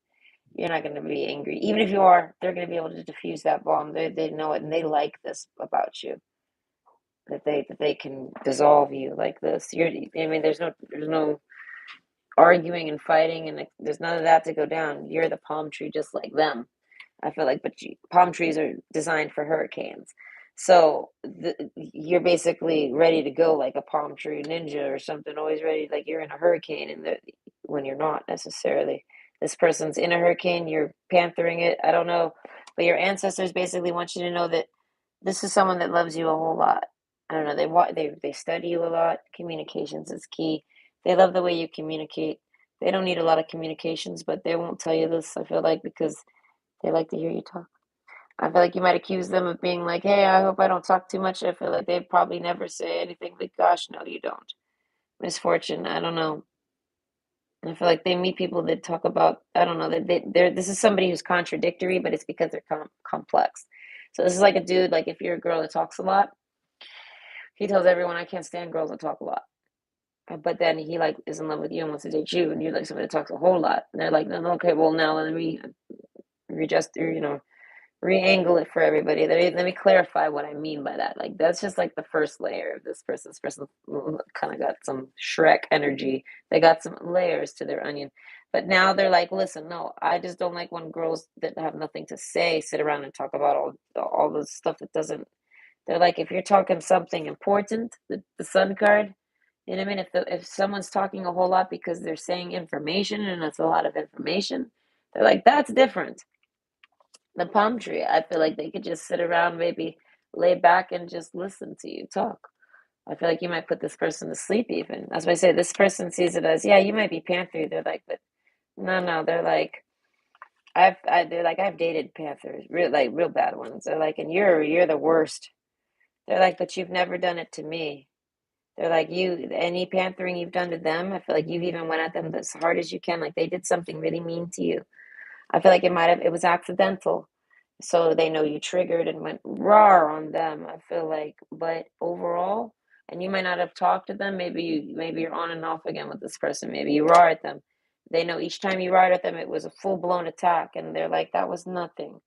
you're not going to be angry. Even if you are, they're going to be able to diffuse that bomb. They know it and they like this about you. That they can dissolve you like this. I mean there's no arguing and fighting and there's none of that to go down. You're the palm tree just like them. I feel like, but palm trees are designed for hurricanes. So you're basically ready to go like a palm tree ninja or something, always ready, like you're in a hurricane, and when you're not necessarily. This person's in a hurricane, you're panthering it. I don't know, but your ancestors basically want you to know that this is someone that loves you a whole lot. I don't know. They study you a lot. Communications is key. They love the way you communicate. They don't need a lot of communications, but they won't tell you this. I feel like because they like to hear you talk. I feel like you might accuse them of being like, "Hey, I hope I don't talk too much." I feel like they'd probably never say anything like, "Gosh, no, you don't." Misfortune, I don't know. I feel like they meet people that talk about, I don't know, they're this is somebody who's contradictory, but it's because they're complex. So this is like a dude, like if you're a girl that talks a lot, he tells everyone, "I can't stand girls that talk a lot." But then he like is in love with you and wants to date you, and you're like somebody that talks a whole lot. And they're like, "No, no, okay, well now let me readjust, or, re-angle it for everybody. Let me clarify what I mean by that. Like that's just like the first layer of this person. This person kind of got some Shrek energy. They got some layers to their onion. But now they're like, listen, no, I just don't like when girls that have nothing to say sit around and talk about all the stuff that doesn't. They're like, if you're talking something important, the Sun card. You know what I mean? If someone's talking a whole lot because they're saying information and it's a lot of information, they're like, that's different. The palm tree, I feel like they could just sit around, maybe lay back and just listen to you talk. I feel like you might put this person to sleep even. That's why I say this person sees it as, yeah, you might be panther. They're like, but no, no, they're like, they're like, I've dated panthers, real bad ones. They're like, and you're the worst. They're like, but you've never done it to me. They're like, any panthering you've done to them, I feel like you've even went at them as hard as you can. Like they did something really mean to you. I feel like it was accidental. so they know you triggered and went raw on them. I feel like, but overall, and you might not have talked to them. Maybe you're on and off again with this person. Maybe you raw at them. They know each time you raw at them, it was a full blown attack, and they're like, that was nothing.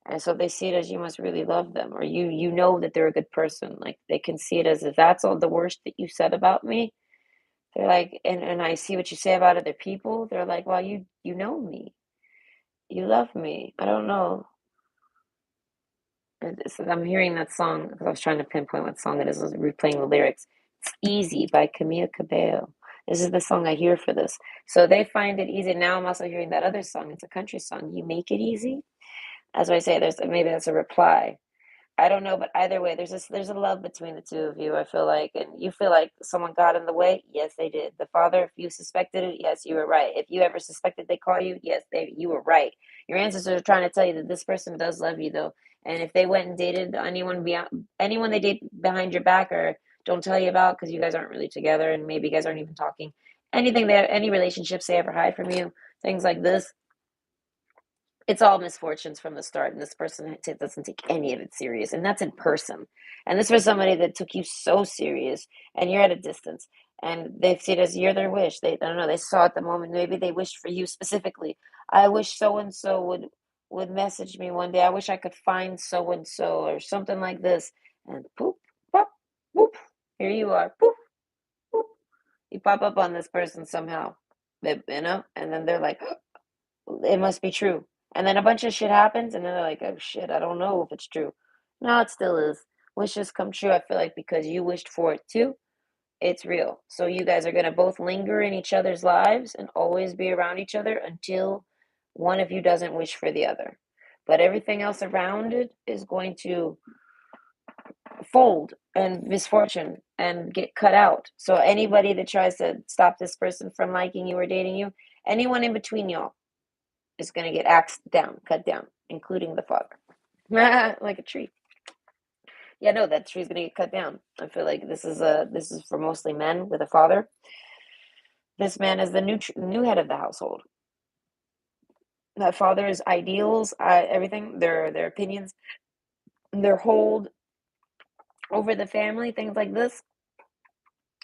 And so they see it as you must really love them, or you know that they're a good person. Like they can see it as if that's all the worst that you said about me. They're like, and I see what you say about other people. They're like, well, you know me, you love me. I don't know. I'm hearing that song because I was trying to pinpoint what song it is. I was replaying the lyrics. It's Easy by Camila Cabello. This is the song I hear for this. So they find it easy. Now I'm also hearing that other song. It's a country song. You make it easy. As I say, there's maybe that's a reply. I don't know, but either way, there's a love between the two of you. I feel like, and you feel like someone got in the way. Yes, they did. The father, if you suspected it, yes, you were right. If you ever suspected they call you, yes, you were right. Your ancestors are trying to tell you that this person does love you, though. And if they went and dated anyone they date behind your back or don't tell you about because you guys aren't really together and maybe you guys aren't even talking, any relationships they ever hide from you, things like this, it's all misfortunes from the start, and this person doesn't take any of it serious, and that's in person. And this was somebody that took you so serious, and you're at a distance, and they see it as you're their wish. They I don't know. They saw at the moment. Maybe they wished for you specifically. I wish so and so would message me one day. I wish I could find so and so or something like this. And poop, pop, whoop. Here you are. Poop, whoop. You pop up on this person somehow. And then they're like, it must be true. And then a bunch of shit happens, and then they're like, oh shit, I don't know if it's true. No, it still is. Wishes come true, I feel like, because you wished for it too. It's real. So you guys are going to both linger in each other's lives and always be around each other until one of you doesn't wish for the other. But everything else around it is going to fold and misfortune and get cut out. So anybody that tries to stop this person from liking you or dating you, anyone in between y'all, is going to get axed down, cut down, including the father. Like a tree. Yeah, no, that tree's going to get cut down. I feel like this is for mostly men with a father. This man is the new head of the household. That father's ideals, everything, their opinions, their hold over the family, things like this.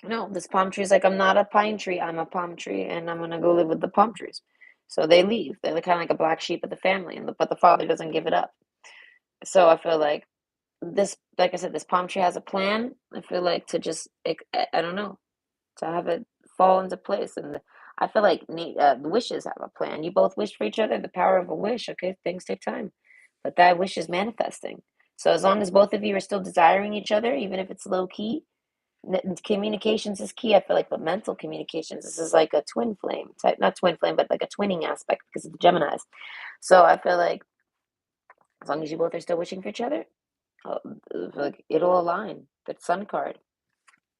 No, this palm tree is like, I'm not a pine tree, I'm a palm tree, and I'm gonna go live with the palm trees. So they leave. They're kind of like a black sheep of the family, but the father doesn't give it up. So I feel like this, like I said, this palm tree has a plan. I feel like to just, I don't know, to have it fall into place. And I feel like the wishes have a plan. You both wish for each other, the power of a wish. Okay, things take time, but that wish is manifesting. So as long as both of you are still desiring each other, even if it's low key, communications is key. I feel like, but mental communications, this is like a twin flame type, not twin flame, but like a twinning aspect because of the Geminis. So I feel like as long as you both are still wishing for each other, uh, like it'll align. The sun card,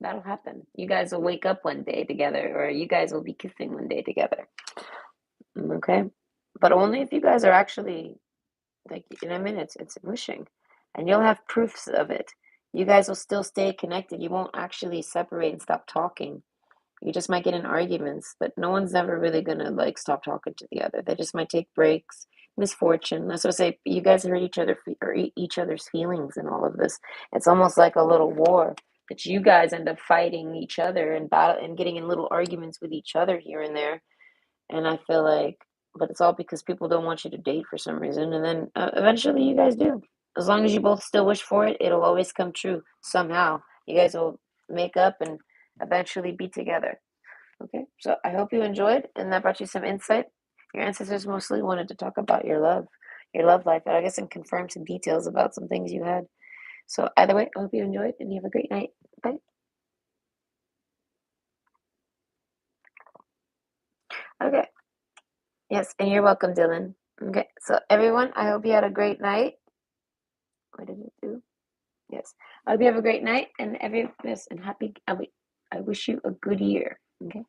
that'll happen. You guys will wake up one day together, or you guys will be kissing one day together. Okay, but only if you guys are actually like, you know what I mean? It's wishing, and you'll have proofs of it. You guys will still stay connected. You won't actually separate and stop talking. You just might get in arguments, but no one's ever really gonna like stop talking to the other. They just might take breaks. Misfortune. That's what I say. You guys hurt each other or each other's feelings in all of this. It's almost like a little war that you guys end up fighting each other and battle and getting in little arguments with each other here and there. And I feel like, but it's all because people don't want you to date for some reason. And then eventually you guys do. As long as you both still wish for it, it'll always come true somehow. You guys will make up and eventually be together. Okay, so I hope you enjoyed and that brought you some insight. Your ancestors mostly wanted to talk about your love life, and I guess and confirm some details about some things you had. So either way, I hope you enjoyed and you have a great night. Bye. Okay. Yes, and you're welcome, Dylan. Okay, so everyone, I hope you had a great night. What did it do? Yes. I hope you have a great night and yes, and happy. I wish you a good year. Okay.